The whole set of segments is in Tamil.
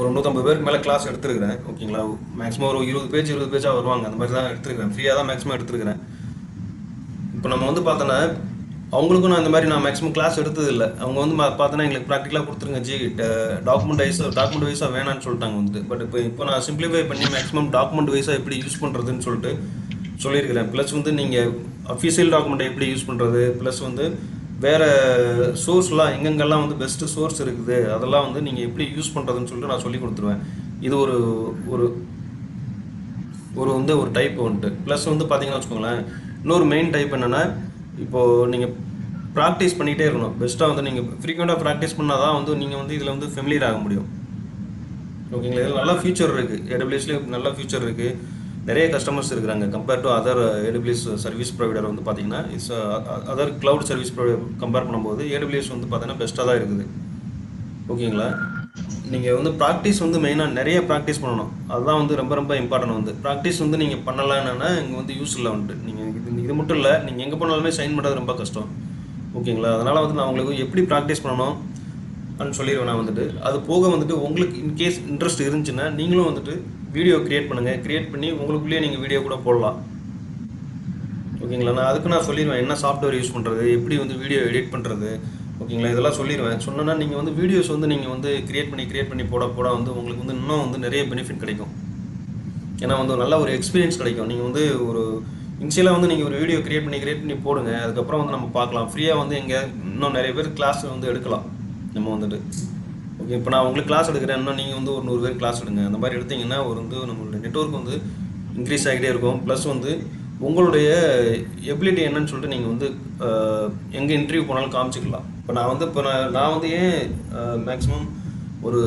ஒரு 150 பேருக்கு மேலே கிளாஸ் எடுத்துருக்கிறேன். ஓகேங்களா, மேக்ஸிமம் ஒரு 20 பேஜாக வருவாங்க. அந்த மாதிரி தான் எடுத்துருக்கிறேன். ஃப்ரீயாக தான் மேக்ஸிமம் எடுத்துருக்கிறேன். இப்போ நம்ம வந்து பார்த்தோன்னா அவங்களுக்கும் நான் இந்த மாதிரி நான் மேக்ஸிமம் கிளாஸ் எடுத்தது இல்லை. அவங்க வந்து பார்த்தோன்னா எங்களுக்கு ப்ராக்டிக்கலாக கொடுத்துருங்க ஜி, டாக்குமெண்ட் வைஸாக வேணான்னு சொல்லிட்டாங்க வந்துட்டு. பட் இப்போ நான் சிம்பிளிஃபை பண்ணி மேக்ஸிமம் டாக்குமெண்ட் வைஸாக எப்படி யூஸ் பண்ணுறதுன்னு சொல்லிட்டு சொல்லியிருக்கிறேன். ப்ளஸ் வந்து நீங்கள் அஃபிஷியல் டாக்குமெண்ட்டை எப்படி யூஸ் பண்ணுறது, ப்ளஸ் வந்து வேறு சோர்ஸ்லாம் எங்கெங்கெல்லாம் வந்து பெஸ்ட்டு சோர்ஸ் இருக்குது அதெல்லாம் வந்து நீங்கள் எப்படி யூஸ் பண்ணுறதுன்னு சொல்லிட்டு நான் சொல்லி கொடுத்துருவேன். இது ஒரு ஒரு ஒரு டைப் வந்துட்டு. ப்ளஸ் வந்து பார்த்தீங்கன்னா வச்சுக்கோங்களேன், இன்னொரு மெயின் டைப் என்னென்னா, இப்போது நீங்கள் ப்ராக்டிஸ் பண்ணிகிட்டே இருக்கணும். பெஸ்ட்டாக வந்து நீங்கள் ஃப்ரீக்வெண்ட்டாக ப்ராக்டிஸ் பண்ணால் தான் வந்து நீங்கள் வந்து இதில் வந்து ஃபெமிலியர் ஆக முடியும். ஓகேங்களா, இதில் நல்லா ஃபியூச்சர் இருக்குது. ஏடபிள்யூஎஸ்லேயும் நல்ல ஃபியூச்சர் இருக்குது. நிறைய கஸ்டமர்ஸ் இருக்கிறாங்க. Compare to other AWS service provider வந்து பார்த்தீங்கன்னா other cloud service provider compare பண்ணும்போது ஏடபிள்யூஎஸ் வந்து பார்த்தீங்கன்னா பெஸ்ட்டாக தான் இருக்குது. ஓகேங்களா, நீங்கள் வந்து ப்ராக்டிஸ் வந்து மெயினாக நிறைய ப்ராக்டிஸ் பண்ணணும். அதுதான் வந்து ரொம்ப ரொம்ப இம்பார்ட்டன்ட். வந்து ப்ராக்டிஸ் வந்து நீங்கள் பண்ணலான்னா இங்கே வந்து யூஸ் இல்லை வந்துட்டு. நீங்கள் இது மட்டும் இல்லை, நீங்கள் எங்கே போனாலுமே சைன் பண்ணுறது ரொம்ப கஷ்டம். ஓகேங்களா, அதனால் வந்து நான் உங்களுக்கு எப்படி ப்ராக்டிஸ் பண்ணணும் அப்படின்னு சொல்லிடுவேன். நான் வந்துட்டு அது போக வந்துட்டு உங்களுக்கு இன்கேஸ் இன்ட்ரெஸ்ட் இருந்துச்சுன்னா நீங்களும் வந்துட்டு வீடியோ க்ரியேட் பண்ணுங்கள். க்ரியேட் பண்ணி உங்களுக்குள்ளேயே நீங்கள் வீடியோ கூட போடலாம். ஓகேங்களா, நான் சொல்லிடுவேன் என்ன சாஃப்ட்வேர் யூஸ் பண்ணுறது, எப்படி வந்து வீடியோ எடிட் பண்ணுறது. ஓகேங்களா, இதெல்லாம் சொல்லிடுவேன். சொன்னோன்னா நீங்கள் வந்து வீடியோஸ் வந்து நீங்கள் வந்து க்ரியேட் பண்ணி போட வந்து உங்களுக்கு வந்து இன்னும் வந்து நிறைய பெனிஃபிட் கிடைக்கும். ஏன்னா வந்து நல்ல ஒரு எக்ஸ்பீரியன்ஸ் கிடைக்கும். நீங்கள் வந்து ஒரு இனிஷியலாக வந்து நீங்கள் ஒரு வீடியோ க்ரியேட் பண்ணி போடுங்க. அதுக்கப்புறம் வந்து நம்ம பார்க்கலாம். ஃப்ரீயாக வந்து எங்கே இன்னும் நிறைய பேர் கிளாஸ் வந்து எடுக்கலாம் நம்ம வந்துட்டு. ஓகே, இப்போ நான் உங்களுக்கு கிளாஸ் எடுக்கிறேன், இன்னும் நீங்கள் வந்து ஒரு 100 பேர் கிளாஸ் எடுங்க. அந்த மாதிரி எடுத்திங்கன்னா ஒரு வந்து நம்மளுடைய நெட்வொர்க் வந்து இன்க்ரீஸ் ஆகிட்டே இருக்கும். ப்ளஸ் வந்து உங்களுடைய எபிலிட்டி என்னன்னு சொல்லிட்டு நீங்கள் வந்து எங்கே இன்டர்வியூ போனாலும் காமிச்சிக்கலாம். இப்போ நான் வந்து ஏன் மேக்ஸிமம் ஒரு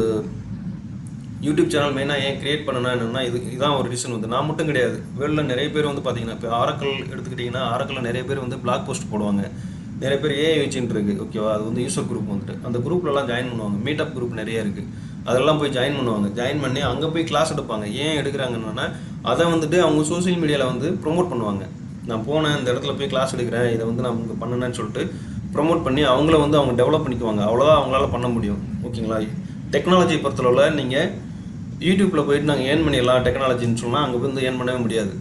யூடியூப் சேனல் மெயினாக ஏன் க்ரியேட் பண்ணனா என்னென்னா இதுதான் ஒரு ரீசன். வந்து நான் மட்டும் கிடையாது, வேர்ல்டில் நிறைய பேர் வந்து பார்த்தீங்கன்னா இப்போ ஆரக்கிள் எடுத்துக்கிட்டிங்கன்னா ஆரக்கிளில் நிறைய பேர் வந்து பிளாக் போஸ்ட் போடுவாங்க. நிறைய பேர் ஏஐ வச்சுட்டு இருக்கு. ஓகேவா, அது வந்து யூசர் குரூப் வந்துட்டு அந்த குரூப்லலாம் ஜாயின் பண்ணுவாங்க. மீட்டப் குரூப் நிறைய இருக்குது. அதெல்லாம் போய் ஜாயின் பண்ணுவாங்க. ஜாயின் பண்ணி அங்கே போய் கிளாஸ் எடுப்பாங்க. ஏன் எடுக்கிறாங்கன்னா அதை வந்துட்டு அவங்க சோசியல் மீடியாவில் வந்து ப்ரொமோட் பண்ணுவாங்க. நான் போனேன், இந்த இடத்துல போய் கிளாஸ் எடுக்கிறேன், இதை வந்து நான் இங்கே பண்ணணுன்னு சொல்லிட்டு ப்ரொமோட் பண்ணி அவங்கள வந்து அவங்க டெவலப் பண்ணிக்குவாங்க. அவ்வளோதான் அவங்களால பண்ண முடியும். ஓகேங்களா, டெக்னாலஜி பொறுத்தளவில் நீங்கள் யூடியூப்பில் போயிட்டு நாங்கள் ஏர்ன் பண்ணிடலாம் டெக்னாலஜின்னு சொன்னால் அங்கே வந்து ஏர்ன் பண்ணவே முடியாது.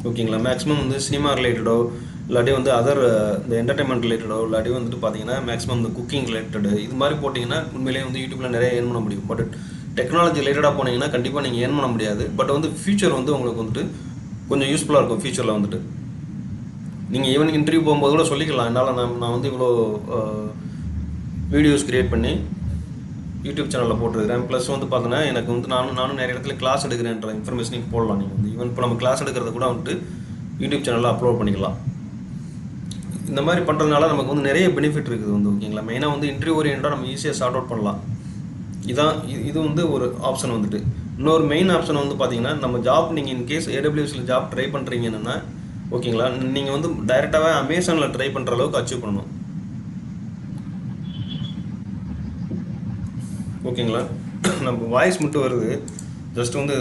ஓகேங்களா, மேக்ஸிமம் வந்து சினிமா ரிலேட்டடோ இல்லாட்டி வந்து அதர் இந்த என்டர்டைன்மெண்ட் ரிலேட்டடோ இல்லாட்டி வந்துட்டு பார்த்தீங்கன்னா மேக்ஸிமம் இந்த குக்கிங் ரிலேட்டடு இது மாதிரி போட்டிங்கன்னா உண்மையிலேயே வந்து யூடியூப்பில் நிறைய ஏர்ன் பண்ண முடியும். பட் டெக்னாலஜி ரிலேட்டடாக போனீங்கன்னா கண்டிப்பாக நீங்கள் ஏர்ன் பண்ண முடியாது. பட் வந்து ஃபியூச்சர் வந்து உங்களுக்கு வந்துட்டு கொஞ்சம் யூஸ்ஃபுல்லாக இருக்கும். ஃபியூச்சரில் வந்துட்டு நீங்கள் ஈவன் இன்டர்வியூ போகும்போது கூட சொல்லிக்கலாம், என்னால் நான் வந்து இவ்வளோ வீடியோஸ் க்ரியேட் பண்ணி யூடியூப் சேனலில் போட்டுருக்கிறேன். ப்ளஸ் வந்து பார்த்தோன்னா எனக்கு வந்து நானும் நிறைய இடத்துல கிளாஸ் எடுக்கிறேன்ற இன்ஃபர்மேஷனையும் போடலாம். நீங்கள் வந்து ஈவன் இப்போ நம்ம கிளாஸ் எடுக்கிறத கூட வந்துட்டு யூடியூப் சேனலில் அப்லோட் பண்ணிக்கலாம். இந்த மாதிரி பண்ணுறதுனால நமக்கு வந்து நிறைய பெனிஃபிட் இருக்குது வந்து. ஓகேங்களா, மெயினாக வந்து இன்டர்வியூ ஓரியன்டாக நம்ம ஈஸியாக சார்ட் அவுட் பண்ணலாம். இது வந்து ஒரு ஆப்ஷன் வந்துட்டு. இன்னொரு மெயின் ஆப்ஷன் வந்து பார்த்தீங்கன்னா நம்ம ஜாப் நீங்கள் இன்கேஸ் ஏடபிள்யூஎஸில் ஜாப் ட்ரை பண்ணுறீங்கன்னா ஓகேங்களா, நீங்கள் வந்து டைரெக்டாகவே அமேசானில் ட்ரை பண்ணுற அளவுக்கு அச்சீவ் பண்ணணும். ஓகேங்களா, நம்ம வாய்ஸ் மட்டும் வருது. ஜஸ்ட் வந்து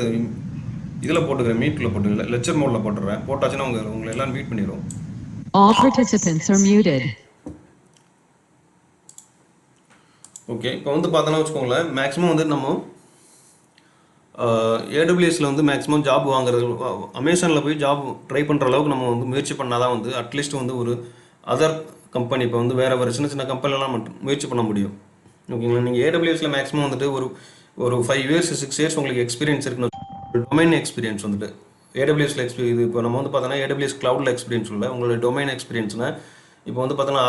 இதில் போட்டுக்கிறேன், மீட்டில் போட்டுக்கல, லெக்சர் மோடில் போட்டுறேன். போட்டாச்சுன்னா உங்களை எல்லாம் மீட் பண்ணிடுவோம். All participants are muted. Okay, இப்போ வந்து பார்த்தோன்னா வச்சுக்கோங்களேன், மேக்ஸிமம் வந்து நம்ம ஏடபிள்யூஎஸில் வந்து மேக்ஸிமம் ஜாப் வாங்குறது அமேசானில் போய் ஜாப் ட்ரை பண்ணுற அளவுக்கு நம்ம வந்து முயற்சி பண்ணால் தான் வந்து அட்லீஸ்ட் வந்து ஒரு அதர் கம்பெனி இப்போ வந்து வேறு சின்ன கம்பெனிலாம் மட்டும் முயற்சி பண்ண முடியும். ஓகேங்களா, நீங்கள் ஏடபிள்யூஎஸில் மேக்ஸிமம் வந்துட்டு ஒரு 5 years 6 years உங்களுக்கு எக்ஸ்பீரியன்ஸ் இருக்குன்னு டொமைன் எக்ஸ்பீரியன்ஸ் வந்துட்டு ஏடபிள்யூஎஸில் இது இப்போ நம்ம வந்து பார்த்தோன்னா ஏடபிள்யூஎஸ் க்ளவுடில் எக்ஸ்பீரியன்ஸ் இல்லை, உங்களோட டொமைன் எக்ஸ்பீரியன்ஸ்னால் இப்போ வந்து பார்த்தோன்னா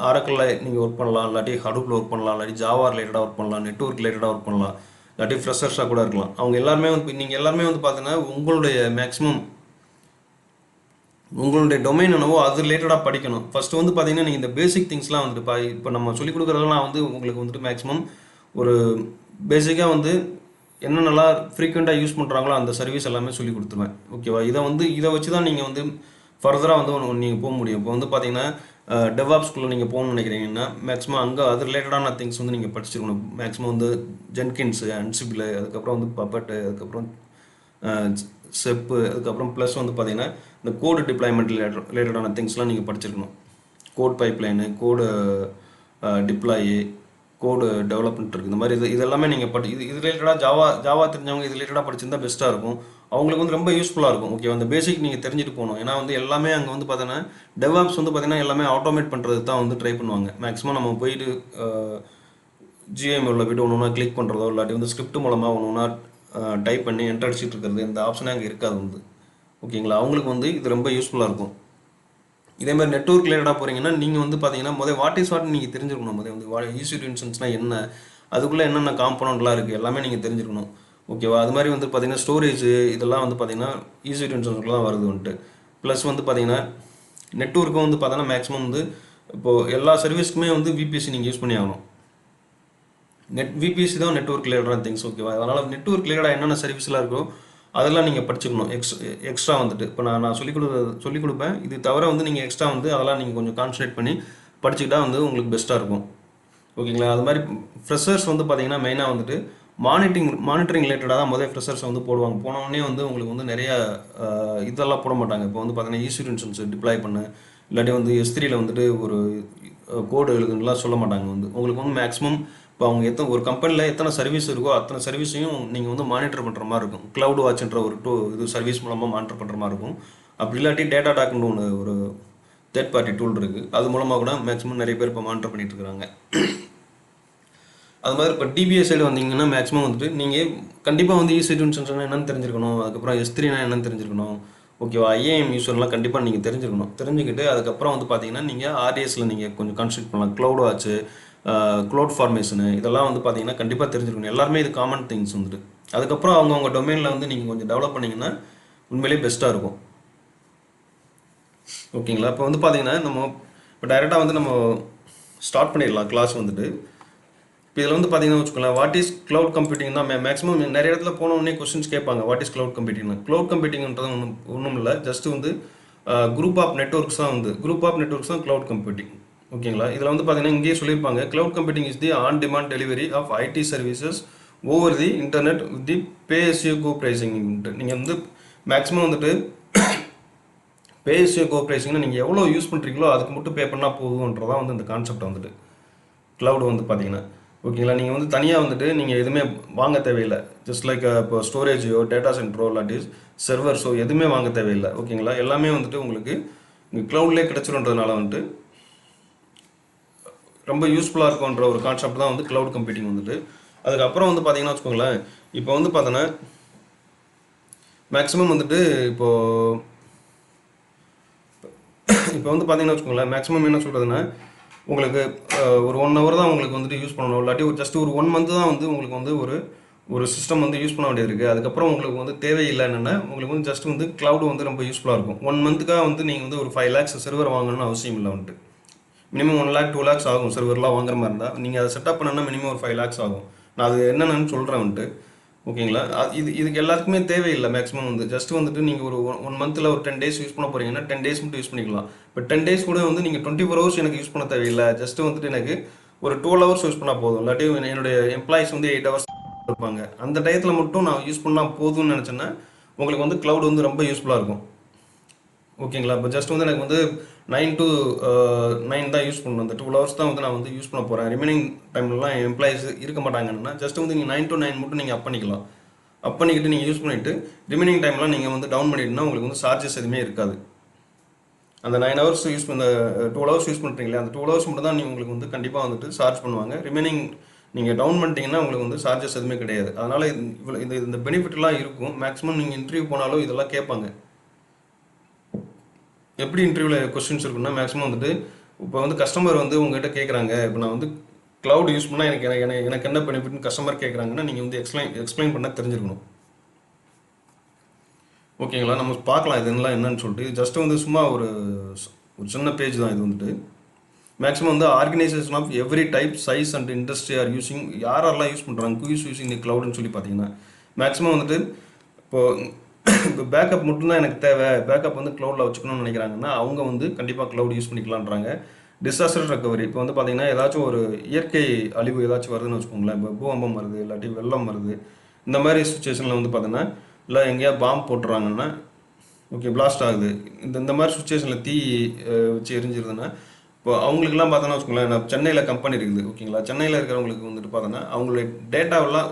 ஆரக்கிளில் நீங்கள் ஒர்க் பண்ணலாம், இல்லாட்டி ஹடூப்பில் ஒர்க் பண்ணலாம், இல்லாட்டி ஜாவா ரிலேட்டடாக ஒர்க் பண்ணலாம், நெட்வொர்க் ரிலேட்டடாக ஒர்க் பண்ணலாம், இல்லாட்டி ஃப்ரெஷர்ஸாக கூட இருக்கலாம். அவங்க எல்லாருமே வந்து நீங்கள் எல்லாருமே வந்து பார்த்தீங்கன்னா உங்களுடைய மேக்ஸிமம் உங்களுடைய டொமைன் என்னவோ அது ரிலேட்டடாக படிக்கணும். ஃபஸ்ட்டு வந்து பார்த்தீங்கன்னா நீங்கள் இந்த பேசிக் திங்ஸ்லாம் வந்துட்டு இப்போ நம்ம சொல்லிக் கொடுக்குறதெல்லாம் வந்து உங்களுக்கு வந்துட்டு மேக்ஸிமம் ஒரு பேசிக்காக வந்து என்னென்னலாம் ஃப்ரீக்வெண்ட்டாக யூஸ் பண்ணுறாங்களோ அந்த சர்வீஸ் எல்லாமே சொல்லி கொடுத்துருவேன். ஓகேவா, இதை வச்சு தான் நீங்கள் வந்து ஃபர்தராக வந்து நீங்கள் போக முடியும். இப்போ வந்து பார்த்தீங்கன்னா டெவாப்ஸ்குள்ளே நீங்கள் போகணும்னு நினைக்கிறீங்கன்னா மேக்ஸிமம் அங்கே அது ரிலேட்டடான திங்ஸ் வந்து நீங்கள் படிச்சிருக்கணும். மேக்ஸிமம் வந்து ஜென்கின்ஸு, அன்சிபிள், அதுக்கப்புறம் வந்து பப்பட்டு, அதுக்கப்புறம் செப்பு, அதுக்கப்புறம் ப்ளஸ் வந்து பார்த்தீங்கன்னா இந்த கோடு டிப்ளாய்மெண்ட் ரிலேட்டடான திங்ஸ்லாம் நீங்கள் படிச்சிருக்கணும். கோட் பைப்லைனு, கோடு டிப்ளாயு, கோடு டெவலப்மெண்ட் இருக்குது. இந்த மாதிரி இது எல்லாமே நீங்கள் இது ரிலேட்டடாக ஜாவா தெரிஞ்சவங்க இது ரிலேட்டடாக படிச்சிருந்தா பெஸ்ட்டாக இருக்கும். அவங்களுக்கு வந்து ரொம்ப யூஸ்ஃபுல்லாக இருக்கும். ஓகே, அந்த பேசிக் நீங்கள் தெரிஞ்சுட்டு போகணும். ஏன்னா வந்து எல்லாமே அங்கே வந்து பார்த்தீங்கன்னா டெவலப்ஸ் வந்து பார்த்தீங்கன்னா எல்லாமே ஆட்டோமேட் பண்ணுறது தான் வந்து ட்ரை பண்ணுவாங்க. மேக்ஸிமம் நம்ம போயிட்டு ஜிஎம்எல்ல போய்ட்டு ஒன்று ஒன்றா கிளிக் பண்ணுறதோ இல்லாட்டி வந்து ஸ்கிரிப்ட் மூலமாக ஒன்று ஒன்றா டைப் பண்ணி என்டர் அடிச்சிட்டு இருக்கிறது இந்த ஆப்ஷனே அங்கே இருக்காது வந்து. ஓகேங்களா, அவங்களுக்கு வந்து இது ரொம்ப யூஸ்ஃபுல்லாக இருக்கும். இதே மாதிரி நெட்வொர்க் ரிலேட்டடாக போகிறீங்கன்னா நீங்கள் வந்து பார்த்தீங்கன்னா வாட் இஸ் வாட் நீங்கள் தெரிஞ்சிருக்கணும். வந்து ஈஸி இன்ஸ்டன்ஸ்னால் என்ன, அதுக்குள்ளே என்னென்ன காம்பனண்ட்லாம் இருக்குது எல்லாமே நீங்கள் தெரிஞ்சிருக்கணும். ஓகேவா, அது மாதிரி வந்து பார்த்தீங்கன்னா ஸ்டோரேஜ் இதெல்லாம் வந்து பார்த்தீங்கன்னா ஈஸி இன்ஸ்டன்ஸ்க்குள்ள தான் வருது வந்துட்டு. ப்ளஸ் வந்து பார்த்தீங்கன்னா நெட்வொர்க்கும் வந்து பார்த்தீங்கன்னா மேக்ஸிமம் வந்து இப்போது எல்லா சர்வீஸ்க்குமே வந்து விபிஎஸ்சி நீங்கள் யூஸ் பண்ணி ஆகணும். விபிஎஸ்சி தான் நெட்வொர்க் ரிலேட்டடான திங்ஸ். ஓகேவா, அதனால் நெட்வொர்க் ரிலேட்டடாக என்னென்ன சர்வீஸ்லாம் இருக்கோ அதெல்லாம் நீங்கள் படிச்சுக்கணும். எக்ஸ்ட்ரா வந்துட்டு இப்போ நான் சொல்லிக் கொடுப்பேன். இது தவிர வந்து நீங்கள் எக்ஸ்ட்ரா வந்து அதெல்லாம் நீங்கள் கொஞ்சம் கான்சன்ட்ரேட் பண்ணி படிச்சுக்கிட்டா வந்து உங்களுக்கு பெஸ்ட்டாக இருக்கும். ஓகேங்களா, அது மாதிரி ஃப்ரெஷர்ஸ் வந்து பார்த்தீங்கன்னா மெயினாக வந்துட்டு மானிட்டரிங் ரிலேட்டடாக தான் ஃப்ரெஷர்ஸ் வந்து போடுவாங்க. போனோடனே வந்து உங்களுக்கு வந்து நிறையா இதெல்லாம் போட மாட்டாங்க. இப்போ வந்து பார்த்தீங்கன்னா ஈஸி இன்ஸ்டன்ஸ் டிப்ளாய் பண்ண இல்லாட்டி வந்து S3ல வந்துட்டு ஒரு கோடு எழுதுலாம் சொல்ல மாட்டாங்க. வந்து உங்களுக்கு வந்து மேக்ஸிமம் இப்போ அவங்க ஒரு கம்பெனியில் எத்தனை சர்வீஸ் இருக்கோ அத்தனை சர்வீஸையும் நீங்கள் வந்து மானிட்டர் பண்ணுற மாதிரி இருக்கும். க்ளவுட் வாட்ச்ன்ற ஒரு இது சர்வீஸ் மூலமாக மானிட்டர் பண்ணுற மாதிரி இருக்கும். அப்படி இல்லாட்டி டேட்டா டாக்னு ஒரு தேர்ட் பார்ட்டி டூல் இருக்குது. அது மூலமாக கூட மேக்ஸிமம் நிறைய பேர் இப்போ மானிட்டர் பண்ணிட்டு இருக்காங்க. அது மாதிரி இப்போ டிபிஎஸ் சைடு வந்தீங்கன்னா மேக்ஸிமம் வந்துட்டு நீங்கள் கண்டிப்பாக வந்து ஈஸி இன்ஸ்டன்ஸ்னா என்னென்னு தெரிஞ்சிருக்கணும். அதுக்கப்புறம் S3னா என்னென்னு தெரிஞ்சிருக்கணும். ஓகேவா, ஐஏஎம் யூஸர்லாம் கண்டிப்பாக நீங்கள் தெரிஞ்சுக்கணும். தெரிஞ்சுக்கிட்டு அதுக்கப்புறம் வந்து பார்த்தீங்கன்னா நீங்கள் RDSல நீங்கள் கொஞ்சம் கான்சன்ட்ரேட் பண்ணலாம். க்ளவுட் வாட்ச்சு, க்ளவுட் ஃபார்மேஷனு இதெல்லாம் வந்து பார்த்தீங்கன்னா கண்டிப்பாக தெரிஞ்சிருக்கணும். எல்லாருமே இது காமன் திங்ஸ் வந்துட்டு. அதுக்கப்புறம் அவங்கவுங்க டொமைனில் வந்து நீங்கள் கொஞ்சம் டெவலப் பண்ணிங்கன்னா உண்மையிலேயே பெஸ்ட்டாக இருக்கும். ஓகேங்களா, இப்போ வந்து பார்த்தீங்கன்னா நம்ம இப்போ டைரெக்டாக வந்து நம்ம ஸ்டார்ட் பண்ணிடலாம் கிளாஸ் வந்துட்டு. இப்போ இதில் வந்து பார்த்தீங்கன்னா வச்சுக்கோங்களேன், வாட் இஸ் க்ளவுட் கம்ப்யூட்டிங் தான் மேக்ஸிமம் நிறைய இடத்துல போனோடனே கொஸ்டின்ஸ் கேட்பாங்க. What is cloud computing? Cloud கம்ப்யூட்டிங்ன்றது ஒன்றும் இல்லை, ஜஸ்ட் வந்து குரூப் ஆஃப் நெட்வொர்க்ஸ் தான் க்ளவுட் கம்ப்யூட்டிங். ஓகேங்களா, இதில் வந்து பார்த்தீங்கன்னா இங்கேயே சொல்லியிருப்பாங்க, cloud computing is the on demand delivery of IT services over the internet with the pay as you go pricing. நீங்கள் வந்து மேக்ஸிமம் வந்துட்டு பே-as-you-go pricingனா நீங்கள் எவ்வளோ யூஸ் பண்ணுறீங்களோ அதுக்கு மட்டும் பே பண்ணால் போதுன்றதான் வந்து இந்த கான்செப்ட் வந்துட்டு க்ளவுட் வந்து பார்த்தீங்கன்னா. ஓகேங்களா, நீங்கள் வந்து தனியாக வந்துட்டு நீங்கள் எதுவுமே வாங்க தேவையில்லை. ஜஸ்ட் லைக் இப்போ ஸ்டோரேஜோ டேட்டா சென்டரோ இல்லாட்டி சர்வர்ஸோ எதுவுமே வாங்க தேவையில்லை. ஓகேங்களா, எல்லாமே வந்துட்டு உங்களுக்கு இங்கே க்ளவுட்லேயே கிடச்சிருன்றதுனால வந்துட்டு ரொம்ப யூஸ்ஃபுல்லாக இருக்குன்ற ஒரு கான்செப்ட் தான் வந்து க்ளவுட் கம்ப்யூட்டிங் வந்துட்டு. அதுக்கப்புறம் வந்து பார்த்தீங்கன்னா வச்சுக்கோங்களேன், இப்போ வந்து பார்த்தோன்னா மேக்ஸிமம் வந்துட்டு இப்போ வந்து பார்த்தீங்கன்னா வச்சுக்கோங்களேன், மேக்ஸிமம் என்ன சொல்கிறதுன்னா உங்களுக்கு ஒரு 1 hour தான் உங்களுக்கு வந்துட்டு யூஸ் பண்ணணும். இல்லாட்டி ஜஸ்ட் ஒரு 1 month தான் வந்து உங்களுக்கு வந்து ஒரு சிஸ்டம் வந்து யூஸ் பண்ண வேண்டியது இருக்குது. அதுக்கப்புறம் உங்களுக்கு வந்து தேவையில்லை. என்னென்னா உங்களுக்கு வந்து ஜஸ்ட் வந்து க்ளவுட் வந்து ரொம்ப யூஸ்ஃபுல்லாக இருக்கும். 1 monthக்காக வந்து நீங்கள் வந்து ஒரு 5 lakhs சர்வர் வாங்கணும்னு அவசியம் இல்லை. வந்துட்டு மினிமம் 1 lakh 2 lakhs ஆகும். சர்வர்லாம் வாங்குற மாதிரி இருந்தால் நீங்கள் அதை செட்டப் பண்ணணும்னா மினிமம் ஒரு 5 lakhs ஆகும். நான் அது என்னென்னு சொல்கிறேன் வந்துட்டு. ஓகேங்களா, இதுக்கு எல்லாருக்குமே தேவையில்லை. மேக்ஸிமம் வந்து ஜஸ்ட் வந்துட்டு நீங்கள் ஒரு 1 monthல ஒரு 10 days யூஸ் பண்ண போகிறீங்கன்னா 10 days மட்டும் யூஸ் பண்ணிக்கலாம். இப்போ 10 days கூட வந்து நீங்கள் 24 hours எனக்கு யூஸ் பண்ண தேவையில்லை. ஜஸ்ட் வந்துட்டு எனக்கு ஒரு 12 hours யூஸ் பண்ணால் போதும். இல்லாட்டி என்னுடைய எம்ப்ளாயிஸ் வந்து 8 hours இருப்பாங்க. அந்த டயத்தில் மட்டும் நான் யூஸ் பண்ணால் போதும்னு நினச்சேன்னா உங்களுக்கு வந்து க்ளவுட் வந்து ரொம்ப யூஸ்ஃபுல்லாக இருக்கும். ஓகேங்களா, இப்போ ஜஸ்ட் வந்து எனக்கு வந்து 9 to 9 தான் யூஸ் பண்ணணும். அந்த 12 hours தான் வந்து நான் வந்து யூஸ் பண்ண போகிறேன். ரிமைனிங் டைம்லலாம் எம்ப்ளாயிஸ் இருக்க மாட்டாங்கன்னா ஜஸ்ட் வந்து நீங்கள் 9 to 9 மட்டும் நீங்கள் அப் பண்ணிக்கலாம். அப் பண்ணிக்கிட்டு நீங்கள் யூஸ் பண்ணிவிட்டு ரிமைனிங் டைம்லாம் நீங்கள் வந்து டவுன் பண்ணிட்டுனா உங்களுக்கு வந்து சார்ஜஸ் எதுவுமே இருக்காது. அந்த 9 hours யூஸ் பண்ண 12 hours யூஸ் பண்ணுறீங்களே அந்த 12 hours மட்டும் தான் நீங்கள் உங்களுக்கு வந்து கண்டிப்பாக வந்துட்டு சார்ஜ் பண்ணுவாங்க. ரிமைனிங் நீங்கள் டவுன் பண்ணிட்டீங்கன்னா உங்களுக்கு வந்து சார்ஜஸ் எதுவுமே கிடையாது. அதனால் இந்த பெனிஃபிட்லாம் இருக்கும். மேக்ஸிமம் நீங்கள் இன்டர்வியூ போனாலும் இதெல்லாம் கேட்பாங்க. எப்படி இன்டர்வியூவில் கொஸ்டின்ஸ் இருக்குன்னா மேக்ஸிமம் வந்துட்டு இப்போ வந்து கஸ்டமர் வந்து உங்கள்கிட்ட கேட்குறாங்க, இப்போ நான் வந்து க்ளவுட் யூஸ் பண்ணால் எனக்கு என்ன பெனிஃபிட்னு கஸ்டமர் கேட்குறாங்கன்னா நீங்கள் வந்து எக்ஸ்பிளைன் பண்ண தெரிஞ்சிருக்கணும். ஓகேங்களா, நம்ம பார்க்கலாம் இதெல்லாம் என்னன்னு சொல்லிட்டு. ஜஸ்ட் வந்து சும்மா ஒரு சின்ன பேஜ் தான் இது வந்துட்டு. மேக்ஸிமம் வந்து organisation of every type size and industry are using யாரெல்லாம் யூஸ் பண்ணுறாங்க குயிஸ் யூஸிங் தி க்ளவுட்னு சொல்லி பார்த்தீங்கன்னா மேக்ஸிமம் வந்துட்டு இப்போ பேக்கப் மட்டும்தான் எனக்கு தேவை, பேக்கப் வந்து க்ளவுடில் வச்சுக்கணும்னு நினைக்கிறாங்கன்னா அவங்க வந்து கண்டிப்பாக க்ளவுட் யூஸ் பண்ணிக்கலான்றாங்க. டிசாஸ்டர் ரெக்கவரி இப்போ வந்து பார்த்தீங்கன்னா ஏதாச்சும் ஒரு இயற்கை அழிவு ஏதாச்சும் வருதுன்னு வச்சுக்கோங்களேன். இப்போ பூகம்பம் வருது இல்லாட்டி வெள்ளம் வருது, இந்த மாதிரி சுச்சுவேஷனில் வந்து பார்த்தீங்கன்னா இல்லை எங்கேயா பாம்பு போட்டுறாங்கன்னா ஓகே பிளாஸ்ட் ஆகுது, இந்த மாதிரி சுச்சுவேஷனில் தீ வச்சு எரிஞ்சிருதுன்னா இப்போ அவங்களுக்குலாம் பார்த்தோன்னா வச்சுக்கோங்களேன், நான் சென்னையில் கம்பெனி இருக்குது ஓகேங்களா. சென்னையில் இருக்கிறவங்களுக்கு வந்துட்டு பார்த்தோன்னா அவங்களுடைய டேட்டாவெல்லாம்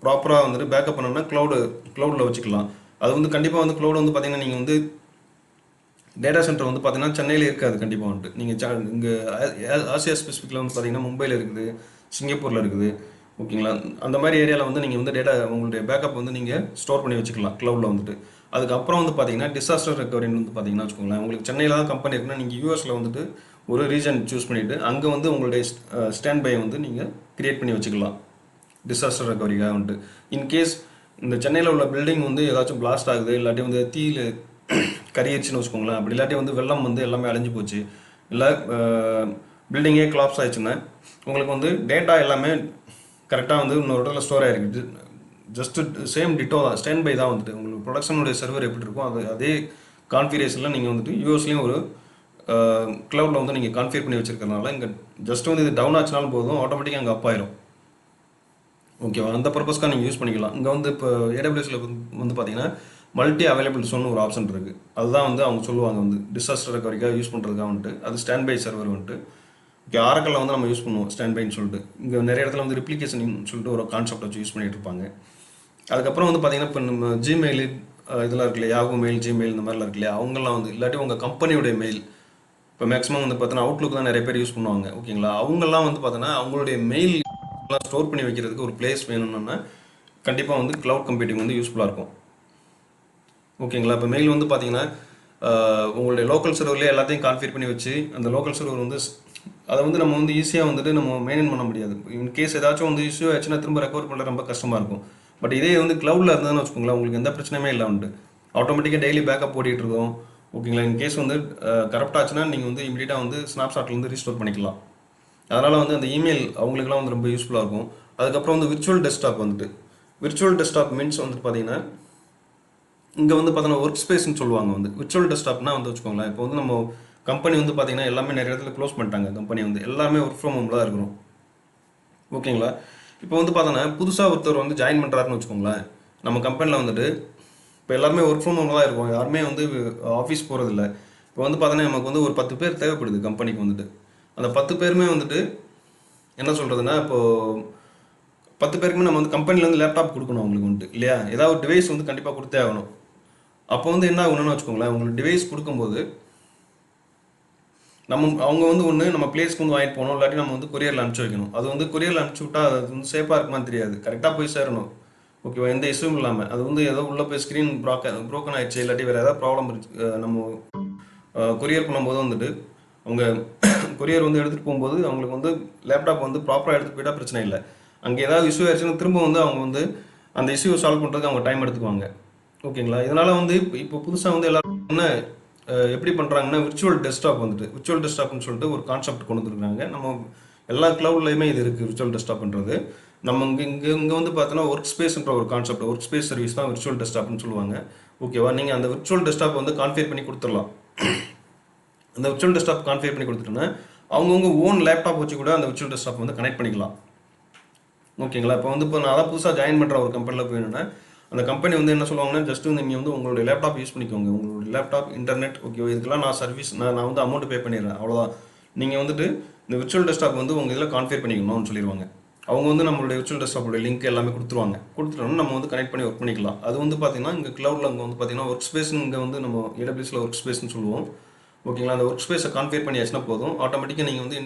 ப்ராப்பராக வந்துட்டு பேக்கப் பண்ணணும்னா க்ளவுடில் வச்சுக்கலாம். அது வந்து கண்டிப்பாக வந்து க்ளவுட் வந்து பார்த்தீங்கன்னா நீங்கள் வந்து டேட்டா சென்டர் வந்து பார்த்தீங்கன்னா சென்னையில் இருக்காது கண்டிப்பாக வந்துட்டு. நீங்கள் இங்கே ஆசியா ஸ்பெசிஃபிக்கில் வந்து பார்த்தீங்கன்னா மும்பையில் இருக்குது, சிங்கப்பூரில் இருக்குது ஓகேங்களா. அந்த மாதிரி ஏரியாவில் வந்து நீங்கள் வந்து உங்களுடைய பேக்கப் வந்து நீங்கள் ஸ்டோர் பண்ணி வச்சுக்கலாம் க்ளவுடில் வந்துட்டு. அதுக்கப்புறம் வந்து பார்த்தீங்கன்னா டிசாஸ்டர் ரெக்கவரின்னு வந்து பார்த்தீங்கன்னா வச்சுக்கோங்களேன், உங்களுக்கு சென்னையில் தான் கம்பெனி இருக்குன்னா நீங்கள் யூஎஸில் வந்துட்டு ஒரு ரீஜன் சூஸ் பண்ணிவிட்டு அங்கே வந்து உங்களுடைய ஸ்டாண்ட் பை வந்து நீங்கள் கிரியேட் பண்ணி வச்சுக்கலாம் டிசாஸ்டர் ரெக்கவரிக்காக வந்துட்டு. இன்கேஸ் இந்த சென்னையில் உள்ள பில்டிங் வந்து ஏதாச்சும் பிளாஸ்ட் ஆகுது, இல்லாட்டி வந்து தீயில் கரியிடுச்சுன்னு வச்சுக்கோங்களேன், அப்படி இல்லாட்டி வந்து வெள்ளம் வந்து எல்லாமே அழிஞ்சு போச்சு, இல்லை பில்டிங்கே கிளாப்ஸ் ஆயிடுச்சுன்னா உங்களுக்கு வந்து டேட்டா எல்லாமே கரெக்டாக வந்து இன்னொரு இடத்துல ஸ்டோர் ஆகிருக்கு. ஜஸ்ட்டு சேம் டிட்டோ தான், ஸ்டாண்ட் பை தான் வந்துட்டு. உங்களுக்கு ப்ரொடக்ஷனுடைய சர்வர் எப்படி இருக்கும் அதே கான்ஃபிகரேஷனில் நீங்கள் வந்துட்டு யூஎஸ்லேயும் ஒரு க்ளவுடில் வந்து நீங்கள் கான்ஃபிகர் பண்ணி வச்சுருக்கறனால இங்கே ஜஸ்ட் வந்து இது டவுன் ஆச்சுனாலும் போதும், ஆட்டோமேட்டிக்காக அங்கே அப் ஆயிரும் ஓகேவா. அந்த பர்பஸ்க்காக நீங்கள் யூஸ் பண்ணிக்கலாம். இங்கே வந்து இப்போ ஏடபிள்யூஎஸில் வந்து பார்த்தீங்கன்னா மல்டி அவைலபிள் ஜோன் ஒரு ஆப்ஷன் இருக்குது. அதுதான் வந்து அவங்க சொல்லுவாங்க வந்து டிசாஸ்டர் ரெக்கவரிக்காக யூஸ் பண்ணுறதுக்காக வந்துட்டு. அது ஸ்டாண்ட் பை சர்வர் வந்துட்டு. ஓகே, ஆரக்கில் வந்து நம்ம யூஸ் பண்ணுவோம் ஸ்டாண்ட் பைன்னு சொல்லிட்டு. இங்கே நிறைய இடத்துல வந்து ரிப்ளிகேஷன் சொல்லிட்டு ஒரு கான்செப்ட் வச்சு யூஸ் பண்ணிட்டு இருப்பாங்க. அதுக்கப்புறம் வந்து பார்த்தீங்கன்னா இப்போ நம்ம ஜிமெயில் இதெல்லாம் இருக்கு இல்லையா, யாகூ மெயில், ஜிமெயில் இந்த மாதிரிலாம் இருக்கு இல்லையா, அவங்கெல்லாம் வந்து இல்லாட்டி உங்கள் கம்பெனியோடைய மெயில் இப்போ மேக்ஸிமம் வந்து பார்த்தோன்னா அவுட்லுக் தான் நிறைய பேர் யூஸ் பண்ணுவாங்க ஓகேங்களா. அவங்கெல்லாம் வந்து பார்த்தோன்னா அவங்களுடைய மெயில் ஸ்டோர் பண்ணி வைக்கிறதுக்கு ஒரு பிளேஸ் வேணும்னா கண்டிப்பாக வந்து க்ளவுட் கம்ப்யூட்டிங் வந்து யூஸ்ஃபுல்லாக இருக்கும் ஓகேங்களா. இப்போ மெயில் வந்து பார்த்தீங்கன்னா உங்களுடைய லோக்கல் சர்வர்லேயே எல்லாத்தையும் கான்ஃபிகர் பண்ணி வச்சு அந்த லோக்கல் சர்வர் வந்து அதை வந்து நம்ம வந்து ஈஸியாக வந்துட்டு நம்ம மெயின்டைன் பண்ண முடியாது. இன்கேஸ் ஏதாச்சும் வந்து இஷ்யூ ஆச்சுன்னா திரும்ப ரெக்கவர் பண்ண ரொம்ப கஷ்டமாக இருக்கும். பட் இதே வந்து க்ளவுடில் இருந்ததுன்னு வச்சுக்கோங்களேன், உங்களுக்கு எந்த பிரச்சனையுமே இல்லை வந்துட்டு ஆட்டோமேட்டிக்காக டெய்லி பேக்கப் ஓடிட்டு இருக்கோம் ஓகேங்களா. இன்கேஸ் வந்து கரெக்டாக ஆச்சுன்னா நீங்கள் வந்து இமீடியட்டாக வந்து ஸ்னாப்ஷாட்லேருந்து ரீஸ்டோர் பண்ணிக்கலாம். அதனால் வந்து அந்த இமெயில் அவங்களுக்குலாம் வந்து ரொம்ப யூஸ்ஃபுல்லாக இருக்கும். அதுக்கப்புறம் வந்து விர்ச்சுவல் டெஸ்க்டாப் வந்துட்டு, விர்ச்சுவல் டெஸ்க்டாப் மீன்ஸ் வந்துட்டு பார்த்தீங்கன்னா இங்கே வந்து பார்த்தீங்கன்னா ஒர்க் ஸ்பேஸ்ன்னு சொல்லுவாங்க. வந்து விர்ச்சுவல் டெஸ்க்டாப்னா வந்து வச்சுக்கோங்களேன், இப்போ வந்து நம்ம கம்பெனி வந்து பார்த்தீங்கன்னா எல்லாமே நிறைய இடத்துல க்ளோஸ் பண்ணிட்டாங்க. கம்பெனி வந்து எல்லாமே ஒர்க் ஃப்ரம் ஹோமில் தான் இருக்கிறோம் ஓகேங்களா. இப்போ வந்து பார்த்தோன்னா புதுசாக ஒருத்தர் வந்து ஜாயின் பண்ணுறாருன்னு வச்சுக்கோங்களேன், நம்ம கம்பெனியில் வந்துட்டு இப்போ எல்லாருமே ஒர்க் ஃப்ரம் ஹோமில் தான் இருக்கும், யாருமே வந்து ஆஃபீஸ் போகிறதில்ல. இப்போ வந்து பார்த்தோன்னா நமக்கு வந்து ஒரு 10 பேர் தேவைப்படுது கம்பெனிக்கு வந்துட்டு. அந்த 10 பேருமே வந்துட்டு என்ன சொல்கிறதுனா, இப்போது 10 பேருக்குமே நம்ம வந்து கம்பெனிலேருந்து லேப்டாப் கொடுக்கணும் அவங்களுக்கு வந்துட்டு இல்லையா, ஏதாவது ஒரு டிவைஸ் வந்து கண்டிப்பாக கொடுத்தே ஆகணும். அப்போ வந்து என்ன ஆகணும்னு வச்சுக்கோங்களேன், உங்களுக்கு டிவைஸ் கொடுக்கும்போது அவங்க வந்து ஒன்று நம்ம பிளேஸ்க்கு வந்து வாங்கிட்டு போகணும், இல்லாட்டி நம்ம வந்து கொரியரில் அனுப்பிச்சி வைக்கணும். அது வந்து கொரியரில் அனுப்பிச்சி விட்டா அது வந்து சேஃபாக இருக்குமான்னு தெரியாது, கரெக்டாக போய் சேரணும் ஓகேவா, எந்த இஷ்யூவும் இல்லாமல். அது வந்து ஏதோ உள்ளே போய் ஸ்க்ரீன் ப்ரோக்கன் ஆயிடுச்சு, இல்லாட்டி வேறு ஏதாவது ப்ராப்ளம் நம்ம கொரியர் பண்ணும்போது வந்துட்டு அவங்க கொரியர் வந்து எடுத்துகிட்டு போகும்போது அவங்களுக்கு வந்து லேப்டாப் வந்து ப்ராப்பராக எடுத்துகிட்டு போயிட்டால் பிரச்சனை இல்லை. அங்கே ஏதாவது இஷ்யூ ஆயிடுச்சுன்னா திரும்ப வந்து அவங்க வந்து அந்த இஷ்யூவை சால்வ் பண்ணுறதுக்கு அவங்க டைம் எடுத்துக்குவாங்க ஓகேங்களா. இதனால் வந்து இப்போ புதுசாக வந்து எல்லாரும் என்ன எப்படி பண்ணுறாங்கன்னா விர்ச்சுவல் டெஸ்க்டாப் வந்துட்டு, விர்ச்சுவல் டெஸ்க்டாப்னு சொல்லிட்டு ஒரு கான்செப்ட் கொண்டு வந்துருக்காங்க. நம்ம எல்லா க்ளவுட்லையுமே இது இருக்குது விர்ச்சுவல் டெஸ்க்டாப்ன்றது. நம்ம இங்கே வந்து பார்த்தோன்னா ஒர்க் ஸ்பேஸ்ன்ற ஒரு கான்செப்ட், ஒர்க் ஸ்பேஸ் சர்வீஸ் தான் விர்ச்சுவல் டெஸ்க்டாப்னு சொல்லுவாங்க ஓகேவா. நீங்கள் அந்த விர்ச்சுவல் டெஸ்க்டாப் வந்து கான்ஃபிகர் பண்ணி கொடுத்துடலாம். அந்த விர்ச்சுவல் டெஸ்க்டாப் கான்ஃபிகர் பண்ணி கொடுத்துட்டோன்னா அவங்கவுங்க ஓன் லேப்டாப் வச்சு கூட அந்த விர்ச்சுவல் டெஸ்க்டாப் வந்து கனெக்ட் பண்ணிக்கலாம் ஓகேங்களா. இப்போ நான் அதான் புதுசாக ஜாயின் பண்ணுற ஒரு கம்பெனியில் போயிடுன்னா அந்த கம்பெனி வந்து என்ன சொல்லுவாங்கன்னா, ஜஸ்ட் வந்து நீங்கள் வந்து உங்களுடைய லேப்டாப் யூஸ் பண்ணிக்கோங்க, உங்களுடைய லேப்டாப் இன்டர்நெட் ஓகேவா, இதுக்கெல்லாம் நான் சர்வீஸ் நான் வந்து அமௌண்ட் பே பண்ணிடுறேன் அவ்வளோதான். நீங்கள் வந்துட்டு இந்த விர்ச்சுவல் டெஸ்க்டாப் வந்து உங்கள் இதில் கான்ஃபிகர் பண்ணிக்கணும்னு சொல்லிடுவாங்க. அவங்க வந்து நம்மளுடைய விர்ச்சுவல் டெஸ்க்டாப்போட லிங்க் எல்லாமே கொடுத்துருவாங்க. கொடுத்துட்டோம்னா நம்ம வந்து கனெக்ட் பண்ணி ஒர்க் பண்ணிக்கலாம். அது வந்து பார்த்தீங்கன்னா இங்கே க்ளவுடில் அங்கே வந்து பார்த்தீங்கன்னா ஒர்க் ஸ்பேஸ்னு இங்கே வந்து நம்ம ஏடபிள்யூஎஸில் ஒர்க் ஸ்பேஸ்னு சொல்லுவோம் ஓகேங்களா. அந்த ஒர்க் ஸ்பேஸை கான்ஃபிகர் பண்ணியாச்சுன்னா போதும், ஆட்டோமேட்டிக்காக நீங்கள் வந்து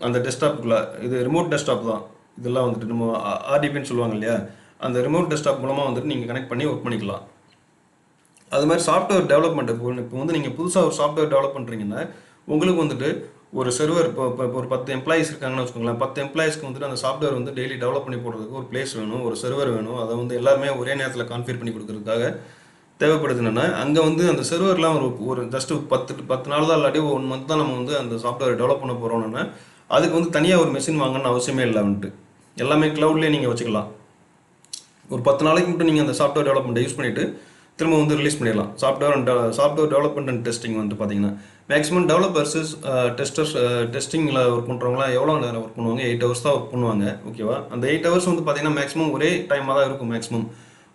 அந்த டெஸ்க்டாப்புக்குள்ளே இது ரிமோட் டெஸ்க்டாப் தான் இதெல்லாம் வந்துட்டு நம்ம ஆர்டிபின்னு சொல்லுவாங்க இல்லையா, அந்த ரிமோட் டெஸ்க்டாப் மூலமாக வந்துட்டு நீங்கள் கனெக்ட் பண்ணி ஒர்க் பண்ணிக்கலாம். அது மாதிரி சாஃப்ட்வேர் டெவலப்மெண்ட், இப்போ வந்து நீங்கள் புதுசாக ஒரு சாஃப்ட்வேர் டெவலப் பண்ணுறீங்கன்னா உங்களுக்கு வந்துட்டு ஒரு சர்வர் இப்போ ஒரு 10 எம்ப்ளாயிஸ் இருக்காங்கன்னு வச்சுக்கோங்களேன், 10 எம்ப்ளாயிஸ்க்கு வந்துட்டு அந்த சாஃப்ட்வேர் வந்து டெய்லி டெவலப் பண்ணி போடுறதுக்கு ஒரு பிளேஸ் வேணும், ஒரு சர்வர் வேணும். அதை வந்து எல்லாருமே ஒரே நேரத்தில் கான்ஃபிகர் பண்ணி கொடுக்கறதுக்காக தேவைப்படுதுன்னா அங்கே வந்து அந்த சர்வர்லாம் ஒரு ஜஸ்ட் 10 நாள் தான், இல்லாட்டி 1 மந்த் தான் நம்ம வந்து அந்த சாஃப்ட்வேர் டெவலப் பண்ண போகிறோம்னா அதுக்கு வந்து தனியாக ஒரு மெஷின் வாங்கணும்னு அவசியமே இல்லை வந்துட்டு, எல்லாமே க்ளவுட்லேயே நீங்கள் வச்சுக்கலாம். ஒரு 10 நாளைக்கு மட்டும் நீங்கள் அந்த சாஃப்ட்வேர் டெவலப்மெண்ட்டை யூஸ் பண்ணிவிட்டு திரும்ப வந்து ரிலீஸ் பண்ணிடலாம். சாஃப்ட்வேர் டெவலப்மெண்ட் அண்ட் டெஸ்டிங் வந்து பார்த்தீங்கன்னா மேக்ஸிமம் டெவலப்பர்ஸ் டெஸ்டர்ஸ் டெஸ்டிங்கில் ஒர்க் பண்ணுறவங்களாம் எவ்வளோ நேரம் ஒர்க் பண்ணுவாங்க, 8 hours தான் ஒர்க் பண்ணுவாங்க ஓகேவா. அந்த 8 hours வந்து பார்த்தீங்கன்னா மேக்ஸிமம் ஒரே டைமாக தான் இருக்கும். மேக்ஸிமம்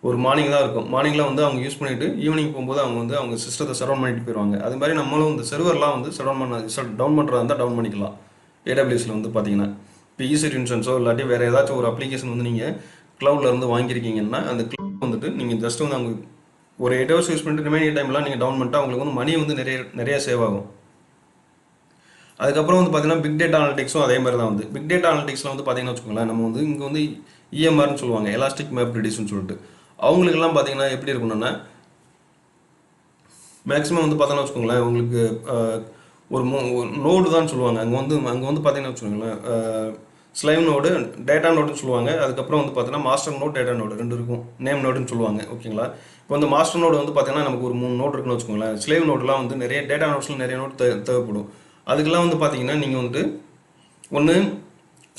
ஒரு மார்னிங் தான் இருக்கும். மார்னிங்கில் வந்து அவங்க யூஸ் பண்ணிவிட்டு ஈவினிங் போகும்போது அவங்க வந்து அவங்க சிஸ்டத்தை ஷட் டவுன் பண்ணிட்டு போயிடுவாங்க. அது மாதிரி நம்மளும் இந்த சர்வர்லாம் வந்து ஷட் டவுன் பண்ணுறதா இருந்தால் டவுன் பண்ணிக்கலாம். ஏடபிள்யூஎஸில் வந்து பார்த்தீங்கன்னா இப்போ ஈஸி இன்சூரன்ஸோ இல்லாட்டி வேறு ஏதாச்சும் ஒரு அப்ளிகேஷன் வந்து நீங்கள் க்ளவுடில் இருந்து வாங்கியிருக்கீங்கன்னா அந்த க்ளவுட் வந்துட்டு நீங்கள் ஜஸ்ட் வந்து அவங்க ஒரு 8 ஹவர்ஸ் யூஸ் பண்ணிட்டு ரிமைனிங் டைம்லாம் நீங்கள் டவுன் பண்ணிட்டு அவங்களுக்கு வந்து மணி வந்து நிறைய சேவ் ஆகும். அதுக்கப்புறம் வந்து பார்த்தீங்கன்னா பிக் டேட்டா அனலிட்டிக்ஸும் அதே மாதிரி தான் வந்து பிக் டேட்டா அனலிட்டிக்ஸில் வந்து பார்த்தீங்கன்னா வச்சுக்கோங்களேன், நம்ம வந்து இங்கே வந்து இஎம்ஆர்னு சொல்லுவாங்க, எலாஸ்டிக் மேப் ரெடியூஸ்னு சொல்லிட்டு. அவங்களுக்கெல்லாம் பார்த்தீங்கன்னா எப்படி இருக்கணும்னா மேக்ஸிமம் வந்து பார்த்தோன்னா வச்சுக்கோங்களேன், உங்களுக்கு ஒரு நோடு தான் சொல்லுவாங்க. அங்கே வந்து பார்த்தீங்கன்னா வச்சுக்கோங்களேன், ஸ்லைவ் நோடு டேட்டா நோடுன்னு சொல்லுவாங்க. அதுக்கப்புறம் வந்து பார்த்தீங்கன்னா மாஸ்டர் நோட் டேட்டா நோடு 2 இருக்கும். நேம் நோடுன்னு சொல்லுவாங்க. ஓகேங்களா? இப்போ வந்து மாஸ்டர் நோடு வந்து பார்த்தீங்கன்னா நமக்கு ஒரு 3 நோடு இருக்குன்னு வச்சுக்கோங்களேன். ஸ்லேவ் நோடுலாம் வந்து நிறைய டேட்டா நோட்ஸில் நிறைய நோட் தேவைப்படும். அதுக்கெல்லாம் வந்து பார்த்தீங்கன்னா நீங்கள் வந்து ஒன்று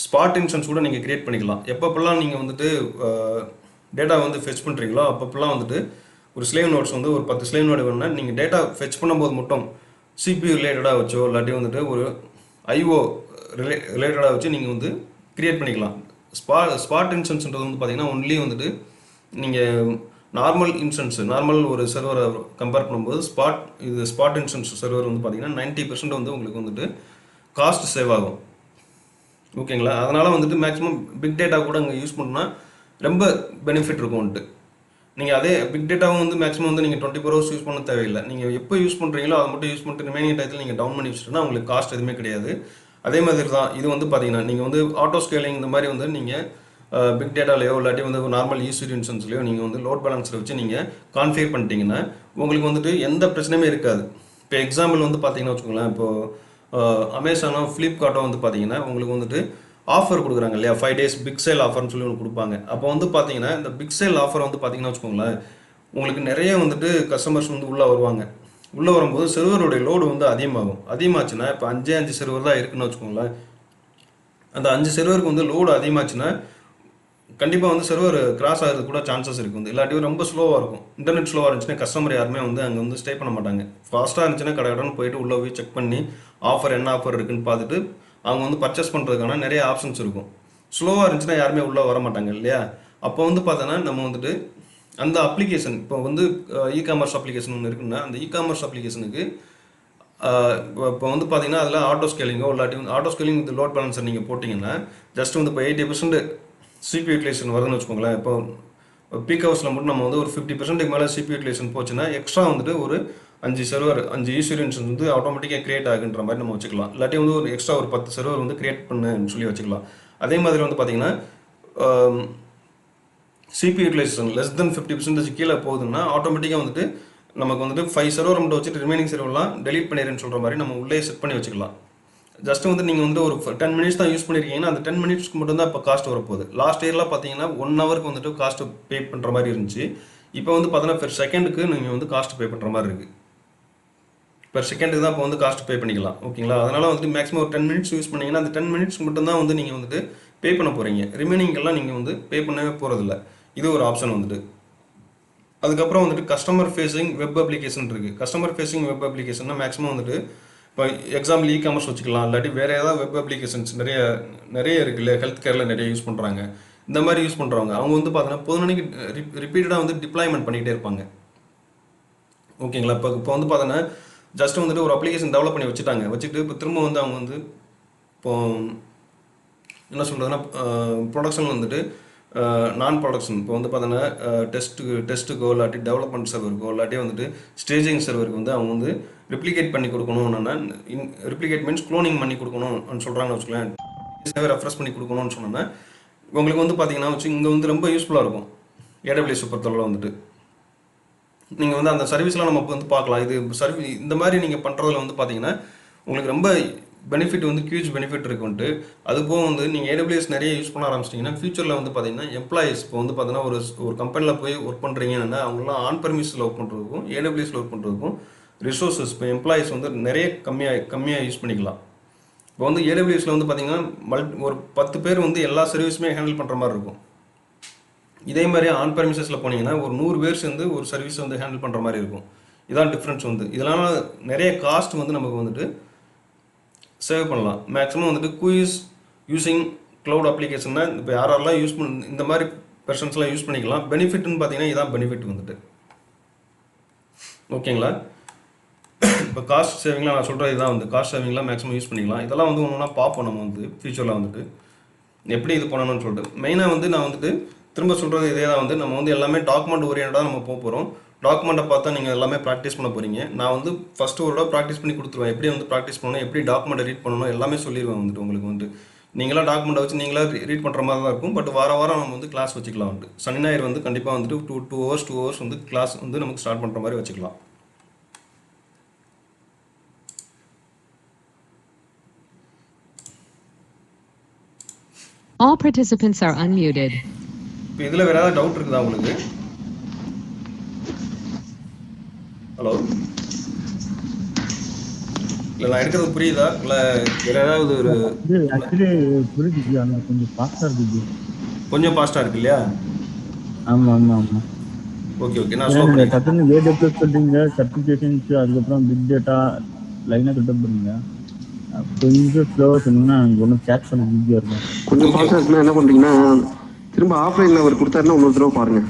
ஸ்பாட் இன்ஸ்டன்ஸ் கூட நீங்கள் கிரியேட் பண்ணிக்கலாம். எப்பப்பெல்லாம் நீங்கள் வந்துட்டு டேட்டா வந்து ஃபெச் பண்ணுறீங்களோ அப்பப்பெல்லாம் வந்துட்டு ஒரு ஸ்லேவ் நோட்ஸ் வந்து ஒரு 10 ஸ்லேவ் நோடு வேணும்னா நீங்கள் டேட்டா ஃபெச் பண்ணும்போது மட்டும் சிபியூ ரிலேட்டடாக வச்சோ இல்லாட்டி வந்துட்டு ஒரு ஐஓ ரிலேட்டடாக வச்சு நீங்கள் வந்து கிரியேட் பண்ணிக்கலாம். ஸ்பாட் இன்ஸ்டன்ஸ்ன்றது வந்து பார்த்தீங்கன்னா ஒன்லி வந்துட்டு நீங்கள் நார்மல் ஒரு சர்வரை கம்பேர் பண்ணும்போது ஸ்பாட் இன்ஸ்டன்ஸ் சர்வர் வந்து பார்த்தீங்கன்னா 90% வந்து உங்களுக்கு வந்துட்டு காஸ்ட் சேவ் ஆகும். ஓகேங்களா? அதனால் வந்துட்டு மேக்ஸிமம் பிக் டேட்டா கூட அங்கே யூஸ் பண்ணால் ரொம்ப பெனிஃபிட் இருக்கும்ன்ட்டு. நீங்கள் அதே பிக் டேட்டாவும் வந்து மேக்ஸிமம் வந்து நீங்கள் 24 ஹவர்ஸ் யூஸ் பண்ண தேவையில்லை. நீங்கள் எப்போ யூஸ் பண்ணுறீங்களோ அதை மட்டும் யூஸ் பண்ணிட்டு ரிமைனிங் டயத்தில் நீங்கள் டவுன் பண்ணி வச்சுட்டுனா உங்களுக்கு காஸ்ட் எதுவுமே கிடையாது. அதே மாதிரி தான் இது வந்து பார்த்தீங்கன்னா நீங்கள் வந்து ஆட்டோ ஸ்கேலிங் இந்த மாதிரி வந்து நீங்கள் பிக் டேட்டாலையோ இல்லாட்டி வந்து நார்மல் யூசர் இன்ஸ்டன்ஸ்லையோ நீங்கள் வந்து லோட் பேலன்ஸில் வச்சு நீங்கள் கான்ஃபிகர் பண்ணிட்டீங்கன்னா உங்களுக்கு வந்துட்டு எந்த பிரச்சனையுமே இருக்காது. இப்போ எக்ஸாம்பிள் வந்து பார்த்தீங்கன்னா வச்சுக்கோங்களேன், இப்போது அமேசானோ ஃப்ளிப்கார்ட்டோ வந்து பார்த்தீங்கன்னா உங்களுக்கு வந்துட்டு ஆஃபர் கொடுக்குறாங்க இல்லையா, 5 days பிக் சேல் ஆஃபர்னு சொல்லி ஒன்று கொடுப்பாங்க. அப்போ வந்து பார்த்தீங்கன்னா இந்த பிக் சேல் ஆஃபர் வந்து பார்த்தீங்கன்னா வச்சுக்கோங்களேன், உங்களுக்கு நிறைய வந்துட்டு கஸ்டமர்ஸ் வந்து உள்ளே வருவாங்க. உள்ளே வரும்போது சர்வருடைய லோடு வந்து அதிகமாச்சுன்னா இப்போ 5 சர்வர் தான் இருக்குன்னு வச்சுக்கோங்களேன், அந்த 5 சர்வருக்கு வந்து லோடு அதிகமாச்சுன்னா கண்டிப்பாக வந்து சர்வர் கிராஸ் ஆகிறது கூட சான்சஸ் இருக்குது வந்து. இல்லாட்டி ரொம்ப ஸ்லோவாக இருக்கும். இன்டர்நெட் ஸ்லோவாக இருந்துச்சுன்னா கஸ்டமர் யாருமே வந்து அங்கே வந்து ஸ்டே பண்ண மாட்டாங்க. ஃபாஸ்ட்டாக இருந்துச்சுன்னா கடைன்னு போயிட்டு உள்ளே போய் செக் பண்ணி என்ன ஆஃபர் இருக்குன்னு பார்த்துட்டு அவங்க வந்து பர்ச்சேஸ் பண்ணுறதுக்கான நிறைய ஆப்ஷன்ஸ் இருக்கும். ஸ்லோவாக இருந்துச்சுன்னா யாருமே உள்ளே வர மாட்டாங்க இல்லையா? அப்போ வந்து பார்த்தோன்னா நம்ம வந்துட்டு அந்த அப்ளிகேஷன் இப்போ வந்து இ-காமர்ஸ் அப்ளிகேஷன் ஒன்று இருக்குன்னா அந்த இ-காமர்ஸ் அப்ளிகேஷனுக்கு இப்போ வந்து பார்த்தீங்கன்னா அதில் ஆட்டோ ஸ்கேலிங்கோ இல்லாட்டி வந்து auto scaling with load balancer நீங்கள் போட்டிங்கன்னா ஜஸ்ட் வந்து இப்போ 80% சிபி யூட்டிலைசேஷன் வருதுன்னு வச்சுக்கோங்களேன். இப்போ பீக் ஹவர்ஸில் மட்டும் நம்ம வந்து ஒரு 50% மேலே சிபி யூட்டிலைசேஷன் போச்சுன்னா எக்ஸ்ட்ரா வந்துட்டு ஒரு 5 யூசர் இன்ஸ்டன்ஸ் வந்து ஆட்டோமேட்டிக்காக கிரியேட் ஆகுன்ற மாதிரி நம்ம வச்சுக்கலாம். இல்லாட்டி வந்து ஒரு எக்ஸ்ட்ரா ஒரு 10 சர்வர் வந்து கிரியேட் பண்ணுன்னு சொல்லி வச்சுக்கலாம். அதே மாதிரி வந்து பார்த்தீங்கன்னா சிபி யூட்டிலைசேஷன் லெஸ் தென் 50% கீழே போகுதுன்னா ஆட்டோமேட்டிக்காக வந்துட்டு நமக்கு வந்துட்டு 5 சர்வர் மட்டும் வச்சுட்டு ரிமைனிங் சர்வர்லாம் டெலீட் பண்ணிடுறேன்னு சொல்கிற மாதிரி நம்ம உள்ளே செட் பண்ணி வச்சுக்கலாம். ஜஸ்ட் வந்து நீங்கள் வந்து ஒரு 10 மினிட்ஸ் தான் யூஸ் பண்ணியிருக்கீங்கன்னா அந்த 10 மினிட்ஸ்க்கு மட்டும் தான் இப்போ காஸ்ட் வரப்போகுது. லாஸ்ட் இயர்லாம் பார்த்தீங்கன்னா 1 ஹவருக்கு வந்துட்டு காஸ்ட் பே பண்ணுற மாதிரி இருந்துச்சு. இப்போ வந்து பார்த்தீங்கன்னா பெர் செகண்டுக்கு நீங்கள் வந்து காஸ்ட் பே பண்ணுற மாதிரி இருக்குது. பெர் செகண்டுக்கு தான் இப்போ வந்து காஸ்ட் பே பண்ணிக்கலாம். ஓகேங்களா? அதனால் வந்துட்டு மேக்ஸிமம் ஒரு 10 மினிட்ஸ் யூஸ் பண்ணிங்கன்னா அந்த 10 மினிட்ஸ்க்கு மட்டும் தான் வந்து நீங்கள் வந்துட்டு பே பண்ண போகிறீங்க. ரிமைனிங்கெல்லாம் நீங்கள் வந்து பே பண்ணவே போகிறதில்ல. இது ஒரு ஆப்ஷன் வந்துட்டு. அதுக்கப்புறம் வந்துட்டு கஸ்டமர் ஃபேஸிங் வெப் அப்ளிகேஷன் இருக்குது. கஸ்டமர் ஃபேஸிங் வெப் அப்ளிகேஷன்னா மேக்ஸிமம் வந்துட்டு இப்போ எக்ஸாம்பிள் இ-காமர்ஸ் வச்சுக்கலாம், இல்லாட்டி வேறு ஏதாவது வெப் அப்ளிகேஷன்ஸ் நிறைய இருக்குது இல்லையா, ஹெல்த் கேரில் நிறைய யூஸ் பண்ணுறாங்க. இந்த மாதிரி யூஸ் பண்ணுறவங்க அவங்க வந்து பார்த்தீங்கன்னா பொதுநனைக்கு ரிப்பீட்டடாக வந்து டிப்ளாய்மெண்ட் பண்ணிகிட்டே இருப்பாங்க. ஓகேங்களா? இப்போ வந்து பார்த்தோன்னா ஜஸ்ட் வந்துட்டு ஒரு அப்ளிகேஷன் டெவலப் பண்ணி வச்சுட்டு இப்போ திரும்ப வந்து அவங்க வந்து இப்போ என்ன சொல்கிறதுன்னா ப்ரொடக்ஷன் வந்துட்டு நான் ப்ரொடக்ஷன் இப்போ வந்து பார்த்தோன்னா டெஸ்ட்டுக்கோ இல்லாட்டி டெவலப்மெண்ட் சர்வருக்கோ இல்லாட்டி வந்துட்டு ஸ்டேஜிங் சர்வருக்கு வந்து அவங்க வந்து ரிப்ளிகேட் பண்ணி கொடுக்கணும்னா ரிப்ளிகேட் மீன்ஸ் க்ளோனிங் பண்ணி கொடுக்கணும்னு சொல்கிறாங்கன்னு வச்சுக்கலாம், ரெஃப்ரெஷ் பண்ணி கொடுக்கணும்னு சொன்னோன்னா உங்களுக்கு வந்து பார்த்தீங்கன்னா இங்கே வந்து ரொம்ப யூஸ்ஃபுல்லாக இருக்கும். ஏடபிள்யூஎஸ் பொறுத்தளவில் வந்துட்டு நீங்கள் வந்து அந்த சர்வீஸ்லாம் நம்ம வந்து பார்க்கலாம். இந்த மாதிரி நீங்கள் பண்ணுறதுல வந்து பார்த்தீங்கன்னா உங்களுக்கு ரொம்ப பெனிஃபிட் வந்து ஹியூஜ் பெனிஃபிட் இருக்குன்ட்டு. அதுபோக வந்து நீங்கள் ஏடபிள்யூஎஸ் நிறைய யூஸ் பண்ண ஆரம்பிச்சிட்டிங்கன்னா ஃபியூச்சரில் வந்து பார்த்தீங்கன்னா எம்ப்ளாயிஸ் இப்போ வந்து பார்த்தீங்கன்னா ஒரு கம்பெனியில் போய் ஒர்க் பண்ணுறீங்கன்னா அவங்களாம் ஆன் பர்மிஸில் ஒர்க் பண்ணுறதுக்கும் ஏடபிள்யூஎஸில் ஒர்க் பண்ணுறதுக்கும் ரிசோர்ஸஸ் இப்போ எம்ப்ளாயிஸ் வந்து நிறைய கம்மியாக யூஸ் பண்ணிக்கலாம். இப்போ வந்து ஏடபிள்யூஎஸில் வந்து பார்த்தீங்கன்னா ஒரு 10 பேர் வந்து எல்லா சர்வீஸுமே ஹேண்டில் பண்ணுற மாதிரி இருக்கும். இதே மாதிரி ஆன் பர்மிசஸில் போனீங்கன்னா ஒரு 100 பேர் சேர்ந்து ஒரு சர்வீஸ் வந்து ஹேண்டில் பண்ணுற மாதிரி இருக்கும். இதான் டிஃப்ரென்ஸ் வந்து. இதனால் நிறைய காஸ்ட் வந்து நமக்கு வந்துட்டு சேவ் பண்ணலாம். மேக்ஸிமம் வந்துட்டு யூஸிங் க்ளவுட் அப்ளிகேஷன்னா இப்போ யாரெல்லாம் யூஸ் இந்த மாதிரி வெர்ஷன்ஸ்லாம் யூஸ் பண்ணிக்கலாம். பெனிஃபிட்னு பார்த்தீங்கன்னா இதான் பெனிஃபிட் வந்துட்டு. ஓகேங்களா? இப்போ காஸ்ட் சேவிங்லாம் நான் சொல்கிறது இதான் வந்து காஸ்ட் சேவிங்லாம் மேக்ஸிமம் யூஸ் பண்ணிக்கலாம். இதெல்லாம் வந்து ஒன்று ஒன்றா பார்ப்போம் நம்ம வந்து ஃபியூச்சரில் வந்துட்டு எப்படி இது பண்ணணும்னு சொல்லிட்டு. மெயினாக வந்து நான் வந்துட்டு திரும்ப சொல்கிறது இதே தான் வந்து நம்ம வந்து எல்லாமே டாக்குமெண்ட் ஓரியன்டாக நம்ம போக போகிறோம். டாக்குமெண்ட்டை பார்த்தா நீங்கள் எல்லாமே ப்ராக்டிஸ் பண்ண போகிறீங்க. நான் வந்து ஃபஸ்ட்டு ஒரு தடவை ப்ராக்டிஸ் பண்ணி கொடுத்துருவேன். எப்படி வந்து ப்ராக்டிஸ் பண்ணணும், எப்படி டாக்குமெண்ட்டை ரீட் பண்ணணும் எல்லாமே சொல்லிடுவேன் வந்துட்டு உங்களுக்கு வந்துட்டு. நீங்களாம் டாக்குமெண்ட்டை வச்சு நீங்களா ரீட் பண்ணுற மாதிரி தான் இருக்கும். பட் வாரம் நம்ம வந்து கிளாஸ் வச்சுக்கலாம் வந்துட்டு. சனி ஞாயிறு வந்து கண்டிப்பாக வந்துட்டு டூ ஹவர்ஸ் வந்து கிளாஸ் வந்து நமக்கு ஸ்டார்ட் பண்ணுற மாதிரி வச்சுக்கலாம். All participants are unmuted. இப்போ இதில் வேறு ஏதாவது டவுட் இருக்குதா உங்களுக்கு? ஹலோ, இல்லை நான் எடுக்கிறது புரியுதா? இல்லை வேறு ஏதாவது ஒரு ஆக்சுவலி புரியுது, ஆனால் கொஞ்சம் ஃபாஸ்ட்டாக இருக்குது. கொஞ்சம் ஃபாஸ்ட்டாக இருக்கு இல்லையா? ஆமாம் ஆமாம் ஆமாம். ஓகே நான் ஸ்லோ பண்ணி டக்குன்னு ஏடபிள்யூஎஸ் சொல்றீங்க, சர்டிஃபிகேஷன்ஸ், அதுக்கப்புறம் பிக் டேட்டா லைனாக கிட்ட போறீங்க. கொஞ்சம் ஸ்லோவாக சொன்னீங்கன்னா எனக்கு ஒன்றும் கேட்ச் பண்ண ஈஸியாக இருக்கும். கொஞ்சம் ஃபாஸ்ட்டாக இருக்குன்னா என்ன பண்ணுறீங்கன்னா திரும்ப ஆஃப்லைனில் அவர் கொடுத்தாருன்னா இன்னொரு தடவை பாருங்கள்.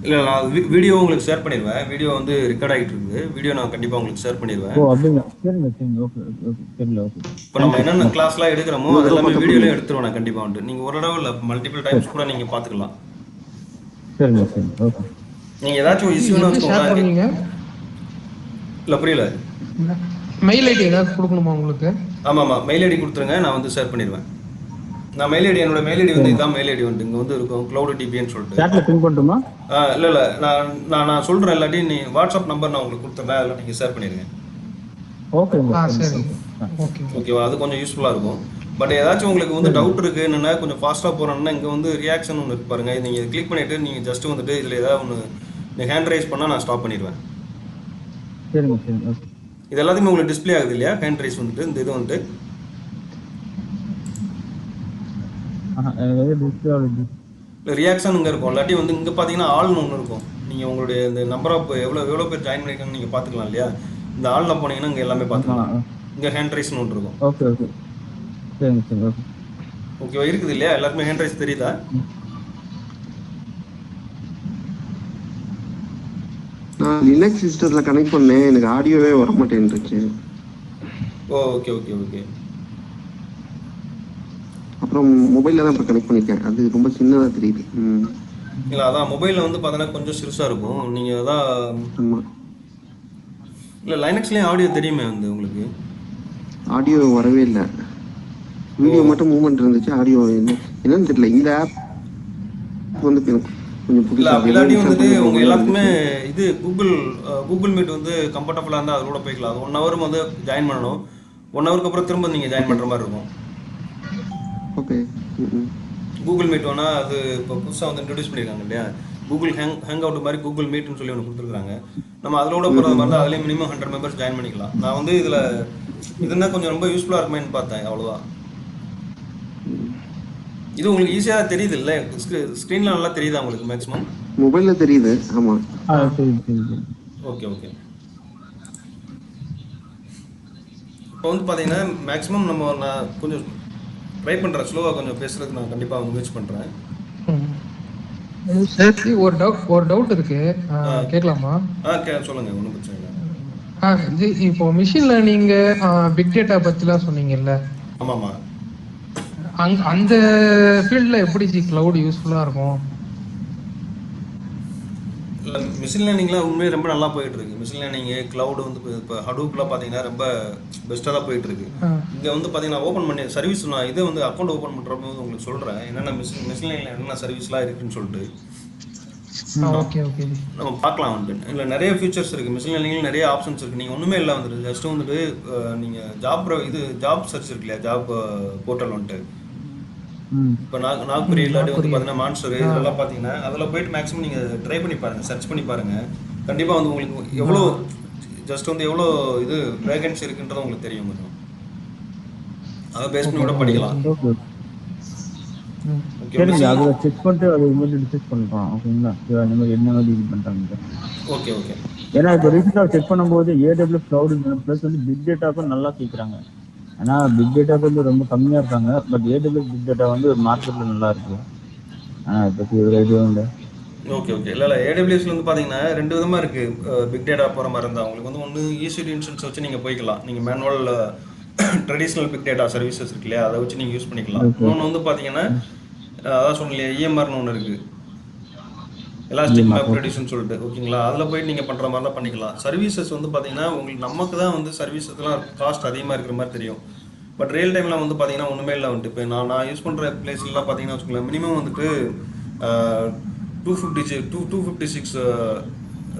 இல்லை நான் வீடியோ உங்களுக்கு ஷேர் பண்ணிடுவேன். வீடியோ வந்து ரெக்கார்ட் ஆகிட்டு இருக்குது. வீடியோ நான் கண்டிப்பாக உங்களுக்கு ஷேர் பண்ணிடுவேன். ஓ அப்படிங்க, சரிங்க சரிங்க, ஓகே ஓகே சரிங்க ஓகே. இப்போ நம்ம என்னென்ன கிளாஸ்லாம் எடுக்கிறோமோ அது எல்லாமே வீடியோலையும் எடுத்துருவேன் நான் கண்டிப்பாக வந்துட்டு. நீங்கள் ஒரு தடவை இல்லை மல்டிபிள் டைம்ஸ் கூட நீங்கள் பார்த்துக்கலாம். சரிங்க சரிங்க ஓகே. நீங்கள் ஏதாச்சும் ஒரு இஷ்யூன்னு வச்சுக்கோங்க. இல்லை புரியல. மெயில் ஐடி ஏதாவது கொடுக்கணுமா உங்களுக்கு? ஆமாம் மெயில் ஐடி கொடுத்துருங்க, நான் வந்து ஷேர் பண்ணிடுவேன். நான் மெயில் ஐடி என்னோட மெயில் ஐடி வந்து இதான் மெயில் ஐடி வந்து இங்கே வந்து இருக்கும் க்ளவுட் டிபின்னு சொல்லிட்டு. சாட்டில் பின் பண்ணட்டுமா? இல்லை நான் சொல்கிறேன். இல்லாட்டி நீ வாட்ஸ்அப் நம்பர் நான் உங்களுக்கு கொடுத்துட்றேன், அதில் நீங்கள் ஷேர் பண்ணிடுங்க. ஓகேங்க சரி ஓகே ஓகேவா? அது கொஞ்சம் யூஸ்ஃபுல்லாக இருக்கும். பட் ஏதாச்சும் உங்களுக்கு வந்து டவுட் இருக்குது என்னென்னா கொஞ்சம் ஃபாஸ்ட்டாக போகிறோன்னா இங்கே வந்து ரியாக்ஷன் ஒன்று இருக்கு பாருங்கள். நீங்கள் கிளிக் பண்ணிவிட்டு நீங்கள் ஜஸ்ட் வந்துட்டு இதில் ஏதாவது ஒன்று நீங்கள் ஹேண்ட் ரைஸ் பண்ணால் நான் ஸ்டாப் பண்ணிடுவேன். சரிங்க சரிங்க ஓகே. இது எல்லாத்தையுமே உங்களுக்கு டிஸ்பிளே ஆகுது இல்லையா? ஹேண்ட் ரைஸ் வந்துட்டு இந்த இது வந்துட்டு இல்லை ரியாக்ஷன் இங்கே இருக்கும். இல்லாட்டி வந்து இங்கே பார்த்தீங்கன்னா ஆள்னு ஒன்று இருக்கும். நீங்கள் உங்களுடைய இந்த நம்பர் ஆஃப் எவ்வளோ பேர் ஜாயின் பண்ணியிருக்காங்கன்னு நீங்கள் பார்த்துக்கலாம் இல்லையா? இந்த ஆளில் போனீங்கன்னா இங்கே எல்லாமே பார்த்துக்கலாம். இங்கே ஹேண்ட் ரைஸ்னு ஒன்று இருக்கும். ஓகே ஓகே சரிங்க சரி ஓகே. ஓகேவா? இருக்குது இல்லையா? எல்லாருமே ஹேண்ட் ரைஸ் தெரியுதா? நான் லினக்ஸ் சிஸ்டத்தில் கனெக்ட் பண்ணேன், எனக்கு ஆடியோவே வர மாட்டேன்ருச்சு. ஓகே அப்புறம் மொபைலில் தான் இப்போ கனெக்ட் பண்ணியிருக்கேன், அது ரொம்ப சின்னதாக தெரியுது. இல்லை அதான் மொபைலில் வந்து பார்த்தோன்னா கொஞ்சம் சிறுசாக இருக்கும். நீங்கள் அதான் ஆமாம். இல்லை லைனக்ஸ்லேயும் ஆடியோ தெரியுமே வந்து உங்களுக்கு? ஆடியோ வரவே இல்லை, வீடியோ மட்டும் மூவ்மெண்ட் இருந்துச்சு. ஆடியோ என்னன்னு தெரியல. இந்த ஆப் வந்து கொஞ்சம் புதுசாக இல்லாட்டி வந்துட்டு உங்கள் எல்லாத்துக்குமே இது கூகுள் மீட் வந்து கம்ஃபர்டபுளாக இருந்தால் அதோட போய்க்கலாம். அது 1 hour வந்து ஜாயின் பண்ணணும். 1 hourக்கு அப்புறம் திரும்ப நீங்கள் ஜாயின் பண்ணுற மாதிரி இருக்கும். ஓகே. கூகுள் மீட் வேணால் அது இப்போ புதுசாக வந்து இன்ட்ரடியூஸ் பண்ணியிருக்காங்க இல்லையா? கூகுள் ஹேங் அவுட் மாதிரி கூகுள் மீட்னு சொல்லி ஒன்று கொடுத்துருக்காங்க. நம்ம அதோட போகிறது மாதிரி தான் அதுலேயும் மினிமம் 100 members ஜாயின் பண்ணிக்கலாம். நான் வந்து இதில் இதுனா கொஞ்சம் ரொம்ப யூஸ்ஃபுல்லாக இருக்குமேன்னு பார்த்தேன், அவ்வளோதான். இது உங்களுக்கு ஈஸியாக தெரியுது இல்லை? ஸ்க்ரீனில் நல்லா தெரியுதா உங்களுக்கு? மேக்ஸிமம் மொபைலில் தெரியுது. ஆமாம் சரி சரி சரி ஓகே. இப்போ வந்து பார்த்தீங்கன்னா மேக்ஸிமம் நான் கொஞ்சம் ட்ரை பண்ணுறேன், ஸ்லோவாக கொஞ்சம் பேசுகிறதுக்கு நான் கண்டிப்பாக வந்து முயற்சி பண்ணுறேன். சரி, ஒரு டவுட் இருக்கு, கேட்கலாமா? சொல்லுங்கள், ஒன்றும் பிரச்சனை இல்லை. இப்போ மிஷின் லேர்னிங், பிக் டேட்டா பற்றிலாம் சொன்னீங்கல்ல? ஆமாம். அந்த ஃபீல்டில் எப்படி க்ளவுட் யூஸ்ஃபுல்லாக இருக்கும்? இல்லை மிஷின் லேர்னிங்லாம் உண்மையாக ரொம்ப நல்லா போயிட்டு இருக்கு. மிஷின் லேர்னிங்கு க்ளவுடு வந்து இப்போ ஹடூப்லாம் பார்த்தீங்கன்னா ரொம்ப பெஸ்ட்டாக தான் போயிட்டு இருக்கு. இங்கே வந்து பார்த்தீங்கன்னா ஓப்பன் பண்ணி சர்வீஸ் நான் இதை வந்து அக்கௌண்ட் ஓப்பன் பண்ணுறப்போ வந்து உங்களுக்கு சொல்கிறேன் என்னென்ன மிஷின் லேர்னிங்கில் என்னென்ன சர்வீஸ்லாம் இருக்குன்னு சொல்லிட்டு. ஓகே நம்ம பார்க்கலாம் வந்துட்டு. இல்லை நிறைய ஃபியூச்சர்ஸ் இருக்குது மிஷின் லேர்னிங்கில், நிறைய ஆப்ஷன்ஸ் இருக்குது. நீங்கள் ஒன்றுமே இல்லை வந்துட்டு ஜஸ்ட்டு வந்துட்டு நீங்கள் ஜாப் சர்ச் இருக்கு இல்லையா? ஜாப் போர்ட்டல் வந்துட்டு இப்போ நாக்புரி இல்லாட்டி வந்து பார்த்தீங்கன்னா மான்ஸ்டர் இதெல்லாம் பார்த்தீங்கன்னா அதில் போயிட்டு மேக்ஸிமம் நீங்கள் ட்ரை பண்ணி பாருங்கள், சர்ச் பண்ணி பாருங்கள். கண்டிப்பாக வந்து உங்களுக்கு எவ்வளோ ஜஸ்ட் வந்து எவ்வளோ இது வேகன்சி இருக்குன்றது உங்களுக்கு தெரியும். கொஞ்சம் அதை பேஸ் பண்ணி கூட படிக்கலாம். சரிங்க, அதில் செக் பண்ணிட்டு அதை இமேஜ் டிசைட் பண்ணுறோம். ஓகேங்களா? அந்த மாதிரி என்ன மாதிரி இது பண்ணுறாங்க. ஓகே. ஏன்னா இப்போ ரீசெண்டாக செக் பண்ணும்போது ஏடபிள்யூஎஸ் க்ளவுட் ப்ளஸ் வந்து பிக் டேட்டாக்கும் நல்லா கேட்குறாங்க. ஏன்னா பிக் டேட்டாக்கு வந்து ரொம்ப கம்மியாக இருக்காங்க. பட் ஏடபிள்யூஎஸ் பிக் டேட்டா வந்து மார்க்கெட்டில் நல்லா இருக்கு. அதை பற்றி ஒரு ஐடியா உண்டு. ஓகே ஓகே இல்லை ஏடபிள்யூஎஸ்ல வந்து பார்த்தீங்கன்னா ரெண்டு விதமாக இருக்குது. பிக் டேட்டா போகிற மாதிரி இருந்தால் உங்களுக்கு வந்து ஒன்று ஈஸிடி இன்ஸ்டன்ஸ் வச்சு நீங்கள் போய்க்கலாம். நீங்கள் manual traditional big data services இருக்கு இல்லையா, அதை வச்சு நீங்கள் யூஸ் பண்ணிக்கலாம். ஓகே இன்னொன்று வந்து பார்த்தீங்கன்னா அதான் சொன்னீங்க இஎம்ஆர்னு ஒன்று இருக்குது, எலாஸ்டிக் மேப் ப்ரொடியூஸ்னு சொல்லிட்டு. ஓகேங்களா, அதில் போயிட்டு நீங்கள் பண்ணுற மாதிரிலாம் பண்ணிக்கலாம். சர்வீசஸ் வந்து பார்த்தீங்கன்னா உங்களுக்கு நமக்கு தான் வந்து சர்வீஸஸ்லாம் காஸ்ட் அதிகமாக இருக்கிற மாதிரி தெரியும். பட் ரியல் டைமில் வந்து பார்த்தீங்கன்னா ஒன்றுமே இல்லை வந்துட்டு. இப்போ நான் யூஸ் பண்ணுற பிளேஸ்லாம் பார்த்தீங்கன்னா வச்சுக்கோங்களேன், மினிமம் வந்துட்டு 256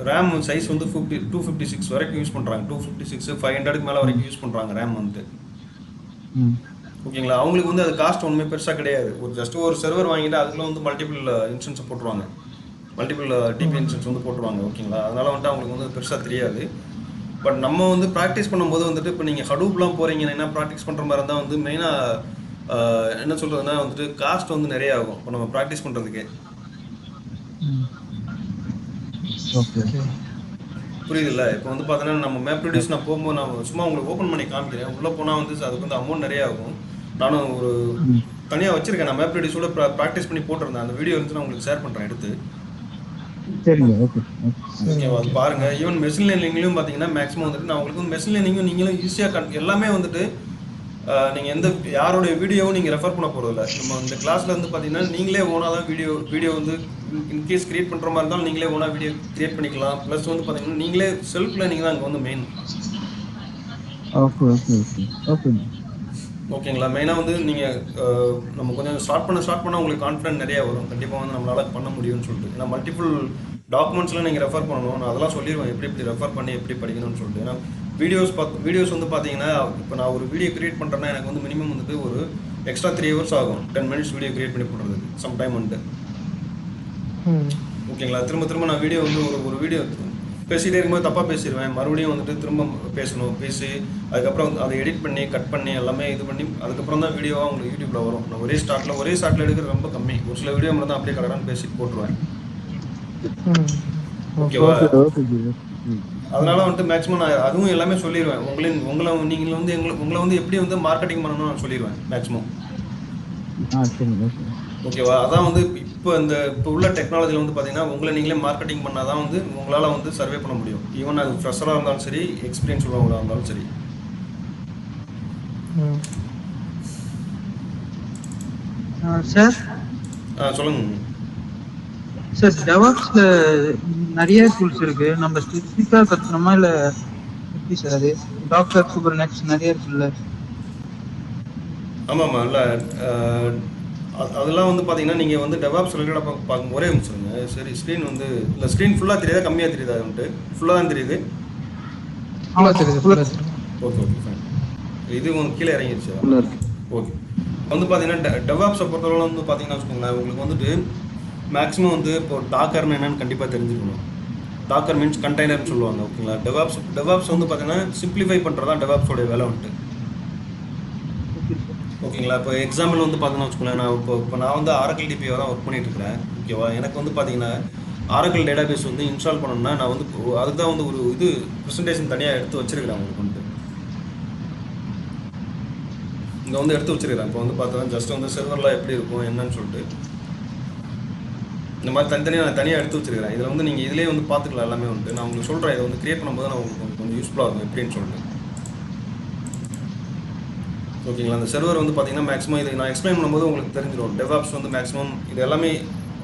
ரேம் சைஸ் வந்து 256 வரைக்கும் யூஸ் பண்ணுறாங்க. 256 500க்கு மேலே வரைக்கும் யூஸ் பண்ணுறாங்க ரேம் வந்துட்டு. ஓகேங்களா, அவங்களுக்கு வந்து அது காஸ்ட் ஒன்றுமே பெருசாக கிடையாது. ஒரு சர்வர் வாங்கிட்டு அதுக்குள்ள வந்து மல்டிபிள் இன்ஸ்டன்ஸை போட்டுருவாங்க, மல்டிபிள் டிபி இன்ஸ்டன்ஸ் வந்து போட்டுருவாங்க. ஓகேங்களா, அதனால் வந்துட்டு அவங்களுக்கு வந்து பெருசாக தெரியாது. பட் நம்ம வந்து ப்ராக்டிஸ் பண்ணும்போது வந்துட்டு இப்போ நீங்கள் ஹடூப்லாம் போகிறீங்கன்னா ப்ராக்டிஸ் பண்ணுற மாதிரி இருந்தால் வந்து மெயினாக என்ன சொல்கிறதுனா வந்துட்டு காஸ்ட் வந்து நிறைய ஆகும் இப்போ நம்ம ப்ராக்டிஸ் பண்ணுறதுக்கு. புரியுதுல்ல? இப்போ வந்து பார்த்தீங்கன்னா நம்ம மேப் ப்ரொடியூஸ் நான் போகும்போது நான் சும்மா உங்களுக்கு ஓப்பன் பண்ணி காமிக்கிறேன். உள்ளே போனால் வந்து அதுக்கு வந்து அமௌண்ட் நிறைய ஆகும். நானும் ஒரு தனியாக வச்சுருக்கேன், நான் மேப் ப்ரொடியூஸோட ப்ராக்டிஸ் பண்ணி போட்டிருந்தேன். அந்த வீடியோ வந்து நான் உங்களுக்கு ஷேர் பண்ணுறேன் எடுத்து. சரிங்க, ஓகே ஓகேவா, அது பாருங்கள். ஈவன் மெஷின் லேர்னிங்லையும் பார்த்தீங்கன்னா மேக்ஸிமம் வந்துட்டு நான் உங்களுக்கு வந்து மெஷின் லேர்னிங்கும் நீங்களும் ஈஸியாக எல்லாமே வந்துட்டு நீங்கள் எந்த யாரோடைய வீடியோவும் நீங்கள் ரெஃபர் பண்ண போகிறதில்ல. நம்ம இந்த கிளாஸில் வந்து பார்த்தீங்கன்னா நீங்களே ஓனாக தான் வீடியோ வந்து இன்கேஸ் கிரியேட் பண்ணுற மாதிரி இருந்தாலும் நீங்களே ஓனாக வீடியோ கிரியேட் பண்ணிக்கலாம். ப்ளஸ் வந்து பார்த்தீங்கன்னா நீங்களே செல்ஃப் லேர்னிங் தான் அங்கே வந்து main. Okay okay okay okay ஓகேங்களா, மெயினாக வந்து நீங்கள் நம்ம கொஞ்சம் ஸ்டார்ட் பண்ண உங்களுக்கு கான்ஃபிடென்ட் நிறையா வரும். கண்டிப்பாக வந்து நம்மளால் பண்ண முடியும்னு சொல்லிட்டு. ஏன்னா மல்டிபிள் டாக்குமெண்ட்ஸ்லாம் நீங்கள் ரெஃபர் பண்ணணும். நான் அதெல்லாம் சொல்லிடுவேன் எப்படி ரெஃபர் பண்ணி எப்படி படிக்கணும்னு சொல்லிட்டு. ஏன்னா வீடியோஸ் வந்து பார்த்தீங்கன்னா இப்போ நான் ஒரு வீடியோ கிரியேட் பண்ணுறேன்னா எனக்கு வந்து மினிமம் வந்துட்டு ஒரு எக்ஸ்ட்ரா 3 hours ஆகும் 10 minutes வீடியோ கிரியேட் பண்ணி போடுறதுக்கு சம் டைம் வந்துட்டு. ஓகேங்களா, திரும்ப நான் வீடியோ வந்து ஒரு வீடியோ பேசிகிட்டே இருக்கும்போது தப்பாக பேசிடுவேன். மறுபடியும் வந்துட்டு திரும்ப பேசி அதுக்கப்புறம் அதை எடிட் பண்ணி கட் பண்ணி எல்லாமே இது பண்ணி அதுக்கப்புறம் தான் வீடியோவாக உங்களுக்கு யூடியூப்பில் வரும். நான் ஒரே ஷாட்டில் எடுக்கிறது ரொம்ப கம்மி. ஒரு சில வீடியோ மட்டும் தான் அப்படியே கடற்கான்னு பேசிட்டு போட்டுருவேன். ஓகேவா, அதனால வந்துட்டு மேக்ஸிமம் நான் அதுவும் எல்லாமே சொல்லிடுவேன். நீங்கள் வந்து உங்களை வந்து எப்படி வந்து மார்க்கெட்டிங் பண்ணணும்னு நான் சொல்லிடுவேன் மேக்ஸிமம். ஓகேவா, அதான் வந்து இப்போ உள்ள டெக்னாலஜியில் வந்து பார்த்தீங்கன்னா உங்களை நீங்களே மார்க்கெட்டிங் பண்ணால் தான் வந்து உங்களால் வந்து சர்வே பண்ண முடியும். ஈவன் அது ஃப்ரெஷராக இருந்தாலும் சரி, எக்ஸ்பீரியன்ஸ் உள்ளவங்களாக இருந்தாலும் சரி. சார் சொல்லுங்க சார். டெவாப்ஸ்ல நிறைய டூல்ஸ் இருக்கு. நம்ம ஸ்பெசிஃபிக்கா கத்துனோமா இல்ல எப்படி சார்? அது டாக்கர், குபர்நெட்ஸ் நிறைய இருக்குல்ல. ஆமாம்மா, இல்லை அதெல்லாம் வந்து பார்த்தீங்கன்னா நீங்கள் வந்து டெவாப்ஸ் ரிலேட்டடாக பார்க்கும் ஒரே நிமிஷங்க. சரி, ஸ்க்ரீன் வந்து இல்லை ஸ்க்ரீன் ஃபுல்லாக தெரியாதா கம்மியாக தெரியுதா? வந்துட்டு ஃபுல்லாக தான் தெரியுது. Okay fine. இது உங்களுக்கு கீழே இறங்கிடுச்சு. ஓகே, வந்து பார்த்தீங்கன்னா டெவாப்ஸை பொறுத்தவரை வந்து பார்த்தீங்கன்னா வச்சுக்கோங்களேன், உங்களுக்கு வந்துட்டு மேக்ஸிமம் வந்து இப்போ டாக்கர்னு என்னென்னு கண்டிப்பாக தெரிஞ்சுக்கணும். டாக்கர் மீன்ஸ் கண்டெய்னர்னு சொல்லுவாங்க. ஓகேங்களா, டெவாப்ஸ் வந்து பார்த்தீங்கன்னா சிம்பிளிஃபை பண்ணுறதா டெவாப்ஸோடைய வேலை வந்துட்டு. ஓகேங்களா, இப்போ எக்ஸாம்பிள் வந்து பார்த்தீங்கன்னா வச்சுக்கோங்களேன், நான் இப்போ நான் வந்து ஆரக்கிள் டிபியை தான் ஒர்க் பண்ணிட்டு இருக்கிறேன். ஓகேவா, எனக்கு வந்து பார்த்தீங்கன்னா ஆரக்கிள் டேட்டாபேஸ் வந்து இன்ஸ்டால் பண்ணணும்னா நான் வந்து அதுக்கு தான் வந்து ஒரு ப்ரெசன்டேஷன் தனியாக எடுத்து வச்சிருக்கிறேன். உங்களுக்கு வந்துட்டு இங்கே வந்து எடுத்து வச்சிருக்கிறேன். இப்போ வந்து பார்த்தா ஜஸ்ட் வந்து சர்வரில் எப்படி இருக்கும் என்னன்னு சொல்லிட்டு இந்த மாதிரி தனியாக எடுத்து வச்சிருக்கிறேன். இதில் வந்து நீங்கள் இதிலே வந்து பார்த்துக்கலாம் எல்லாமே வந்துட்டு. நான் உங்களுக்கு சொல்கிறேன், இதை வந்து கிரியேட் பண்ணும்போது நான் உங்களுக்கு கொஞ்சம் யூஸ்ஃபுல்லாக இருக்கும் எப்படின்னு சொல்லிட்டு. ஓகேங்களா, அந்த சர்வர் வந்து பார்த்தீங்கன்னா மேக்ஸிமம் இதை நான் எக்ஸ்பிளைன் பண்ணும்போது உங்களுக்கு தெரிஞ்சிடும். டெவாப்ஸ் வந்து மேக்ஸிமம் இது எல்லாமே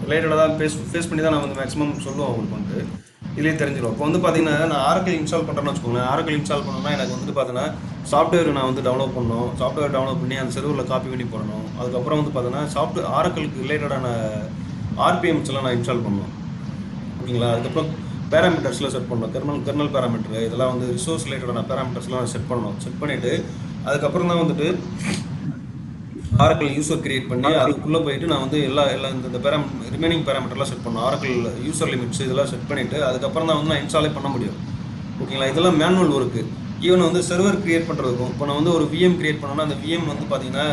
ரிலேட்டடாக தான் ஃபேஸ் பண்ணி தான் நான் வந்து மேக்ஸிமம் சொல்லுவேன் உங்களுக்கு வந்துட்டு. இதிலே தெரிஞ்சிடும். இப்போ வந்து பார்த்தீங்கன்னா நான் ஆரக்கிள் இன்ஸ்டால் பண்ணுறேன்னு வச்சுக்கோங்களேன். ஆரக்கிள் இன்ஸ்டால் பண்ணணும்னா எனக்கு வந்துட்டு பார்த்தீங்கன்னா சாஃப்ட்வேர் நான் வந்து டவுன்லோட் பண்ணணும். சாஃப்ட்வேர் டவுன்லோட் பண்ணி அந்த சர்வரில் காப்பி பண்ணி போடணும். அதுக்கப்புறம் வந்து பார்த்தீங்கன்னா ஆரக்கிளுக்கு ரிலேட்டடான ஆர்பிஎம்ஸ் எல்லாம் நான் இன்ஸ்டால் பண்ணணும். ஓகேங்களா, அதுக்கப்புறம் பேராமீட்டர்ஸ்லாம் செட் பண்ணணும். கெர்னல் பேராமீட்டர் இதெல்லாம் வந்து ரிசோர்ஸ் ரிலேட்டடான பேராமீட்டர்ஸ்லாம் செட் பண்ணணும். செட் பண்ணிவிட்டு அதுக்கப்புறம் தான் வந்துட்டு ஆரக்கிள் யூசர் கிரியேட் பண்ணி அதுக்குள்ளே போயிட்டு நான் வந்து எல்லாம் இந்த ரிமைனிங் பேராமீட்டர்லாம் செட் பண்ணணும். ஆரக்கிள் யூசர் லிமிட்ஸ் இதெல்லாம் செட் பண்ணிவிட்டு அதுக்கப்புறம் தான் வந்து நான் இன்ஸ்டாலே பண்ண முடியும். ஓகேங்களா, இதெல்லாம் மேனுவல் ஒர்க்கு. ஈவன் வந்து சர்வர் கிரியேட் பண்ணுறதுக்கும் இப்போ நான் வந்து ஒரு விஎம் கிரியேட் பண்ணோன்னா அந்த விஎம் வந்து பார்த்தீங்கன்னா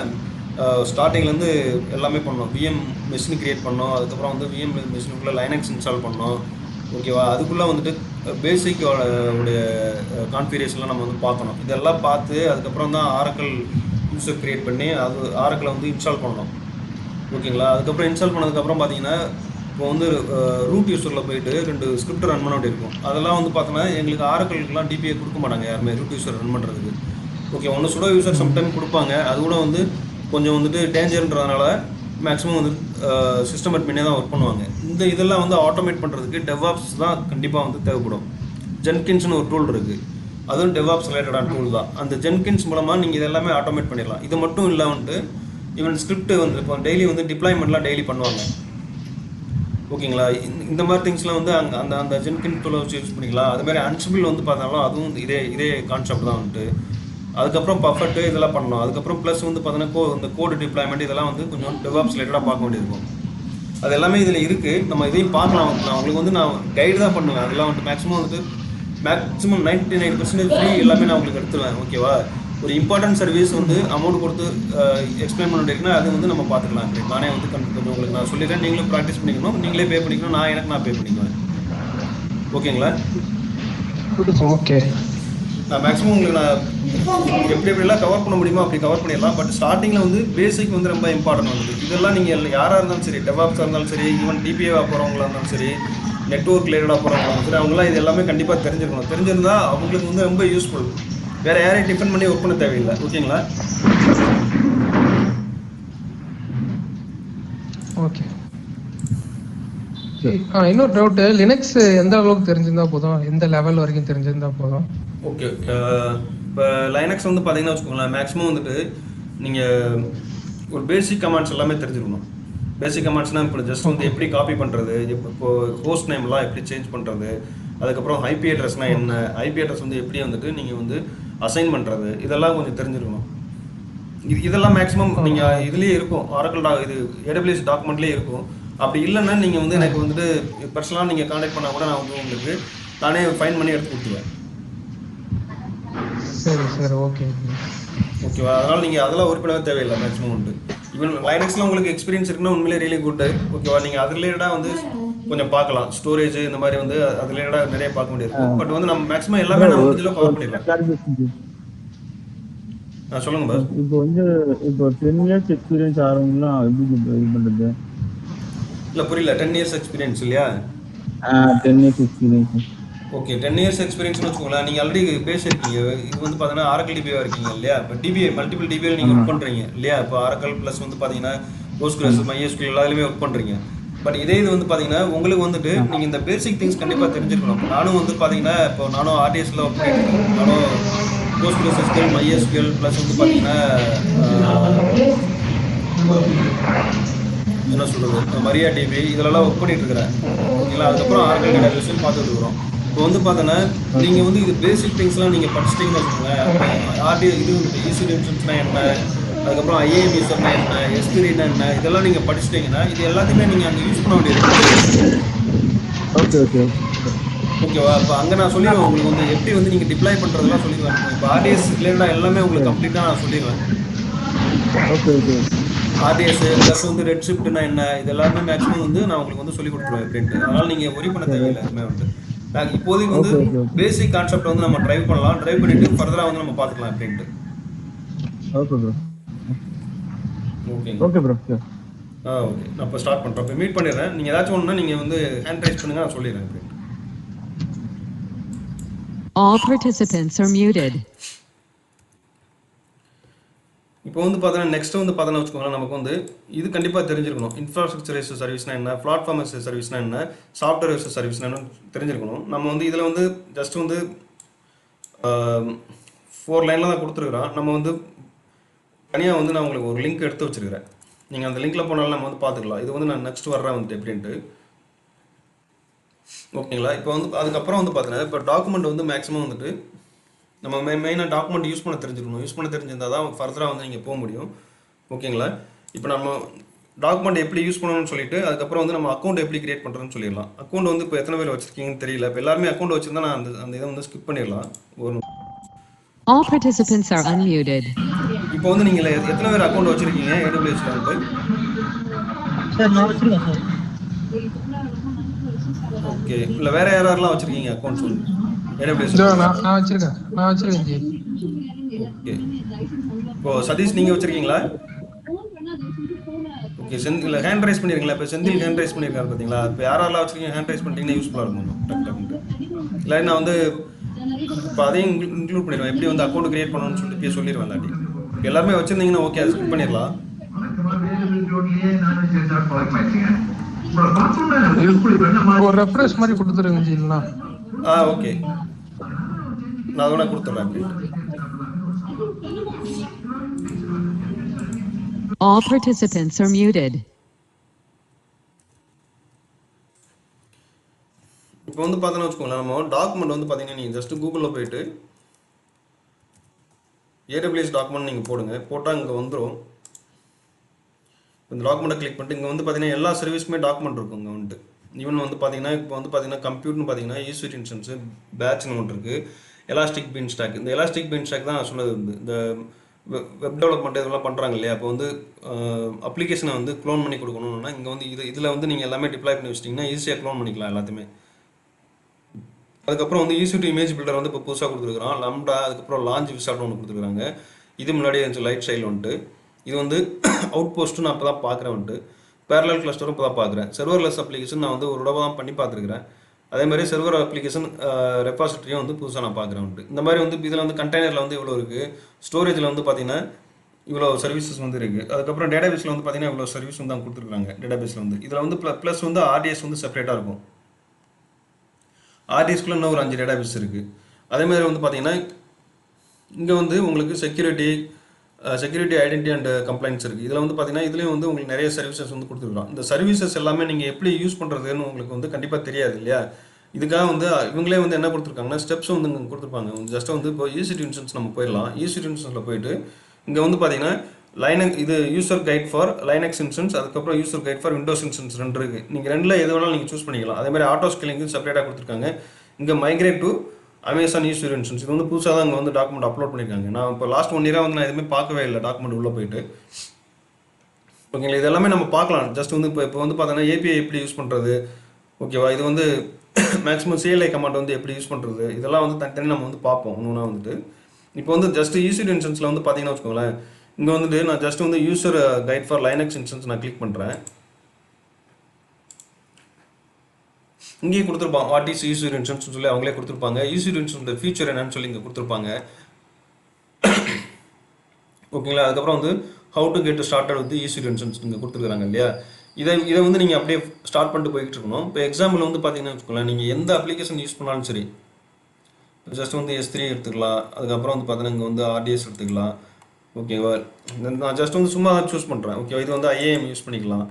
ஸ்டார்டிங்லேருந்து எல்லாமே பண்ணோம். விஎம் மெஷின் கிரியேட் பண்ணோம். அதுக்கப்புறம் வந்து விஎம் மெஷினுக்குள்ளே லைனக்ஸ் இன்ஸ்டால் பண்ணோம். ஓகேவா, அதுக்குள்ளே வந்துட்டு பேசிக்கோடைய கான்ஃபிகரேஷன்லாம் நம்ம வந்து பார்க்கணும். இதெல்லாம் பார்த்து அதுக்கப்புறம் தான் ஆரக்கிள் யூசர் கிரியேட் பண்ணி அது ஆரக்கிளை வந்து இன்ஸ்டால் பண்ணணும். ஓகேங்களா. அதுக்கப்புறம் இன்ஸ்டால் பண்ணதுக்கப்புறம் பார்த்தீங்கன்னா, இப்போ வந்து ரூட் யூசரில் போயிட்டு 2 ஸ்கிரிப்ட் ரன் பண்ண வேண்டியிருக்கும். அதெல்லாம் வந்து பார்த்தோன்னா எங்களுக்கு ஆரக்கிள்க்குலாம் டிபிஏ கொடுக்க மாட்டாங்க யாருமே ரூட் யூசர் ரன் பண்ணுறதுக்கு. ஓகே, ஒன்று சுடோ யூசர் சம்டைம் கொடுப்பாங்க. அது கூட வந்து கொஞ்சம் வந்துட்டு டேஞ்சர்ன்றதுனால மேக்ஸிமம் வந்து சிஸ்டம் அட்மினே தான் ஒர்க் பண்ணுவாங்க. இதெல்லாம் வந்து ஆட்டோமேட் பண்ணுறதுக்கு டெவாப்ஸ் தான் கண்டிப்பாக வந்து தேவைப்படும். ஜென்கின்ஸ்னு ஒரு டூல் இருக்குது, அதுவும் டெவாப்ஸ் ரிலேட்டடான டூல் தான். அந்த ஜென்கின்ஸ் மூலமாக நீங்கள் இதெல்லாமே ஆட்டோமேட் பண்ணிடலாம். இது மட்டும் இல்லை வந்துட்டு ஈவன் ஸ்கிரிப்ட் வந்து இப்போ டெய்லி வந்து டிப்ளாய்மெண்ட்லாம் டெய்லி பண்ணுவாங்க. ஓகேங்களா. இந்த மாதிரி திங்ஸ்லாம் வந்து அங்கே அந்த அந்த ஜென்கின் டூலை வச்சு யூஸ் பண்ணிக்கலாம். அதுமாதிரி அன்சிபிள் வந்து பார்த்தாலும் அதுவும் இதே கான்செப்ட் தான் வந்துட்டு. அதுக்கப்புறம் பஃபெட்டு இதெல்லாம் பண்ணணும். அதுக்கப்புறம் ப்ளஸ் வந்து பார்த்தீங்கன்னா இந்த கோடு டிப்ளாய்மெண்ட் இதெல்லாம் வந்து கொஞ்சம் டெவாப்ஸ் ரிலேட்டடாக பார்க்க வேண்டியிருக்கும். அது எல்லாமே இதில் இருக்குது. நம்ம இதையும் பார்க்கலாம். நான் உங்களுக்கு வந்து நான் கைடு தான் பண்ணுவேன். அதெல்லாம் வந்து மேக்ஸிமம் 99% ஃப்ரீ எல்லாமே நான் உங்களுக்கு எடுத்துருவேன். ஓகேவா. ஒரு இம்பார்ட்டன்ட் சர்வீஸ் வந்து அமௌண்ட் கொடுத்து எக்ஸ்பிளைன் பண்ணிட்டுருக்குன்னா அது வந்து நம்ம பார்த்துக்கலாம். நானே வந்து கொஞ்சம் உங்களுக்கு நான் சொல்லிடுறேன். நீங்களும் ப்ராக்டிஸ் பண்ணிக்கணும், நீங்களே பே பண்ணிக்கணும், நான் பே பண்ணிக்குவேன். ஓகேங்களா. ஓகே, நான் மேக்ஸிமம் உங்களுக்கு நான் எப்படிலாம் கவர் பண்ண முடியுமோ அப்படி கவர் பண்ணிடலாம். பட் ஸ்டார்டிங்கில் வந்து பேசிக் வந்து ரொம்ப இம்பார்ட்டன்ட் வந்து இதெல்லாம் நீங்கள் யாராக இருந்தாலும் சரி, டெவாப்ஸாக இருந்தாலும் சரி, ஈவன் டிபிஏவாக போகிறவங்களா இருந்தாலும் சரி, நெட்வொர்க் ரிலேட்டடாக போகிறவங்களாலும் சரி, அவங்களாம் இது எல்லாமே கண்டிப்பாக தெரிஞ்சிருக்கணும். தெரிஞ்சிருந்தால் அவங்களுக்கு வந்து ரொம்ப யூஸ்ஃபுல். வேறு யாரையும் டிஃபெண்ட் பண்ணி ஒர்க் பண்ண தேவையில்லை. ஓகேங்களா. ஓகே. இன்னொரு டவுட், லினக்ஸ் எந்த அளவுக்கு தெரிஞ்சிருந்தா போதும், எந்த லெவல் வரைக்கும் தெரிஞ்சிருந்தா போதும்? ஓகே, இப்போ லைனக்ஸ் வந்து பார்த்தீங்கன்னா வச்சுக்கோங்களேன், மேக்ஸிமம் வந்துட்டு நீங்கள் ஒரு பேசிக் கமாண்ட்ஸ் எல்லாமே தெரிஞ்சிருக்கணும். பேசிக் கமாண்ட்ஸ்னால் இப்போ ஜஸ்ட் வந்து எப்படி காப்பி பண்ணுறது, இப்போ ஹோஸ்ட் நேம்லாம் எப்படி சேஞ்ச் பண்ணுறது, அதுக்கப்புறம் ஐபி அட்ரஸ்னால் என்ன, ஐபி அட்ரஸ் வந்து எப்படி வந்துட்டு நீங்கள் வந்து அசைன் பண்ணுறது, இதெல்லாம் கொஞ்சம் தெரிஞ்சிருக்கணும். இதெல்லாம் மேக்ஸிமம் நீங்கள் இதுலேயே இருக்கும், ஆரக்கிள் இது AWS டாக்குமெண்ட்லேயே இருக்கும். அப்படி இல்லைன்னா நீங்கள் வந்து எனக்கு வந்துட்டு பர்சனலாக நீங்கள் கான்டாக்ட் பண்ணால் கூட நான் வந்து உங்களுக்கு நானே ஃபைன் பண்ணி எடுத்து கொடுத்துருவேன். சரி சரி, ஓகே ஓகேவா. அதனால் நீங்கள் அதெல்லாம் உறுப்பினவே தேவையில்லை மேக்ஸிமம் உண்டு. ஈவன் லைனக்ஸில் உங்களுக்கு எக்ஸ்பீரியன்ஸ் இருக்குன்னா உண்மையிலே ரியலி குட்டு. ஓகேவா. நீங்கள் அது ரிலேட்டடாக வந்து கொஞ்சம் பார்க்கலாம். ஸ்டோரேஜ் இந்த மாதிரி வந்து அது ரிலேட்டடாக நிறைய பார்க்க முடியாது. பட் வந்து நம்ம மேக்ஸிமம் எல்லாமே நம்ம இதில் கவர் பண்ணிடலாம். சொல்லுங்க பாஸ். இப்போ வந்து இப்போ 10 இயர்ஸ் எக்ஸ்பீரியன்ஸ் ஆகிறவங்களாம் எப்படி இது பண்ணுறது? இல்லை புரியல. 10 இயர்ஸ் எக்ஸ்பீரியன்ஸ் இல்லையா? 10 இயர்ஸ் எக்ஸ்பீரியன்ஸ். ஓகே, 10 இயர்ஸ் எக்ஸ்பீரியன்ஸ்னு வச்சுக்கோங்களேன். நீங்கள் ஆல்ரெடி பேசியிருக்கீங்க. இது வந்து பார்த்தீங்கன்னா ஆரக்கிள் டிபிஏவாக இருக்கீங்க இல்லையா? இப்போ டிபிஏ மல்டிபிள் டிபிஏவில் நீங்கள் ஒர்க் பண்ணுறீங்க இல்லையா? இப்போ ஆரக்கிள் ப்ளஸ் வந்து பார்த்தீங்கன்னா போஸ்ட்கிரஸ், MySQL எல்லாத்துலேயுமே ஒர்க் பண்ணுறீங்க. பட் இதே இது வந்து பார்த்தீங்கன்னா உங்களுக்கு வந்துட்டு நீங்கள் இந்த பேசிக் திங்ஸ் கண்டிப்பாக தெரிஞ்சிருக்கணும். நானும் வந்து பார்த்தீங்கன்னா இப்போ நானும் RDSல ஒர்க் பண்ணியிருக்கேன். நானும் போஸ்ட்கிரஸ், MySQL ப்ளஸ் வந்து பார்த்தீங்கன்னா என்ன சொல்கிறது, மரியா டிபி இதெல்லாம் ஒர்க் பண்ணிட்டு இருக்கிறேன். ஓகேங்களா. அதுக்கப்புறம் ஆரக்கிள் டேட்டாபேஸும் பார்த்துட்டு இருக்கிறோம். இப்போ வந்து பார்த்தோன்னா நீங்கள் வந்து இது பேசிக் திங்ஸ்லாம் நீங்கள் படிச்சிட்டிங்கன்னு வச்சுக்கோங்க. இது ஈஸி டென்ஷன்ஸ்னால் என்ன, அதுக்கப்புறம் IAM யூசர்னா என்ன, S3னா என்ன, இதெல்லாம் நீங்கள் படிச்சிட்டிங்கன்னா இது எல்லாத்தையுமே நீங்கள் அங்கே யூஸ் பண்ண வேண்டியது. ஓகே ஓகே ஓகேவா. இப்போ அங்கே நான் சொல்லிடுவேன் உங்களுக்கு வந்து எப்படி வந்து நீங்கள் டிப்ளாய் பண்ணுறதெல்லாம் சொல்லிடுவேன். இப்போ RDS ரிலேட்டடாக எல்லாமே உங்களுக்கு கம்ப்ளீட்டாக நான் சொல்லிடுவேன். Okay okay. RDS ப்ளஸ் வந்து ரெட் ஷிஃப்ட்னா என்ன, இது எல்லாமே மேக்ஸிமம் வந்து நான் உங்களுக்கு வந்து சொல்லி கொடுத்துருவேன் அப்படின்ட்டு. அதனால் நீங்கள் ஒரி பண்ண தேவையில்லை. எல்லாமே வந்து இப்போதைக்கு வந்து பேசிக் கான்செப்ட் வந்து நம்ம ட்ரைவ் பண்ணிட்டு ஃபர்தராக வந்து நம்ம பார்த்துக்கலாம் அப்படின்ட்டு. Okay bro. ஓகேங்க. Okay bro. ஓகே, நான் இப்போ ஸ்டார்ட் பண்ணுறேன். இப்போ மீட் பண்ணிடுறேன். நீங்கள் ஏதாச்சும் ஒன்றுனா நீங்கள் வந்து ஹேண்ட் ரைஸ் பண்ணுங்க, நான் சொல்லிடுறேன் அப்படின்ட்டு. All participants are muted. இப்போ வந்து பார்த்தீங்கன்னா நெக்ஸ்ட் வந்து பார்த்தோன்னா வச்சுக்கோங்களேன், நமக்கு வந்து இது கண்டிப்பாக தெரிஞ்சிருக்கணும். இன்ஃப்ராஸ்ட்ரக்சர் எஸ் சர்வீஸ்னா என்ன, பிளாட்ஃபார்ம் எஸ் சர்வீஸ்னா என்ன, சாஃப்ட்வேர் எஸ் சர்வீஸ்னா என்ன தெரிஞ்சிருக்கணும். நம்ம வந்து இதில் வந்து ஜஸ்ட் வந்து 4 லைனில் தான் கொடுத்துருக்குறோம். நம்ம வந்து தனியாக வந்து நான் உங்களுக்கு ஒரு லிங்க் எடுத்து வச்சுருக்கிறேன். நீங்கள் அந்த லிங்க்கில் போனாலும் நம்ம வந்து பார்த்துக்கலாம். இது வந்து நான் நெக்ஸ்ட் வர்றேன் வந்துட்டு எப்படின்ட்டு. ஓகேங்களா. இப்போ வந்து அதுக்கப்புறம் வந்து பார்த்தீங்கன்னா இப்போ டாக்குமெண்ட் வந்து மேக்ஸிமம் வந்துட்டு நம்ம மெயினாக டாக்குமெண்ட் யூஸ் பண்ண தெரிஞ்சுக்கணும். யூஸ் பண்ண தெரிஞ்சிருந்தால் தான் ஃபர்தராக வந்து நீங்கள் போக முடியும். ஓகேங்களா. இப்போ நம்ம டாக்குமெண்ட் எப்படி யூஸ் பண்ணணும்னு சொல்லிட்டு அதுக்கப்புறம் வந்து நம்ம அக்கௌண்ட் எப்படி கிரியேட் பண்ணுறதுன்னு சொல்லிடலாம். அக்கௌண்ட் வந்து இப்போ எத்தனை பேர் வச்சுருக்கீங்கன்னு தெரியல. இப்போ எல்லாருமே அக்கௌண்ட் வச்சுருந்தா நான் அந்த இதை வந்து ஸ்கிப் பண்ணிடலாம். All participants are unmuted. இப்போ வந்து நீங்கள் எத்தனை பேர் அக்கௌண்ட் வச்சுருக்கீங்க AWSல வந்து? சார் நான் வச்சிருக்கேன் சார். ஓகே, இல்லை வேறு யாரெல்லாம் வச்சுருக்கீங்க அக்கௌண்ட் சொல்லுங்கள் AWS? நான் வச்சிருக்கேன் ஜி. ஓகே, இப்போ சதீஷ் நீங்கள் வச்சுருக்கீங்களா? ஓகே செந்தில் ஹேண்ட் ரைஸ் பண்ணியிருக்கீங்களா? இப்போ செந்தில் ஹேண்ட் ரைஸ் பண்ணியிருக்காரு பார்த்தீங்களா? இப்போ யாரெல்லாம் வச்சுருக்கீங்க ஹேண்ட் ரைஸ் பண்ணிட்டீங்கன்னா யூஸ்ஃபுல்லாக இருக்கும் கொஞ்சம் டக் டக்குன்ட்டு. இல்லை நான் வந்து இப்போ அதையும் இன்க்ளூட் பண்ணிடுவேன். எப்படி வந்து அக்கௌண்ட் கிரியேட் பண்ணணும்னு சொல்லிட்டு இப்பயே சொல்லிடுவேன் இல்லாட்டி. இப்போ எல்லாருமே வச்சுருந்தீங்கன்னா ஓகே அது ஸ்கிப் பண்ணிடலாம். ஒரு ரெஃப்ரெஷ் மாதிரி கொடுத்துருங்க ஜி இல்லைனா. ஓகே நான் அதோட கொடுத்துட்றேன் அப்படின்ட்டு. All participants are muted. இப்போ வந்து பார்த்தோன்னா வச்சுக்கோங்களேன், நம்ம டாக்குமெண்ட் வந்து பார்த்தீங்கன்னா நீங்கள் ஜஸ்ட்டு கூகுளில் போயிட்டு AWS டாக்குமெண்ட் நீங்கள் போடுங்க. போட்டால் இங்கே வந்துடும். இந்த டாக்குமெண்ட்டை கிளிக் பண்ணிட்டு இங்கே வந்து பார்த்தீங்கன்னா எல்லா சர்வீஸுமே டாக்குமெண்ட் இருக்கும் இங்கே வந்துட்டு. ஈவன் வந்து பார்த்தீங்கன்னா இப்போ வந்து பார்த்தீங்கன்னா கம்ப்யூட்டர்னு பார்த்தீங்கன்னா ஈஸ்வரி இன்ஸ்டன்ஸு பேட்ச்னு ஒன்று இருக்குது, எலாஸ்டிக் பீன் ஸ்டாக். இந்த எலாஸ்டிக் பீன் ஸ்டாக் தான் நான் சொன்னது. இந்த வெப் டெவலப்மெண்ட் இதெல்லாம் பண்ணுறாங்க இல்லையா? அப்போ வந்து அப்ளிகேஷனை வந்து க்ளோன் பண்ணி கொடுக்கணும்னா இங்கே வந்து இதில் வந்து நீங்கள் எல்லாமே டிப்ளாய் பண்ணி வச்சிட்டிங்கன்னா ஈஸியாக க்ளோன் பண்ணிக்கலாம் எல்லாத்தையுமே. அதுக்கப்புறம் வந்து EC2 இமேஜ் பில்டர் வந்து இப்போ புதுசாக கொடுத்துருக்குறான் லம்டா. அதுக்கப்புறம் லான்ச் விசாட்னு ஒன்று கொடுத்துருக்காங்க. இது முன்னாடியே இருந்துச்சு லைட் ஸ்டைல் வந்துட்டு. இது வந்து அவுட் போஸ்ட்டு நான் இப்போ தான் பார்க்குறேன் வந்துட்டு. பேரலல் கிளஸ்டரும் இப்போ தான் பார்க்குறேன். சர்வர்லெஸ் அப்ளிகேஷன் நான் வந்து ஒரு தடவை தான் பண்ணி பார்த்துருக்கிறேன். அதேமாதிரி சர்வர் அப்ளிகேஷன் ரெபாசிட்டரியும் வந்து புதுசாக நான் பார்க்குறேன் வந்துட்டு. இந்த மாதிரி வந்து இதில் வந்து கண்டெய்னரில் வந்து இவ்வளோ இருக்குது, ஸ்டோரேஜில் வந்து பார்த்தீங்கன்னா இவ்வளோ சர்வீசஸ் வந்து இருக்குது. அதுக்கப்புறம் டேட்டாபேஸில் வந்து பார்த்தீங்கன்னா இவ்வளோ சர்வீஸ் வந்து அவங்க கொடுத்துருக்காங்க டேட்டாபேஸில் வந்து. இதில் வந்து ப்ளஸ் வந்து RDS வந்து செப்பரேட்டாக இருக்கும். RDSக்குள்ள இன்னும் ஒரு 5 டேட்டாபேஸ் இருக்குது. அதேமாதிரி வந்து பார்த்தீங்கன்னா இங்கே வந்து உங்களுக்கு செக்யூரிட்டி ஐடென்டிட்டி அண்ட் கம்ப்ளைண்ட்ஸ் இருக்குது. இதில் வந்து பார்த்தீங்கன்னா இதுலேயும் வந்து உங்களுக்கு நிறைய சர்வீசஸ் வந்து கொடுத்துருக்கோம். இந்த சர்வீசஸ் எல்லாமே நீங்கள் எப்படி யூஸ் பண்ணுறதுன்னு உங்களுக்கு வந்து கண்டிப்பாக தெரியாது இல்லையா? இதுக்காக வந்து இவங்களே வந்து என்ன கொடுத்துருக்காங்கன்னா ஸ்டெப்ஸ் வந்து இங்கே கொடுத்துருப்பாங்க. ஜஸ்ட் வந்து இப்போ EC2 இன்ஸ்டன்ஸ் நம்ம போயிடலாம். EC2 இன்ஸ்டன்ஸில் போயிட்டு இங்கே வந்து பார்த்தீங்கன்னா இது user guide for Linux instance, அதுக்கப்புறம் user guide for Windows instance 2 இருக்குது. நீங்கள் ரெண்டில் எது வேணாலும் நீங்கள் சூஸ் பண்ணிக்கலாம். அதேமாதிரி ஆட்டோ ஸ்கேலிங்கு செப்பரேட்டாக கொடுத்துருக்காங்க. இங்கே migrate to Amazon EC2 instance இது வந்து புதுசாக தான் இங்கே வந்து டாக்குமெண்ட் அப்லோட் பண்ணியிருக்காங்க. நான் இப்போ லாஸ்ட் 1 இயராக வந்து நான் எதுவுமே பார்க்கவே இல்லை டாக்குமெண்ட் உள்ளே போயிட்டு. ஓகேங்களா? இது எல்லாமே நம்ம பார்க்கலாம். ஜஸ்ட் வந்து இப்போ வந்து பார்த்தோன்னா API எப்படி யூஸ் பண்ணுறது, ஓகேவா? இது வந்து மேக்ஸிமம் CLI கமாண்ட் வந்து எப்படி யூஸ் பண்ணுறது, இதெல்லாம் வந்து தனித்தனி நம்ம வந்து பார்ப்போம் ஒன்றுனா வந்துட்டு. இப்போ வந்து ஜஸ்ட் EC2 இன்ஸ்டன்ஸில் வந்து பார்த்தீங்கன்னா வச்சுக்கோங்களேன், இங்கே வந்துட்டு நான் ஜஸ்ட் வந்து user guide for Linux instance நான் கிளிக் பண்ணுறேன். இங்கேயே கொடுத்துருப்பாங்க வாட் இஸ் EC2 இன்ஸ்டன்ஸ் சொல்லி அவங்களே கொடுத்துருப்பாங்க. EC2 இன்ஸ்டன்ஸ் ஃபீச்சர் என்னன்னு சொல்லி இங்கே கொடுத்துருப்பாங்க. ஓகேங்களா? அதுக்கப்புறம் வந்து how to get started with EC2 instance இங்கே கொடுத்துருக்காங்க இல்லையா? இதை வந்து நீங்கள் அப்படியே ஸ்டார்ட் பண்ணிட்டு போய்கிட்டு இருக்கணும். இப்போ எக்ஸாம்பிள் வந்து பார்த்தீங்கன்னா வச்சுக்கோங்களேன், நீங்கள் எந்த அப்ளிகேஷன் யூஸ் பண்ணாலும் சரி, ஜஸ்ட் வந்து S3 எடுத்துக்கலாம். அதுக்கப்புறம் வந்து பார்த்தீங்கன்னா இங்கே வந்து RDS எடுத்துக்கலாம். ஓகேவா? நான் ஜஸ்ட் வந்து சும்மா சூஸ் பண்ணுறேன். ஓகேவா? இது வந்து IAM யூஸ் பண்ணிக்கலாம்.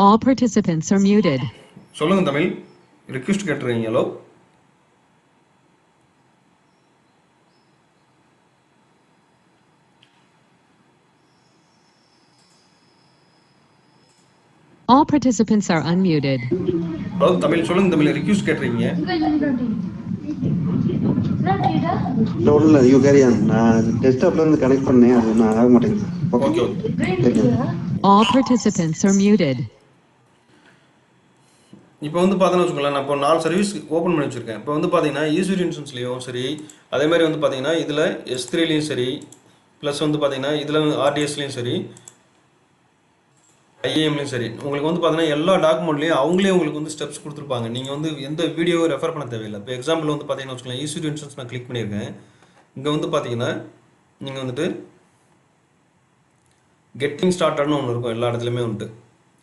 All participants are muted. சொல்லுங்க தமிழ். ரிக்வெஸ்ட் கேட்டுருக்கீங்களோ? All participants are unmuted. Hello Tamil சொல்லுங்க தமிழ். ரிக்வெஸ்ட் கேட்டுருக்கீங்க. ஒன்றும் இல்லை, யூ கேரி ஆன். நான் டெஸ்க்டாப்ல இருந்து கனெக்ட் பண்ணேன், அது நான் ஆக மாட்டேங்குது. Okay All participants are muted. இப்போ வந்து பார்த்தோன்னு வச்சுக்கோங்களேன், நான் இப்போ 4 சர்வீஸ் ஓப்பன் பண்ணி வச்சுருக்கேன். இப்போ வந்து பார்த்தீங்கன்னா EC2 இன்ஸ்டன்ஸ்லையும் சரி, அதேமாதிரி வந்து பார்த்தீங்கன்னா இதில் S3லையும் சரி, ப்ளஸ் வந்து பார்த்தீங்கன்னா இதில் RDSலையும் சரி, IAMலையும் சரி, உங்களுக்கு வந்து பார்த்தீங்கன்னா எல்லா டாக்குமெண்ட்லையும் அவங்களே உங்களுக்கு வந்து ஸ்டெப்ஸ் கொடுத்துருப்பாங்க. நீங்கள் வந்து எந்த வீடியோவை ரெஃபர் பண்ண தேவையில்லை. இப்போ எக்ஸாம்பிள் வந்து பார்த்தீங்கன்னா வச்சுக்கோங்களேன், EC2 இன்ஸ்டன்ஸ் நான் கிளிக் பண்ணியிருக்கேன். இங்கே வந்து பார்த்தீங்கன்னா நீங்கள் வந்துட்டு கெட்டிங் ஸ்டார்டர்னு ஒன்று இருக்கும் எல்லா இடத்துலையுமே வந்துட்டு.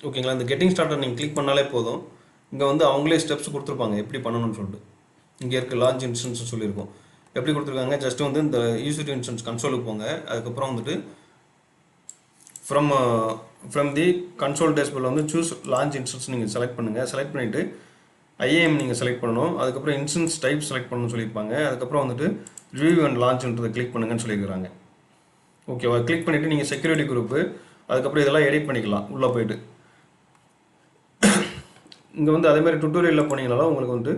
ஓகேங்களா? இந்த கெட்டிங் ஸ்டார்டர் நீங்கள் கிளிக் பண்ணாலே போதும். இங்கே வந்து அவங்களே ஸ்டெப்ஸ் கொடுத்துருப்பாங்க எப்படி பண்ணணும்னு சொல்லிட்டு. இங்கே இருக்க லான்ச் இன்ஸ்டன்ஸ் சொல்லியிருக்கோம். எப்படி கொடுத்துருக்காங்க, ஜஸ்ட் வந்து இந்த EC2 இன்ஸ்டன்ஸ் கன்சோலுக்கு போங்க. அதுக்கப்புறம் வந்துட்டு ஃப்ரம் தி கன்சோல் டேஷ்போர்டில் வந்து சூஸ் லான்ச் இன்ஸ்டன்ஸ் நீங்கள் செலக்ட் பண்ணுங்கள். செலக்ட் பண்ணிவிட்டு IAM நீங்கள் செலக்ட் பண்ணணும். அதுக்கப்புறம் இன்ஸ்டன்ஸ் டைப் செலக்ட் பண்ணணும்னு சொல்லியிருப்பாங்க. அதுக்கப்புறம் வந்துட்டு ரிவ்யூ அண்ட் லான்ச்ன்றதை கிளிக் பண்ணுங்கன்னு சொல்லியிருக்கிறாங்க. ஓகேவா? கிளிக் பண்ணிவிட்டு நீங்கள் செக்யூரிட்டி குரூப்பு, அதுக்கப்புறம் இதெல்லாம் எடிட் பண்ணிக்கலாம் உள்ளே போய்ட்டு. இங்கே வந்து அதேமாதிரி டுட்டோரியலில் போனீங்கனாலும் உங்களுக்கு வந்து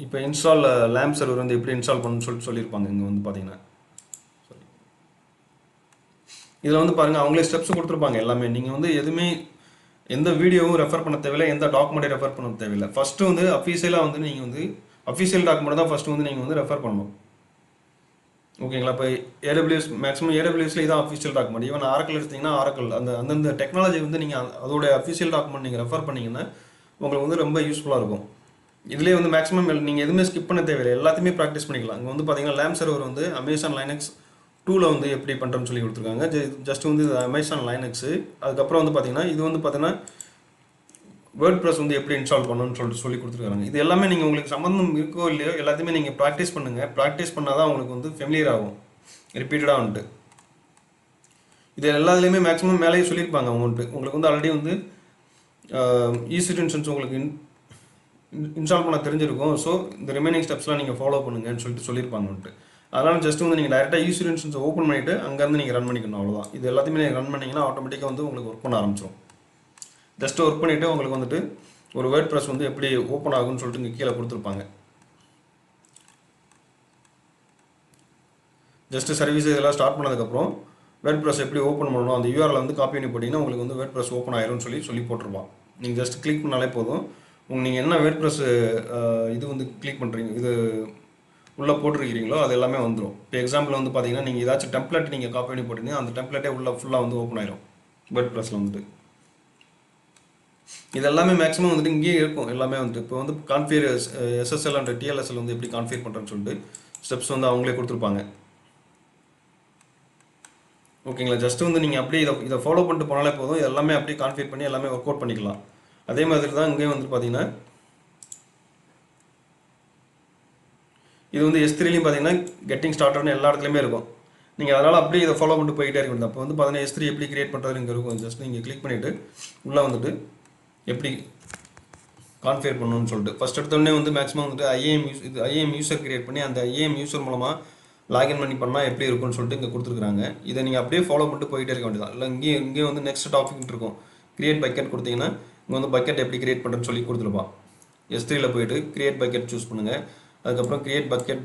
இப்போ இன்ஸ்டால் லேம்ப் சர்வர் வந்து எப்படி இன்ஸ்டால் பண்ணணும்னு சொல்லியிருப்பாங்க. இங்கே வந்து பார்த்தீங்கன்னா இதில் வந்து பாருங்கள் அவங்களே ஸ்டெப்ஸ் கொடுத்துருப்பாங்க எல்லாமே. நீங்கள் வந்து எதுவுமே எந்த வீடியோவும் ரெஃபர் பண்ண தேவையில்லை, எந்த டாக்குமெண்ட்டையும் ரெஃபர் பண்ண தேவையில்லை. ஃபஸ்ட்டு வந்து அஃபீஷியலாக வந்து நீங்கள் வந்து அஃபீஷியல் டாக்குமெண்ட் தான் ஃபஸ்ட்டு வந்து நீங்கள் வந்து ரெஃபர் பண்ணணும். ஓகேங்களா? இப்போ ஏடபிள்யூஎஸ் மேக்ஸிமம் ஏடபிள்யூஎஸ்ல இதான் அஃபீஷியல் டாக்குமெண்ட். ஈவன் ஆரக்கிள் எடுத்தீங்கன்னா ஆரக்கிள் அந்தந்த டெக்னாலஜி வந்து நீங்கள் அதோட அஃபீஷியல் டாக்குமெண்ட் நீங்கள் ரெஃபர் பண்ணிங்கன்னா உங்களுக்கு வந்து ரொம்ப யூஸ்ஃபுல்லாக இருக்கும். இதுலேயே வந்து மேக்ஸிமம் நீங்கள் எதுவுமே ஸ்கிப் பண்ண தேவையில்லை, எல்லாத்தையுமே ப்ராக்டிஸ் பண்ணிக்கலாம். இங்கே வந்து பார்த்தீங்கன்னா லேம் சர்வர் வந்து அமேசான் லைனக்ஸ் 2ல வந்து எப்படி பண்ணுறேன்னு சொல்லி கொடுத்துருக்காங்க. ஜஸ்ட் வந்து இது அமேசான் லைனக்ஸு. அதுக்கப்புறம் வந்து பார்த்தீங்கன்னா இது வந்து பார்த்தீங்கன்னா வேர்ட் ப்ரெஸ் வந்து எப்படி இன்ஸ்டால் பண்ணணும்னு சொல்லிட்டு சொல்லி கொடுத்துருக்காங்க. இது எல்லாமே நீங்கள் உங்களுக்கு சம்மந்தம் இருக்கோ இல்லையோ எல்லாத்தையுமே நீங்கள் ப்ராக்டிஸ் பண்ணுங்கள். ப்ராக்டிஸ் பண்ணால் தான் உங்களுக்கு வந்து ஃபெமிலியர் ஆகும் ரிப்பீட்டடாக வந்துட்டு. இது எல்லாத்துலேயுமே மேக்ஸிமம் மேலேயே சொல்லியிருப்பாங்க உங்களுக்கு வந்து ஆல்ரெடி வந்து ஈஸி இன்ஸ்டன்ஸ் உங்களுக்கு இன்ஸ்டால் பண்ண தெரிஞ்சிருக்கும். ஸோ இந்த ரிமைனிங் ஸ்டெப்ஸ்லாம் நீங்கள் ஃபாலோ பண்ணுங்கன்னு சொல்லிட்டு சொல்லியிருப்பாங்க. அதனால் ஜஸ்ட் வந்து நீங்கள் டேரெக்டாக ஈஸி இன்ஸ்டன்ஸ் ஓப்பன் பண்ணிவிட்டு அங்கேருந்து நீங்கள் ரன் பண்ணிக்கணும், அவ்வளோதான். இது எல்லாத்தையுமே நீங்கள் ரன் பண்ணிங்கன்னா ஆட்டோமேட்டிக்காக வந்து உங்களுக்கு ஒர்க் பண்ண ஆரம்பிச்சிடும். ஜஸ்ட் ஒர்க் பண்ணிவிட்டு உங்களுக்கு வந்துட்டு ஒரு வேர்ட் ப்ரெஸ் வந்து எப்படி ஓப்பன் ஆகும்னு சொல்லிட்டு இங்கே கீழே கொடுத்துருப்பாங்க. ஜஸ்ட்டு சர்வீஸ் இதெல்லாம் ஸ்டார்ட் பண்ணதுக்கப்புறம் வேர்ட் ப்ரெஸ் எப்படி ஓப்பன் பண்ணணும் அந்த யூஆரில் வந்து காப்பி பண்ணி போட்டிங்கன்னா உங்களுக்கு வந்து வேர்ட் ப்ரெஸ் ஓப்பன் ஆயிரும்னு சொல்லி போட்டிருப்பான். நீங்கள் ஜஸ்ட் கிளிக் பண்ணாலே போதும். நீங்கள் என்ன வேர்ட் ப்ரெஸ் இது வந்து கிளிக் பண்ணுறீங்க, இது உள்ளே போட்டிருக்கிறீங்களோ அது எல்லாமே வந்துடும். இப்போ எக்ஸாம்பிள் வந்து பார்த்தீங்கன்னா நீங்கள் ஏதாச்சும் டெம்ப்ளேட் நீங்கள் காப்பி பண்ணி போட்டிங்கன்னா அந்த டெம்ப்ளேட்டே ஃபுல்லாக வந்து ஓப்பன் ஆயிரும் வேர்ட் ப்ரெஸ்ஸில் வந்துட்டு. இது எல்லாமே மேக்ஸிமம் வந்துட்டு இங்கேயே இருக்கும் எல்லாமே வந்துட்டு. இப்போ வந்து கான்ஃபிகர் எஸ்எஸ்எல் அண்ட் டிஎல்எஸ்எல் வந்து எப்படி கான்ஃபிகர் பண்ணுறேன்னு சொல்லிட்டு ஸ்டெப்ஸ் வந்து அவங்களே கொடுத்துருப்பாங்க. ஓகேங்களா? ஜஸ்ட் வந்து நீங்கள் அப்படியே இதை ஃபாலோ பண்ணிட்டு போனாலே போதும். எல்லாமே அப்படியே கான்ஃபிகர் பண்ணி எல்லாமே ஒர்க் அவுட் பண்ணிக்கலாம். அதே மாதிரி தான் இங்கே வந்து பார்த்தீங்கன்னா இது வந்து S3லையும் பார்த்தீங்கன்னா கெட்டிங் ஸ்டார்டர்னு எல்லா இடத்துலையுமே இருக்கும். நீங்கள் அதனால் அப்படியே இதை ஃபாலோ பண்ணிட்டு போயிட்டே இருக்கணும். அப்போ வந்து பார்த்தீங்கன்னா S3 எப்படி கிரியேட் பண்ணுறது இங்கே இருக்கும். ஜஸ்ட் நீங்கள் கிளிக் பண்ணிவிட்டு உள்ளே வந்துட்டு எப்படி கான்ஃபிகர் பண்ணணும்னு சொல்லிட்டு ஃபஸ்ட் எடுத்தோடனே வந்து மேக்ஸிமம் வந்துட்டு ஐஏஎம் யூசர் கிரியேட் பண்ணி அந்த ஐஏஎம் யூசர் மூலமாக லாகின் பண்ணி பண்ணால் எப்படி இருக்கும்னு சொல்லிட்டு இங்கே கொடுத்துருக்காங்க. இதை நீங்கள் அப்படியே ஃபாலோ பண்ணிட்டு போயிட்டே இருக்க வேண்டியதான். இல்லை இங்கே வந்து நெக்ஸ்ட் டாபிக் இருக்கும், கிரியேட் பக்கெட் கொடுத்தீங்கன்னா இங்கே வந்து பக்கெட் எப்படி கிரியேட் பண்ணுறேன்னு சொல்லி கொடுத்துருப்பான். S3ல போயிட்டு கிரியேட் பக்கெட் சூஸ் பண்ணுங்கள். அதுக்கப்புறம் கிரியேட் பக்கெட்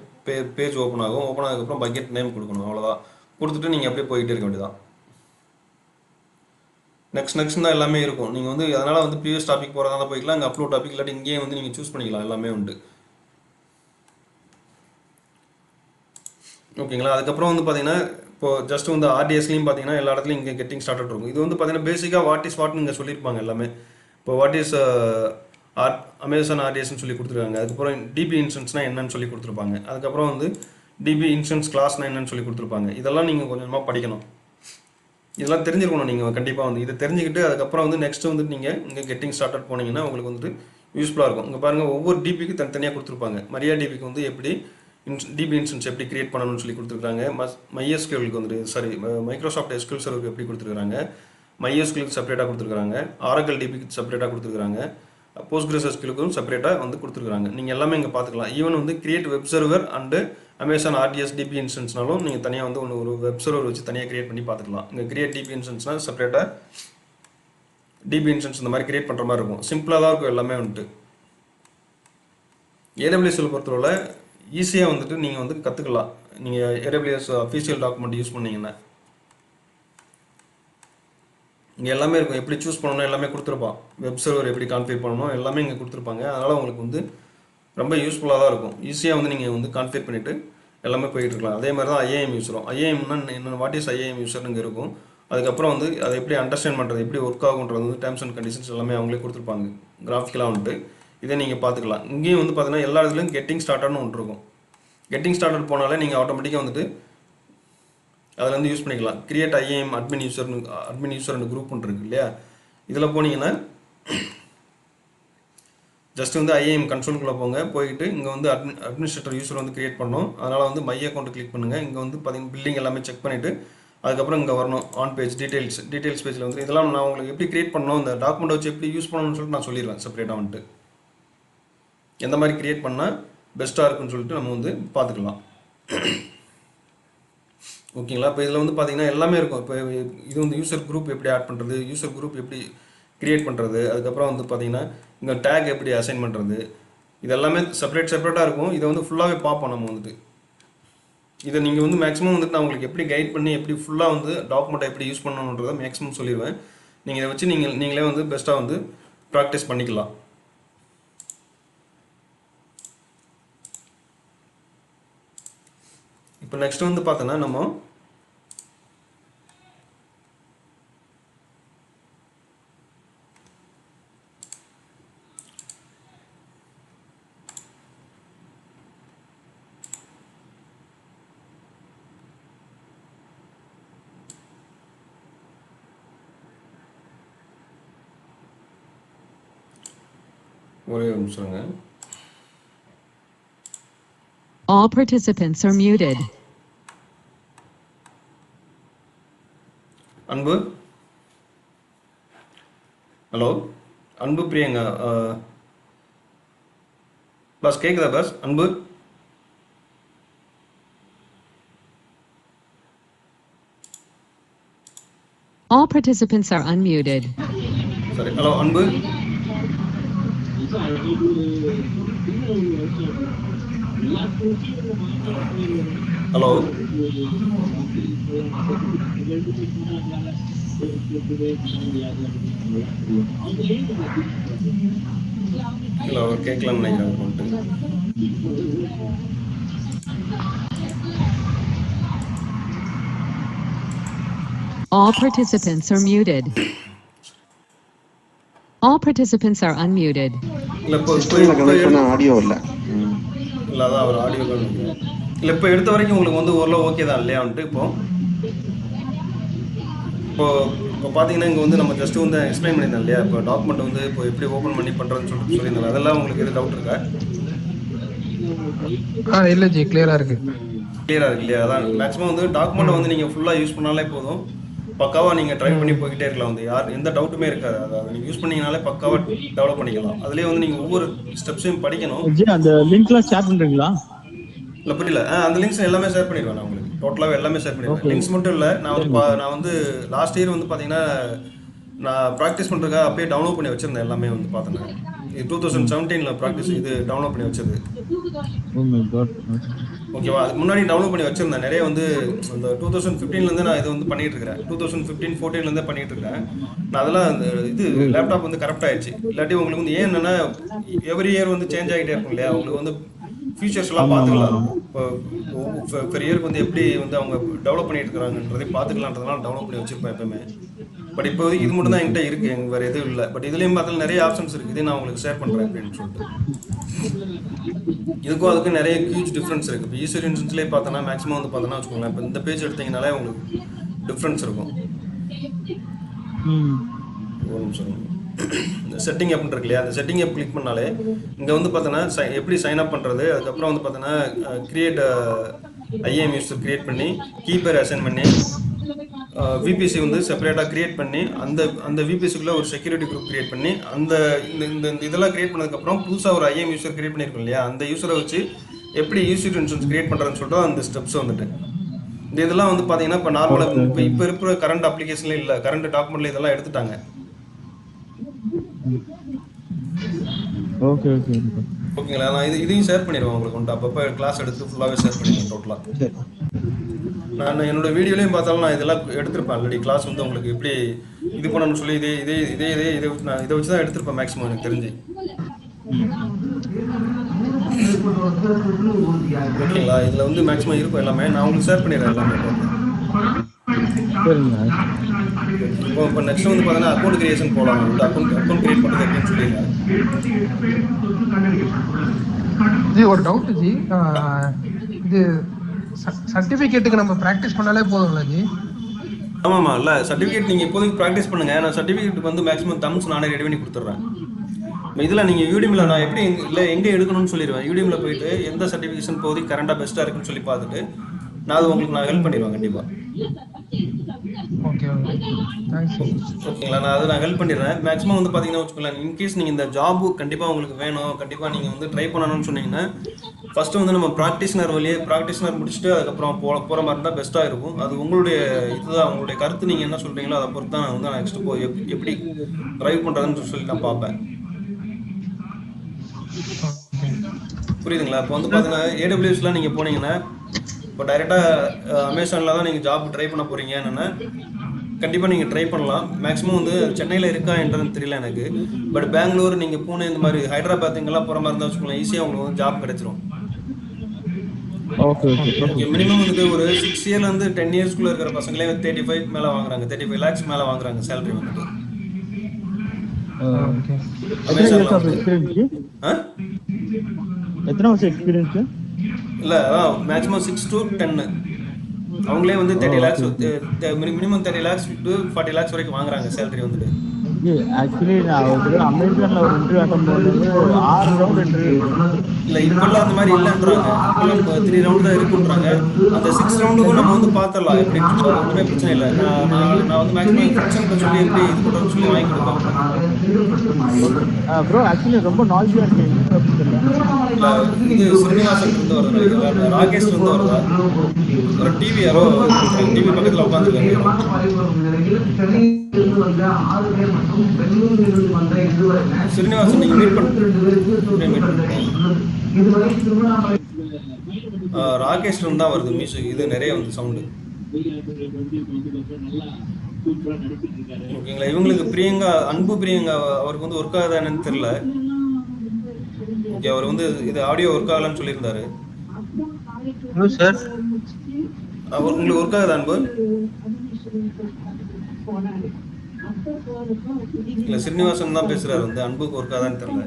பேஜ் ஓப்பன் ஆகும். ஓப்பன் ஆனதுக்கப்புறம் பக்கெட் நேம் கொடுக்கணும், அவ்வளோதான். கொடுத்துட்டு நீங்கள் அப்படியே போயிட்டே இருக்க வேண்டியதான். நெக்ஸ்ட் தான் எல்லாமே இருக்கும். நீங்கள் வந்து அதனால் வந்து ப்ரீவியஸ் டாபிக் போகிறதா போய்க்கலாம், அங்கே அப்லோட் டாபிக் இல்லாட்டி இங்கேயே வந்து நீங்கள் சூஸ் பண்ணிக்கலாம், எல்லாமே உண்டு. ஓகேங்களா? அதுக்கப்புறம் வந்து பார்த்தீங்கன்னா இப்போ ஜஸ்ட் வந்து ஆர்டிஎஸ்லையும் பார்த்தீங்கன்னா எல்லா இடத்துலையும் இங்கே கெட்டிங் ஸ்டார்டட் இருக்கும். இது வந்து பார்த்தீங்கன்னா பேசிக்காக வாட்னு இங்கே சொல்லியிருப்பாங்க எல்லாமே. இப்போ வாட் இஸ் அமேசான் ஆர்டிஎஸ்ன்னு சொல்லி கொடுத்துருக்காங்க. அதுக்கப்புறம் டிபி இன்ஸ்டன்ஸ்னால் என்னன்னு சொல்லி கொடுத்துருப்பாங்க. அதுக்கப்புறம் வந்து டிபி இன்ஸ்டன்ஸ் கிளாஸ்னால் என்னன்னு சொல்லி கொடுத்துருப்பாங்க. இதெல்லாம் நீங்கள் கொஞ்சமாக படிக்கணும், இதெல்லாம் தெரிஞ்சிருக்கணும். நீங்கள் கண்டிப்பாக வந்து இதை தெரிஞ்சுக்கிட்டு அதுக்கப்புறம் வந்து நெக்ஸ்ட்டு வந்து நீங்கள் இங்கே கெட்டிங் ஸ்டார்டட் போனீங்கன்னா உங்களுக்கு வந்துட்டு யூஸ்ஃபுல்லாக இருக்கும். இங்கே பாருங்கள் ஒவ்வொரு டிபிக்கு தனித்தனியாக கொடுத்துருப்பாங்க. மரியா டிபிக்கு வந்து எப்படி டிபி இன்ஸ்டன்ஸ் எப்படி கிரியேட் பண்ணணும்னு சொல்லி கொடுத்துருக்காங்க. MySQLக்கு வந்துட்டு மைக்ரோசாஃப்ட் SQL சர்வருக்கு எப்படி கொடுத்துருக்காங்க. MySQLக்கு செப்பரேட்டாக கொடுத்துருக்காங்க. ஆரக்கிள் டிபிக்கு செப்பரேட்டாக கொடுத்துருக்காங்க. PostgreSQLக்கும் செப்பரேட்டாக வந்து கொடுத்துருக்காங்க. நீங்கள் எல்லாமே இங்கே பார்த்துக்கலாம். ஈவன் வந்து create web server and Amazon RDS DB இன்ஸ்டன்ஸ்னாலும் நீங்கள் தனியாக வந்து ஒரு வெப் சர்வர் வச்சு தனியாக கிரியேட் பண்ணி பார்த்துக்கலாம். இங்கே கிரியேட் டிபி இன்ஸ்டன்ஸ்னால் செப்பரேட்டாக டிபி இன்ஸ்டன்ஸ் இந்த மாதிரி கிரியேட் பண்ணுற மாதிரி இருக்கும். சிம்பிளாக தான் இருக்கும் எல்லாமே வந்துட்டு. AWSல பொறுத்தவரை ஈஸியாக வந்துட்டு நீங்கள் வந்து கற்றுக்கலாம். நீங்கள் AWS அஃபீஷியல் டாக்குமெண்ட் யூஸ் பண்ணிங்கன்னா இங்கே எல்லாமே இருக்கும். எப்படி சூஸ் பண்ணணும் எல்லாமே கொடுத்துருப்பான். வெப் சர்வர் எப்படி கான்ஃபிகர் பண்ணணும் எல்லாமே இங்கே கொடுத்துருப்பாங்க. அதனால் உங்களுக்கு வந்து ரொம்ப யூஸ்ஃபுல்லாக தான் இருக்கும். ஈஸியாக வந்து நீங்கள் வந்து கான்ஃபிகர் பண்ணிவிட்டு எல்லாமே போயிட்டு இருக்கலாம். அதே மாதிரி தான் ஐஏஎம் யூஸரும். ஐஏஎம்னா என்ன, வாட் இஸ் ஐஏஎம் யூஸர்னு இங்கே இருக்கும். அதுக்கப்புறம் வந்து அதை எப்படி அண்டர்ஸ்டாண்ட் பண்ணுறது, எப்படி ஒர்க் ஆகுன்றது வந்து டேர்ம்ஸ் அண்ட் கண்டிஷன்ஸ் எல்லாமே அவங்களே கொடுத்துருப்பாங்க கிராஃபிக்கலாக வந்துட்டு. இதை நீங்கள் பார்த்துக்கலாம். இங்கேயும் வந்து பார்த்தீங்கன்னா எல்லா இடத்துலையும் கெட்டிங் ஸ்டார்டர்னு ஒன்று இருக்கும். கெட்டிங் ஸ்டார்டர் போனாலே நீங்கள் ஆட்டோமேட்டிக்காக வந்துட்டு அதில் வந்து யூஸ் பண்ணிக்கலாம். கிரியேட் ஐஏஎம் அட்மின் யூசர்னு குரூப் ஒன்று இருக்குது இல்லையா, இதில் போனீங்கன்னா ஜஸ்ட் வந்து ஐஏஎம் கன்சோலுக்குள்ளே போயிட்டு இங்கே வந்து அட்மினிஸ்ட்ரேட்டர் யூசர் வந்து கிரியேட் பண்ணணும். அதனால் வந்து மை அக்கௌண்ட் கிளிக் பண்ணுங்கள். இங்கே வந்து பார்த்தீங்கன்னா பில்டிங் எல்லாமே செக் பண்ணிவிட்டு அதுக்கப்புறம் இங்கே வரணும் ஆன் பேஜ் டீட்டெயில்ஸ் பேஜில் வந்து இதெல்லாம் நான் உங்களுக்கு எப்படி கிரியேட் பண்ணணும், இந்த டாக்குமெண்ட் வச்சு எப்படி யூஸ் பண்ணணும்னு சொல்லிட்டு நான் சொல்லிடுவேன் செப்பரேட்டாக வந்துட்டு. எந்த மாதிரி கிரியேட் பண்ணால் பெஸ்ட்டாக இருக்குன்னு சொல்லிட்டு நம்ம வந்து பார்த்துக்கலாம். ஓகேங்களா? இப்போ இதில் வந்து பார்த்தீங்கன்னா எல்லாமே இருக்கும். இப்போ இது வந்து யூசர் குரூப் எப்படி ஆட் பண்ணுறது, யூசர் குரூப் எப்படி கிரியேட் பண்ணுறது, அதுக்கப்புறம் வந்து பார்த்தீங்கன்னா இங்கே டேக் எப்படி அசைன் பண்ணுறது, இது எல்லாமே செப்பரேட்டாக இருக்கும். இதை வந்து ஃபுல்லாகவே பார்ப்போம் நம்ம வந்துட்டு. இதை நீங்கள் வந்து மேக்ஸிமம் வந்துட்டு நான் உங்களுக்கு எப்படி கைட் பண்ணி எப்படி ஃபுல்லாக வந்து டாக்குமெண்ட்டை எப்படி யூஸ் பண்ணணுன்றதை மேக்ஸிமம் சொல்லிடுவேன். நீங்கள் இதை வச்சு நீங்களே வந்து பெஸ்ட்டாக வந்து ப்ராக்டிஸ் பண்ணிக்கலாம். இப்போ நெக்ஸ்ட் வந்து பார்த்தோன்னா நம்ம ஒரே ஒரு நிமிஷங்க. All participants are muted. அன்பு, ஹலோ அன்பு பிரியங்கா, பஸ் கேட்குதா பஸ்? அன்பு, All participants are unmuted. சரி. ஹலோ அன்பு, ஹலோ ஹலோ கேட்கலாம்னு நினைக்கிறேன் வந்துட்டு. All participants are muted. All participants are unmuted. இல்லை இப்போ சிஸ்டமில் கனெக்ட் பண்ண ஆடியோ இல்லை. இல்லை அதான் அவர் ஆடியோ கால் இல்லை இப்போ எடுத்த வரைக்கும் உங்களுக்கு வந்து ஓரளவு ஓகே தான் இல்லையா வந்துட்டு இப்போ பார்த்தீங்கன்னா இங்கே வந்து நம்ம ஜஸ்ட்டு வந்து எக்ஸ்பிளைன் பண்ணியிருந்தோம் இல்லையா? இப்போ டாக்குமெண்ட் வந்து இப்போ எப்படி ஓப்பன் பண்ணி பண்ணுறதுன்னு சொல்லியிருந்தாங்க. அதெல்லாம் உங்களுக்கு எது டவுட் இருக்கா? இல்ல ஜி, கிளியரா இருக்கு. கிளியராக இருக்கு இல்லையா? அதான் மேக்ஸிமம் வந்து டாக்குமெண்ட்டை வந்து நீங்கள் ஃபுல்லாக யூஸ் பண்ணாலே போதும், பக்காவாக நீங்கள் ட்ரை பண்ணி போய்கிட்டே இருக்கலாம். வந்து எந்த டவுட்டுமே இருக்காது. அதாவது நீங்கள் யூஸ் பண்ணீங்கனாலே பக்காவாக டெவலப் பண்ணிக்கலாம். அதுலேயே வந்து நீங்கள் ஒவ்வொரு ஸ்டெப்ஸையும் படிக்கணும். அந்த லிங்க்லாம் ஷேர் பண்றீங்களா? இல்லை புரியல. அந்த லிங்க்ஸ் எல்லாமே ஷேர் பண்ணிடுவேன் நான் உங்களுக்கு. டோட்டலாகவே எல்லாமே ஷேர் பண்ணிடுவேன். லிங்க்ஸ் மட்டும் இல்லை, நான் வந்து லாஸ்ட் இயர் வந்து பார்த்தீங்கன்னா நான் ப்ராக்டிஸ் பண்ணுறதுக்காக அப்பயே டவுன்லோட் பண்ணி வச்சுருந்தேன். எல்லாமே வந்து பார்த்தேன்னா இது 2017 ப்ராக்டிஸ் இது டவுன்லோட் பண்ணி வச்சது. ஓகேவா? அதுக்கு முன்னாடி டவுன்லோட் பண்ணி வச்சுருந்தேன் நிறைய. வந்து அந்த 2015 நான் இது வந்து பண்ணிட்டு இருக்கிறேன். 2015-14 பண்ணிட்டு இருக்கிறேன் நான். அதெல்லாம் அந்த இது லேப்டாப் வந்து கரெக்ட் ஆயிடுச்சு. இல்லாட்டி உங்களுக்கு வந்து ஏன் என்னன்னா எவ்ரி இயர் வந்து சேஞ்ச் ஆகிட்டே இருக்கும் இல்லையா? உங்களுக்கு வந்து ஃபியூச்சர்ஸ்லாம் பார்த்துக்கலாம். இப்போ பெரிய இயருக்கு வந்து எப்படி வந்து அவங்க டெவலப் பண்ணிட்டு இருக்கிறாங்கன்றதை பார்த்துக்கலான்றதுனால டவுன்லோட் பண்ணி வச்சிருப்பேன் எப்பவுமே. பட் இப்போ இது மட்டும் தான் என்கிட்ட இருக்குது, எங்கள் வேறு எதுவும் இல்லை. பட் இதுலேயும் பார்த்தாலும் நிறைய ஆப்ஷன்ஸ் இருக்குது. இதே நான் உங்களுக்கு ஷேர் பண்ணுறேன் அப்படின்னு சொல்லிட்டு. இதுக்கும் அதுக்கும் நிறைய ஹியூஜ் டிஃப்ரென்ஸ் இருக்குது. இப்போ ஈஸ்வர் இன்சூரன்ஸ்லேயே பார்த்தோன்னா மேக்ஸிமம் வந்து பார்த்தோன்னா வச்சுக்கோங்களேன், இப்போ இந்த பேஜ் எடுத்தீங்கனாலே உங்களுக்கு டிஃப்ரென்ஸ் இருக்கும். ஒரு நிமிஷம். இந்த செட்டிங் ஆப் இருக்கு இல்லையா? அந்த செட்டிங் ஆப் கிளிக் பண்ணாலே இங்கே வந்து பார்த்தோன்னா எப்படி சைன் அப் பண்ணுறது, அதுக்கப்புறம் வந்து பார்த்தோன்னா கிரியேட் ஐஏஎம் யூஸர் கிரியேட் பண்ணி கீப்பர் அசைன் பண்ணி விபிசி வந்து செப்பரேட்டாக கிரியேட் பண்ணி அந்த விபிசிக்குள்ளே ஒரு செக்யூரிட்டி குரூப் கிரியேட் பண்ணி இந்த இதெல்லாம் கிரியேட் பண்ணதுக்கப்புறம் புதுசாக ஒரு ஐஏஎம் யூஸர் கிரியேட் பண்ணியிருக்கோம் இல்லையா? அந்த யூஸரை வச்சு எப்படி யூசர் இன்சூரன்ஸ் கிரியேட் பண்ணுறதுன்னு சொல்லிட்டு அந்த ஸ்டெப்ஸ் வந்துட்டு இந்த இதெல்லாம் வந்து பார்த்தீங்கன்னா இப்போ நார்மலாக இப்போ இருக்கிற கரண்ட் அப்ளிகேஷன்லேயும் இல்லை, கரண்ட் டாக்குமெண்ட்ல இதெல்லாம் எடுத்துட்டாங்க. ஓகேங்களா? நான் இதையும் ஷேர் பண்ணிடுவேன் உங்களுக்கு. கொண்டு அப்பப்போ கிளாஸ் எடுத்து ஃபுல்லாகவே ஷேர் பண்ணிடுவேன் டோட்டலாக. நான் என்னோட வீடியோலையும் பார்த்தாலும் நான் இதெல்லாம் எடுத்திருப்பேன் ஆல்ரெடி. கிளாஸ் வந்து உங்களுக்கு எப்படி இது பண்ணணும்னு சொல்லி நான் இதை வச்சு தான் எடுத்திருப்பேன் மேக்ஸிமம் எனக்கு தெரிஞ்சு. ஓகேங்களா? இதில் வந்து மேக்ஸிமம் இருக்கும் எல்லாமே. நான் உங்களுக்கு ஷேர் பண்ணிடுறேன் எல்லாமே. இப்போ நெக்ஸ்ட் வந்து பார்த்தீங்கன்னா அக்கௌண்ட் கிரியேஷன் போகலாம். அக்கௌண்ட் கிரியேட் பண்ணுறது எப்படின்னு சொல்லிடுறேன். ஜி ஒரு டவுட் ஜி, இது சர்டிஃபிகேட்டுக்கு நம்ம ப்ராக்டிஸ் பண்ணாலே போதும்ல ஜி? ஆமாம்மா. இல்லை சர்டிஃபிகேட் நீங்கள் இப்போதைக்கு ப்ராக்டிஸ் பண்ணுங்கள். நான் சர்டிஃபிகேட்டுக்கு வந்து மேக்ஸிமம் தம்ஸ் நானே ரெடி பண்ணி கொடுத்துட்றேன். இதில் நீங்கள் யூடியூமில் நான் எப்படி இல்லை எங்கே எடுக்கணும்னு சொல்லிடுவேன். யூடியூமில் போயிட்டு எந்த சர்டிஃபிகேஷன் இப்போதைக்கு கரண்டாக பெஸ்ட்டாக இருக்குன்னு சொல்லி பார்த்துட்டு நான் அது உங்களுக்கு ஹெல்ப் பண்ணிடுவேன் கண்டிப்பாக. Okay okay, thanks. ஓகேங்களா? நான் ஹெல்ப் பண்ணிடுறேன். மேக்ஸிமம் வந்து பார்த்தீங்கன்னா வச்சுக்கலாம், இன்கேஸ் நீங்கள் இந்த ஜாபு கண்டிப்பாக உங்களுக்கு வேணும், கண்டிப்பாக நீங்கள் வந்து ட்ரை பண்ணணும்னு சொன்னீங்கன்னா ஃபஸ்ட்டு வந்து நம்ம ப்ராக்டிஸ்னர் முடிச்சுட்டு அதுக்கப்புறம் போகிற மாதிரி இருந்தால் பெஸ்ட்டாக இருக்கும். அது உங்களுடைய இதுதான், உங்களுடைய கருத்து. நீங்கள் என்ன சொல்கிறீங்களோ அதை பொறுத்து தான் நான் வந்து நெக்ஸ்ட்டு போய் எப்படி ட்ரைவ் பண்ணுறதுன்னு சொல்லி நான் பார்ப்பேன். புரியுதுங்களா? இப்போ வந்து பார்த்தீங்கன்னா ஏடபிள்யூஎஸ்லாம் நீங்கள் போனீங்கன்னா இப்போ டைரெக்டாக அமேசானில் தான் நீங்கள் ஜாப் ட்ரை பண்ண போகிறீங்க என்னென்னா கண்டிப்பாக நீங்கள் ட்ரை பண்ணலாம். மேக்ஸிமம் வந்து சென்னையில் இருக்கா என்றது தெரியல எனக்கு. பட் பெங்களூர், நீங்கள் பூனே இந்த மாதிரி ஹைதராபாத் இங்கெல்லாம் போகிற மாதிரி இருந்தால் வச்சுக்கோங்களேன், ஈஸியாக உங்களுக்கு வந்து ஜாப் கிடைச்சிரும். ஓகே ஓகே ஓகே, மினிமம் வந்து ஒரு 6 இயர்லேருந்து 10 இயர்ஸ்க்குள்ளே இருக்கிற பசங்களே 35 மேலே வாங்குறாங்க, 35 lakhs மேலே வாங்குறாங்க சேலரி வந்துட்டு ஓகே எத்தனை இயர்ஸ் அமேசானில் ஆஃப் வந்து. எக்ஸ்பீரியன்ஸ்? ஆ எத்தனை வருஷம் எக்ஸ்பீரியன்ஸ்? இல்லை, அதான் மேக்ஸிமம் 6 to 10. அவங்களே வந்து 30 lakhs minimum 30 lakhs to 40 lakhs வரைக்கும் வாங்குறாங்க சேலரி வந்துட்டு. ஆக்சுவலி நான் ஒரு அமேசான்ல ஒரு இன்டர்வியூ அட்டன் பண்ணும்போது 6 ரவுண்ட் இன்டர்வியூ. இல்லை, இப்போல்லாம் அந்த மாதிரி இல்லைன்றாங்க. இப்போல்லாம் 3 ரவுண்டு தான் இருக்குன்றாங்க. அந்த 6 ரவுண்டுக்கும் நம்ம வந்து பார்த்துடலாம் எப்படி ஒன்றுமே பிரச்சனை இல்லை. நான் வந்து மேக்ஸிமம் ஃப்ரெண்ட்ஸுங்கிட்ட சொல்லி எப்படி இது பண்ணுறதுன்னு சொல்லி வாங்கி கொடுப்பேன். ப்ரோ ஆக்சுவலி ரொம்ப நாய்ஸியாக இருக்கு. இல்லை, இது ஸ்ரீனிவாசன் இருந்து வருது, ராகேஷ்ல இருந்து வருதா? ஒரு டிவி யாரோ டிவி பக்கத்தில் உட்காந்துருக்காங்க. ஸ்ரீனிவாசன் நீங்கள் மீட் ராகேஷ்ல இருந்து தான் வருது மியூசிக். இது நிறைய வந்து சவுண்டு. ஓகேங்களா? இவங்களுக்கு பிரியங்கா, அன்பு பிரியங்கா, அவருக்கு வந்து ஒர்க் ஆகுதா என்னன்னு தெரியல. ஓகே, அவர் வந்து இது ஆடியோ ஒர்க் ஆகலான்னு சொல்லியிருந்தாரு. ஹலோ சார், உங்களுக்கு ஒர்க் ஆகுதா அன்பு? இல்லை, ஸ்ரீனிவாசன் தான் பேசுகிறாரு வந்து, அன்புக்கு ஒர்க் ஆகுதான்னு தெரியல.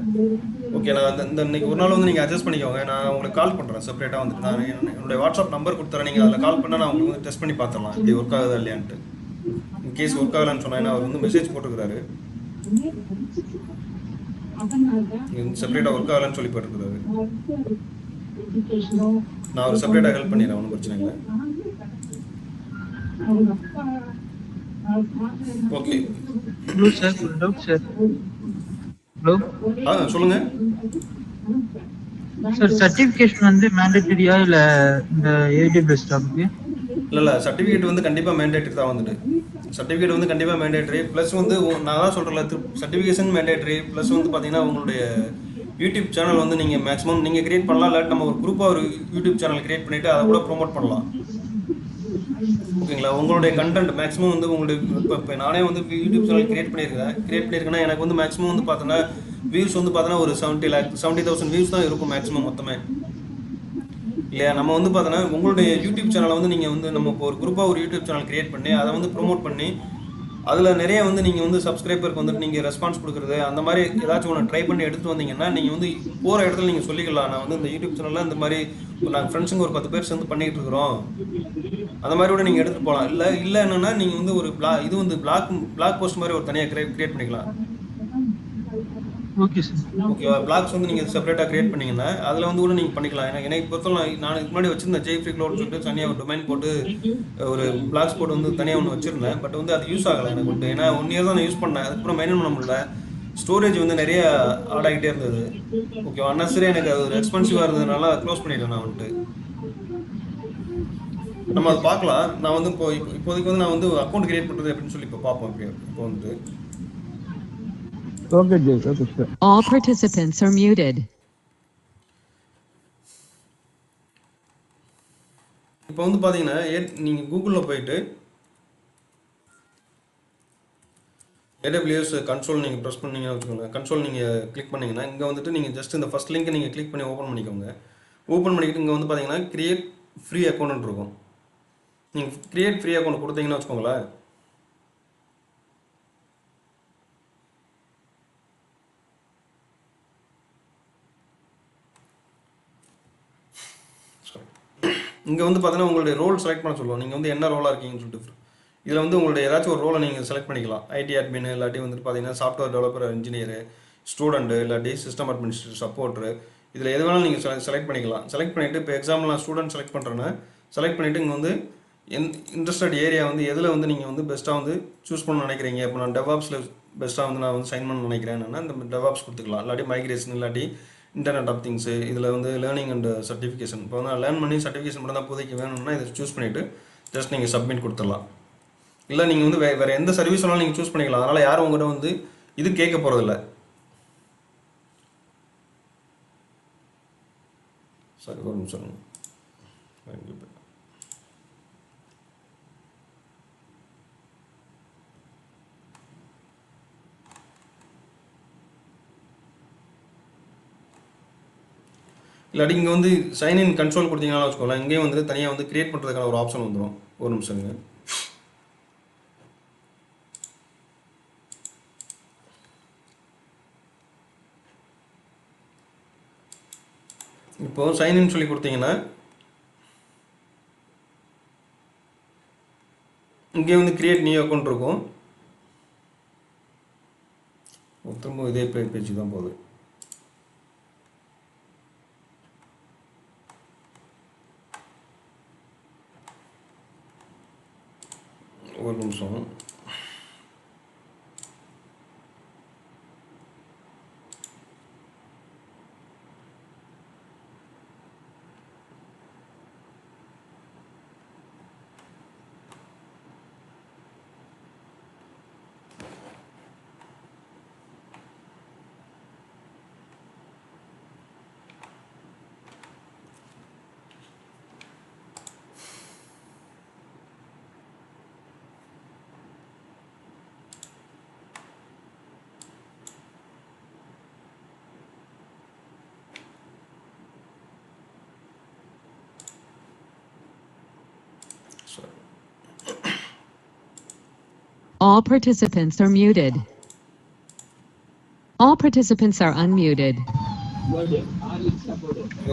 ஓகே, நான் இந்த இன்னைக்கு ஒரு நாள் வந்து நீங்கள் அட்ஜஸ்ட் பண்ணிக்கோங்க. நான் உங்களுக்கு கால் பண்ணுறேன் செப்பரேட்டாக வந்துட்டு. நான் என்னுடைய வாட்ஸ்அப் நம்பர் கொடுத்துறேன். நீங்கள் அதில் கால் பண்ணால் நான் உங்களுக்கு வந்து டெஸ்ட் பண்ணி பார்த்துடலாம் இப்படி ஒர்க் ஆகுதா இல்லையான்ட்டு. இன்கேஸ் ஒர்க் ஆகலான்னு சொன்னா அவர் வந்து மெசேஜ் போட்டுருக்காரு, செப்பரேட்டாக ஒர்க் ஆகலான்னு சொல்லி போட்டுருக்காரு. நான் ஒரு செப்பரேட்டாக ஹெல்ப் பண்ணிடுறேன், ஒன்றும் பிரச்சனை இல்லை. ஓகே. ஹலோ சார், ஒரு டவுட் சார். ஹலோ சொல்லுங்க சார், சர்டிஃபிகேஷன் வந்து மேண்டேட்டரியா இல்ல இந்த ஏடிஎஸ் ஸ்டாஃப்க்கு? இல்லை, சர்டிஃபிகேட் வந்து கண்டிப்பாக மேண்டேட்டரி தான் வந்துட்டு. சர்டிஃபிகேட் வந்து கண்டிப்பாக மேண்டேட்டரி. ப்ளஸ் வந்து நான் தான் சொல்கிறேன், சர்டிஃபிகேஷன் மேண்டேட்டரி. ப்ளஸ் வந்து பார்த்தீங்கன்னா உங்களுடைய யூடியூப் சேனல் வந்து நீங்கள் மேக்ஸிமம் நீங்கள் கிரியேட் பண்ணலாம். இல்லாட்டி நம்ம ஒரு குரூப்பாக ஒரு யூடியூப் சேனல் கிரியேட் பண்ணிவிட்டு அதை கூட ப்ரொமோட் பண்ணலாம். ஓகேங்களா? உங்களுடைய கண்டென்ட் மேக்ஸிமம் வந்து உங்களுடைய இப்போ நானே வந்து யூடியூப் சேனல் கிரியேட் பண்ணியிருக்கேன்னா எனக்கு வந்து மேக்ஸிமம் வந்து பார்த்தோன்னா வியூஸ் வந்து பார்த்தோன்னா ஒரு 70,000 வியூஸ் தான் இருக்கும் மேக்ஸிமம் மொத்தமே, இல்லையா? நம்ம வந்து பார்த்தோன்னா உங்களுடைய யூடியூப் சேனலை வந்து நீங்கள் வந்து நம்ம இப்போ ஒரு குரூப்பாக ஒரு யூடியூப் சேனல் கிரியேட் பண்ணி அதை வந்து ப்ரொமோட் பண்ணி அதில் நிறைய வந்து நீங்கள் வந்து சப்ஸ்கிரைபருக்கு வந்துட்டு நீங்கள் ரெஸ்பான்ஸ் கொடுக்குறது அந்த மாதிரி ஏதாச்சும் ஒன்று ட்ரை பண்ணி எடுத்துகிட்டு வந்தீங்கன்னா நீங்கள் வந்து போகிற இடத்துல நீங்கள் சொல்லிக்கலாம், நான் வந்து இந்த யூடியூப் சேனலில் இந்த மாதிரி நாங்கள் ஃப்ரெண்ட்ஸுங்க ஒரு 10 பேர் சேர்ந்து பண்ணிகிட்டு இருக்கிறோம், அந்த மாதிரி கூட நீங்கள் எடுத்துகிட்டு போகலாம். இல்லை என்னென்னா நீங்கள் வந்து ஒரு இது வந்து பிளாக் போஸ்ட் மாதிரி ஒரு தனியாக கிரியேட் பண்ணிக்கலாம். Okay sir. ஓகேவா? பிளாக்ஸ் வந்து நீங்கள் செப்பரேட்டாக கிரியேட் பண்ணிங்கன்னா அதில் வந்து கூட நீங்கள் பண்ணிக்கலாம். எனக்கு பொறுத்தவரை நான் இதுக்கு முன்னாடி வச்சுருந்தேன் ஜெய்ஃப்ரீ க்ளவுட்னு சொல்லிட்டு தனியாக ஒரு டொமைன் போட்டு ஒரு பிளாக்ஸ் போட்டு வந்து தனியாக ஒன்று வச்சுருந்தேன். பட் வந்து அது யூஸ் ஆகலை எனக்கு வந்து. ஏன்னா 1 இயர் தான் நான் யூஸ் பண்ணேன், அதுக்கப்புறம் மெயின்டைன் பண்ண முடியல. ஸ்டோரேஜ் வந்து நிறைய ஆட் ஆகிட்டே இருந்தது. ஓகே, அன்னசரி எனக்கு அது ஒரு எக்ஸ்பென்சிவாக இருந்ததுனால க்ளோஸ் பண்ணிட்டேன் நான் வந்துட்டு. நம்ம அதை பார்க்கலாம். நான் வந்து இப்போதைக்கு வந்து நான் வந்து அக்கௌண்ட் கிரியேட் பண்ணுறது அப்படின்னு சொல்லி இப்போ பார்ப்போம். இப்போ வந்துட்டு okay Jai, okay sir. All participants are muted. இப்போ வந்து பார்த்தீங்கன்னா நீங்கள் கூகுளில் போயிட்டு AWS கன்சோல் நீங்கள் ப்ரெஸ் பண்ணிங்கன்னா வச்சுக்கோங்க, கன்சோல் நீங்கள் கிளிக் பண்ணிங்கன்னா இங்கே வந்துட்டு நீங்கள் ஜஸ்ட் இந்த ஃபஸ்ட் லிங்க்கை நீங்கள் கிளிக் பண்ணி ஓப்பன் பண்ணிக்கோங்க. ஓப்பன் பண்ணிக்கிட்டு இங்கே வந்து பார்த்தீங்கன்னா கிரியேட் ஃப்ரீ அக்கௌண்ட் இருக்கும். நீங்கள் கிரியேட் ஃப்ரீ அக்கௌண்ட் கொடுத்தீங்கன்னா வச்சுக்கோங்களேன், இங்கே வந்து பார்த்தீங்கன்னா உங்களுடைய ரோல் செலக்ட் பண்ண சொல்லுவோம். நீங்கள் வந்து என்ன ரோலாக இருக்கீங்கன்னு சொல்லிட்டு இதில் வந்து உங்களுடைய ஏதாச்சும் ஒரு ரோலை நீங்கள் செலக்ட் பண்ணிக்கலாம். ஐடி அட்மின், இல்லாட்டி வந்துட்டு பார்த்தீங்கன்னா சாஃப்ட்வேர் டெவலப்பர், இன்ஜினியரு, ஸ்டூடெண்ட்டு, இல்லாட்டி சிஸ்டம் அட்மினிஸ்ட்ரேட்டர், சப்போர்ட்ரு, இதில் எது வேணாலும் நீங்கள் செலக்ட் பண்ணிக்கலாம். செலக்ட் பண்ணிவிட்டு இப்போ எக்ஸாம்பிள் நான் ஸ்டூடெண்ட் செலக்ட் பண்ணுறேன்னா செலக்ட் பண்ணிவிட்டு இங்கே வந்து இன்ட்ரெஸ்டட் ஏரியா வந்து எதில் வந்து நீங்கள் வந்து பெஸ்ட்டாக வந்து சூஸ் பண்ண நினைக்கிறீங்க. இப்போ நான் டெவாப்ஸில் பெஸ்ட்டாக வந்து நான் வந்து சைன் பண்ண நினைக்கிறேன்னா இந்த டெவாப்ஸ் கொடுத்துக்கலாம். இல்லாட்டி மைக்ரேஷன், இல்லாட்டி இன்டர்நெட் ஆஃப் திங்ஸு, இதில் வந்து லேர்னிங் அண்ட் சர்டிஃபிகேஷன். இப்போ வந்து லேர்ன் பண்ணி சர்டிஃபிகேஷன் மட்டும் தான் இப்போதைக்கு வேணும்னா இதை சூஸ் பண்ணிவிட்டு ஜஸ்ட் நீங்கள் சப்மிட் கொடுத்துடலாம். இல்லை நீங்கள் வந்து வேறு எந்த சர்வீஸ் வேணாலும் நீங்கள் சூஸ் பண்ணிக்கலாம். அதனால் யாரும் உங்கள்கிட்ட வந்து இது கேட்க போகிறதில்ல. சரி, ஒரு நிமிஷம். இல்லாட்டி இங்கே வந்து சைன்இன் கன்சோல் கொடுத்தீங்கன்னா வச்சுக்கோங்களேன், இங்கேயும் வந்து தனியாக வந்து கிரியேட் பண்ணுறதுக்கான ஒரு ஆப்ஷன் வந்துடும். ஒரு நிமிஷங்க. இப்போது சைன்இன் சொல்லி கொடுத்தீங்கன்னா இங்கே வந்து கிரியேட் நியூ அக்கௌண்ட் இருக்கும். திரும்ப இதே பேஜ் தான் போகுது. ஒரு நிமிஷம். All participants are muted. All participants are unmuted.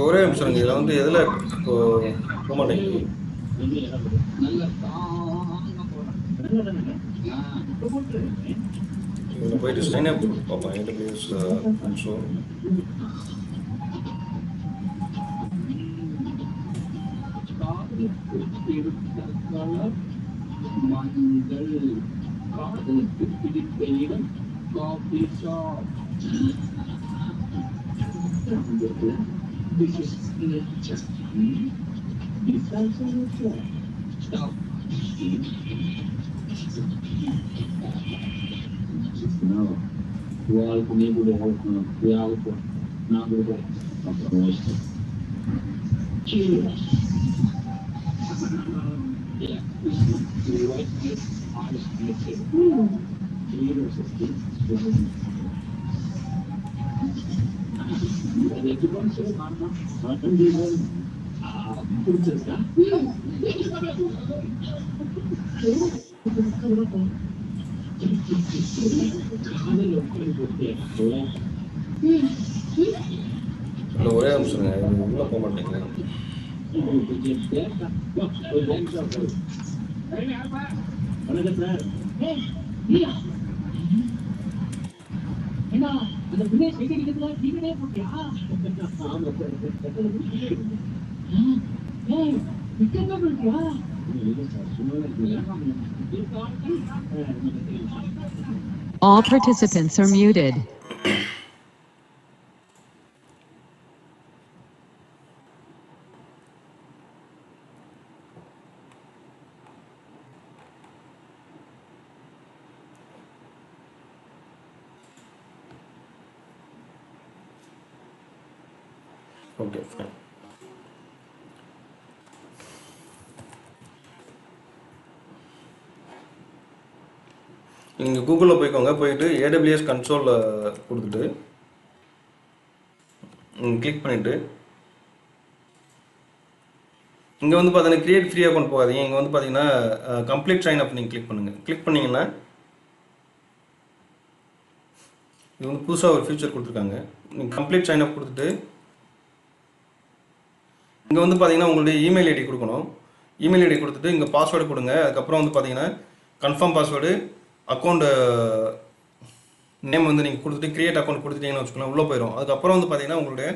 ஒரே நிமிஷம். இதில் வந்து எதில் இப்போ போக மாட்டேங்குது. இதில் போயிட்டு சைன் அப் பார்ப்போம். AWS console. இல்லை ஒரே நிமிஷங்க. இது உள்ளே போக மாட்டேங்குது. All participants are muted. Okay, fine. நீங்கள் கூகுளில் போய்க்கோங்க. போயிட்டு AWS கன்சோலில் கொடுத்துட்டு கிளிக் பண்ணிவிட்டு இங்கே வந்து பார்த்தீங்கன்னா கிரியேட் ஃப்ரீ அக்கௌண்ட் போகாதீங்க. இங்கே வந்து பார்த்தீங்கன்னா கம்ப்ளீட் சைன் அப் நீங்கள் கிளிக் பண்ணுங்கள். கிளிக் பண்ணிங்கன்னா இது வந்து புதுசாக ஒரு ஃபியூச்சர் கொடுத்துருக்காங்க. நீங்கள் கம்ப்ளீட் சைன் அப் கொடுத்துட்டு இங்கே வந்து பார்த்தீங்கன்னா உங்களுடைய இமெயில் ஐடி கொடுக்கணும். இமெயில் ஐடி கொடுத்துட்டு இங்கே பாஸ்வேர்டு கொடுங்க. அதுக்கப்புறம் வந்து பார்த்தீங்கன்னா கன்ஃபார்ம் பாஸ்வேர்டு, அக்கௌண்ட் நேம் வந்து நீங்கள் கொடுத்துட்டு கிரியேட் அக்கௌண்ட் கொடுத்துட்டீங்கன்னு வச்சுக்கலாம், உள்ளே போயிடும். அதுக்கப்புறம் வந்து பார்த்தீங்கன்னா உங்களுடைய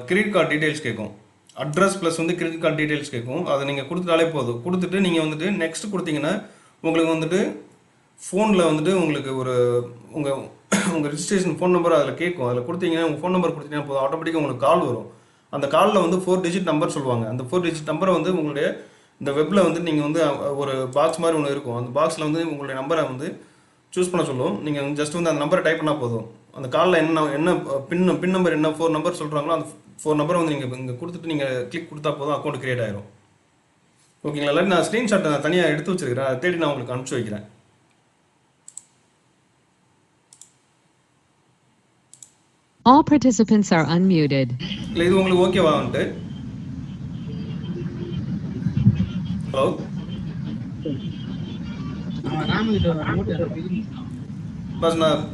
கிரெடிட் கார்டு டீட்டெயில்ஸ் கேட்கும். அட்ரஸ் ப்ளஸ் வந்து கிரெடிட் கார்டு டீட்டெயில்ஸ் கேட்கும். அதை நீங்கள் கொடுத்துட்டாலே போதும். கொடுத்துட்டு நீங்கள் வந்துட்டு நெக்ஸ்ட் கொடுத்தீங்கன்னா உங்களுக்கு வந்துட்டு ஃபோனில் வந்துட்டு உங்களுக்கு ஒரு உங்கள் ரிஜிஸ்ட்ரேஷன் ஃபோன் நம்பர் அதில் கேட்கும். அதில் கொடுத்தீங்கன்னா உங்கள் ஃபோன் நம்பர் கொடுத்தீங்கன்னா போதும், ஆட்டோமேட்டிக்காக உங்களுக்கு கால் வரும். அந்த காலில் வந்து 4 டிஜிட் நம்பர் சொல்லுவாங்க. அந்த 4 டிஜிட் நம்பரை வந்து உங்களுடைய இந்த வெப்பில் வந்து நீங்கள் வந்து ஒரு பாக்ஸ் மாதிரி ஒன்று இருக்கும். அந்த பாக்ஸில் வந்து உங்களுடைய நம்பரை வந்து சூஸ் பண்ண சொல்லும். நீங்கள் ஜஸ்ட் வந்து அந்த நம்பரை டைப் பண்ணால் போதும். அந்த காலில் என்ன பின் நம்பர் என்ன 4 நம்பர் சொல்கிறாங்களோ அந்த 4 நம்பரை வந்து நீங்கள் இங்கே கொடுத்துட்டு நீங்கள் கிளிக் கொடுத்தா போதும், அக்கௌண்ட் கிரியேட் ஆயிரும். ஓகேங்களா? இல்லாட்டி நான் ஸ்க்ரீன்ஷாட்டை நான் தனியாக எடுத்து வச்சிருக்கிறேன். அதை தேடி நான் உங்களுக்கு அனுப்பிச்சி வைக்கிறேன். All participants are unmuted. இல்லை இது உங்களுக்கு ஓகேவா வந்துட்டு? ஹலோ பஸ் நான்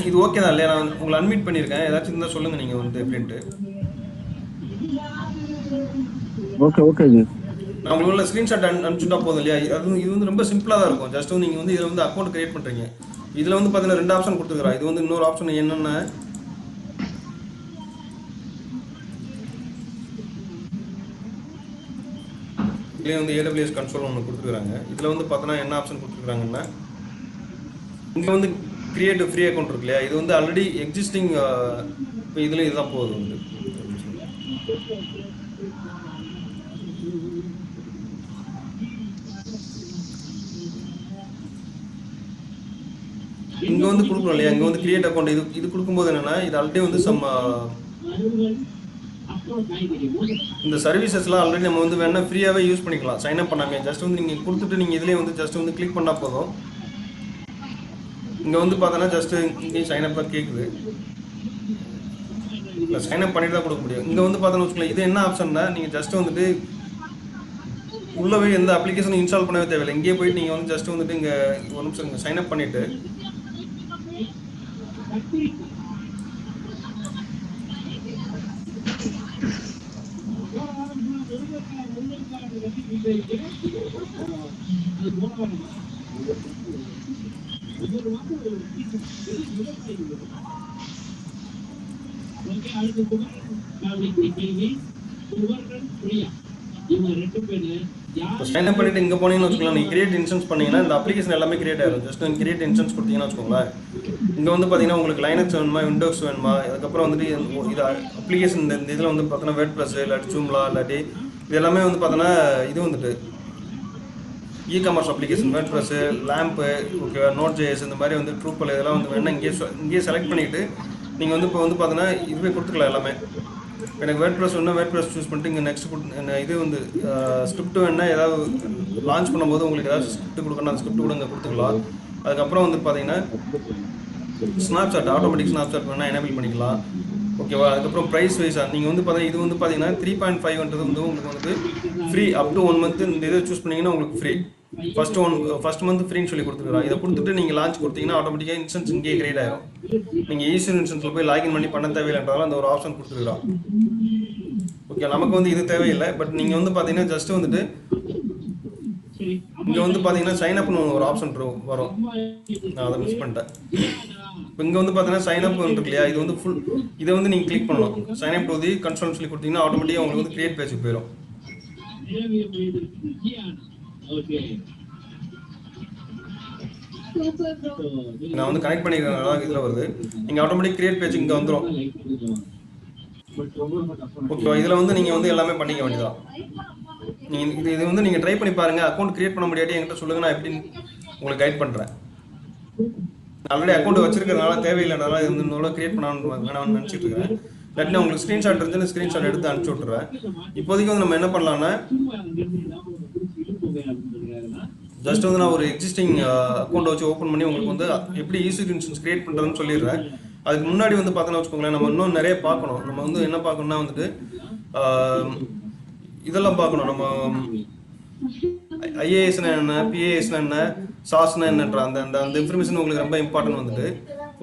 இது ஓகே தான் இல்லையா? நான் உங்களை அன்மியூட் பண்ணியிருக்கேன். ஏதாச்சும் இருந்தால் சொல்லுங்கள் நீங்கள் வந்து எப்படின்ட்டு. Okay okay G. நான் உங்களுக்கு உள்ள ஸ்க்ரீன்ஷாட் அனுப்பிச்சுட்டா போதும் இல்லையா? இது வந்து ரொம்ப சிம்பிளாக தான் இருக்கும். ஜஸ்ட் வந்து நீங்கள் வந்து இதில் வந்து அக்கௌண்ட் கிரியேட் பண்ணுறீங்க. இதில் வந்து பார்த்தீங்கன்னா 2 ஆப்ஷன் கொடுத்துருக்குறா. இது வந்து இன்னொரு ஆப்ஷன் என்னென்ன இதுலேயே வந்து AWS கன்சோல் ஒன்று கொடுத்துருக்காங்க. இதில் வந்து பார்த்தோன்னா என்ன ஆப்ஷன் கொடுத்துருக்காங்கன்னா இங்கே வந்து கிரியேட் ஃப்ரீ அக்கௌண்ட் இருக்கு இல்லையா? இது வந்து ஆல்ரெடி எக்ஸிஸ்டிங். இப்போ இதில் இதுதான் போகுது வந்து. இங்கே வந்து கொடுக்குறோம் இல்லையா? இங்கே வந்து கிரியேட் அக்கௌண்ட் இது கொடுக்கும்போது என்னென்னா இது ஆல்ரெடி வந்து இந்த சர்வீசஸ்லாம் ஆல்ரெடி நம்ம வந்து வேணால் ஃப்ரீயாகவே யூஸ் பண்ணிக்கலாம் சைன் அப் பண்ணாமே. ஜஸ்ட் வந்து நீங்கள் கொடுத்துட்டு நீங்கள் இதுலேயே வந்து ஜஸ்ட் வந்து கிளிக் பண்ணால் போதும். இங்கே வந்து பார்த்தோன்னா ஜஸ்ட்டு இங்கேயும் சைன் அப் தான் கேட்குது. இல்லை சைன் அப் பண்ணிட்டு தான் கொடுக்க முடியும். இங்கே வந்து பார்த்தோன்னு வச்சுக்கோங்களேன், இது என்ன ஆப்ஷன்னா நீங்கள் ஜஸ்ட் வந்துட்டு உள்ளவே எந்த அப்ளிகேஷனும் இன்ஸ்டால் பண்ணவே தேவையில்லை. இங்கேயே போயிட்டு நீங்கள் வந்து ஜஸ்ட் வந்துட்டு இங்கே ஒரு நிமிஷம் இங்கே சைன் அப் பண்ணிவிட்டு இப்போ சைன் அப் பண்ணிட்டு இங்கே போனீங்கன்னு வச்சுக்கோங்களேன், நீங்கள் கிரியேட் இன்சூரன்ஸ் பண்ணீங்கன்னா இந்த அப்ளிகேஷன் எல்லாமே கிரியேட் ஆகிடும். ஜஸ்ட் நீங்கள் கிரியேட் இன்சூரன்ஸ் கொடுத்தீங்கன்னா வச்சுக்கோங்களேன், இங்கே வந்து பார்த்தீங்கன்னா உங்களுக்கு லைனக்ஸ் வேணுமா, விண்டோஸ் வேணுமா, அதுக்கப்புறம் வந்துட்டு இது அப்ளிகேஷன் இந்த இதில் வந்து பார்த்தோன்னா வேர்ட் ப்ளஸ் இல்லாட்டி ஜூம்லா இல்லாட்டி இது எல்லாமே வந்து பார்த்தோன்னா இது வந்துட்டு e-commerce application word plus lamp ஓகேவா, நோட் ஜேஎஸ் இந்த மாதிரி வந்து ட்ரூப்பில் இதெல்லாம் வந்து வேணால் இங்கேயே செலக்ட் பண்ணிவிட்டு நீங்கள் வந்து இப்போ வந்து பார்த்தோன்னா இதுவே கொடுத்துக்கலாம் எல்லாமே. எனக்கு வேர்ட் ப்ளஸ் வேணுன்னா வேர்ட் ப்ளஸ் சூஸ் பண்ணிட்டு இங்கே நெக்ஸ்ட் இது வந்து ஸ்கிரிப்ட் வேணுன்னா ஏதாவது லான்ச் பண்ணும்போது உங்களுக்கு ஏதாவது ஸ்கிரிப்ட் கொடுக்கணும், அந்த ஸ்கிரிப்ட் கூட இங்கே கொடுத்துக்கலாம். அதுக்கப்புறம் வந்து பார்த்தீங்கன்னா ஸ்னாப்சாட் ஆட்டோமேட்டிக் ஸ்னாப்சாட் வேணால் எனேபிள் பண்ணிக்கலாம் ஓகேவா. அதுக்கப்புறம் ப்ரைஸ் வைஸாக நீங்கள் வந்து பார்த்தீங்கன்னா இது வந்து பார்த்தீங்கன்னா 3.5 வந்து உங்களுக்கு வந்து ஃப்ரீ அப் டு 1 மந்த். இந்த இதை சூஸ் பண்ணிங்கன்னா உங்களுக்கு ஃப்ரீ. ஃபர்ஸ்ட் மந்த் ஃப்ரீன்னு சொல்லி கொடுத்துருக்காங்க. இதை கொடுத்துட்டு நீங்கள் லான்ச் கொடுத்தீங்கன்னா ஆட்டோமேட்டிக்காக இன்சூரன்ஸ் இங்கே கிரியேட் ஆகிடும். நீங்கள் ஈஸியர் இன்சூரன்ஸில் போய் லாகின் பண்ணி பண்ண தேவையில்லைன்றதால அந்த ஒரு ஆப்ஷன் கொடுத்துருக்குறோம். ஓகே, நமக்கு வந்து இது தேவையில்லை. பட் நீங்கள் வந்து பார்த்தீங்கன்னா ஜஸ்ட் வந்துட்டு இங்கே வந்து பார்த்தீங்கன்னா சைன் அப்னு ஒரு ஆப்ஷன் வரும். நான் அதை மிஸ் பண்ணிட்டேன். இப்போ இங்கே வந்து பார்த்தீங்கன்னா சைன் அப் இருக்கு இல்லையா, இது வந்து ஃபுல் இதை வந்து நீங்கள் கிளிக் பண்ணணும். Sign up to the console சொல்லி கொடுத்தீங்கன்னா ஆட்டோமேட்டிக்காக உங்களுக்கு வந்து கிரியேட் பேஜுக்கு போயிடும். நான் வந்து கனெக்ட் பண்ணிக்கிறதுனால இதில் வருது. நீங்கள் ஆட்டோமேட்டிக் கிரியேட் பேஜ் இங்கே வந்துடும். ஓகே, இதில் வந்து நீங்கள் வந்து எல்லாமே பண்ணிக்க வேண்டியதான். நீங்கள் இது வந்து நீங்கள் ட்ரை பண்ணி பாருங்கள். அக்கௌண்ட் கிரியேட் பண்ண முடியாட்டி என்கிட்ட சொல்லுங்கள், நான் எப்படின்னு உங்களுக்கு கைட் பண்ணுறேன். ஆல்ரெடி அக்கௌண்ட் வச்சிருக்கிறதுனால தேவையில்லைனால இது இன்னொரு கிரியேட் வேணாம்னு நினச்சிட்டு இருக்கேன். இல்லாட்டி உங்களுக்கு ஸ்க்ரீன்ஷாட் இருந்துன்னு ஸ்க்ரீன்ஷாட் எடுத்து அனுப்பிச்சி விட்ருவேன். இப்போதைக்கு வந்து நம்ம என்ன பண்ணலான்னா ஜஸ்ட் வந்து நான் ஒரு எக்ஸிஸ்டிங் அக்கௌண்ட் வச்சு ஓப்பன் பண்ணி உங்களுக்கு வந்து எப்படி ஈஸி இன்சூரன்ஸ் கிரியேட் பண்ணுறதுன்னு சொல்லிடுறேன். அதுக்கு முன்னாடி வந்து பார்த்தோன்னா வச்சுக்கோங்களேன், நம்ம இன்னும் நிறைய பார்க்கணும். நம்ம வந்து என்ன பார்க்கணும்னா வந்துட்டு இதெல்லாம் பார்க்கணும். நம்ம ஐஏஎஸ்னா என்ன, பிஏஎஸ்னா என்ன, சாஸ்னா என்னன்ற அந்த இன்ஃபர்மேஷன் உங்களுக்கு ரொம்ப இம்பார்ட்டன்ட் வந்துட்டு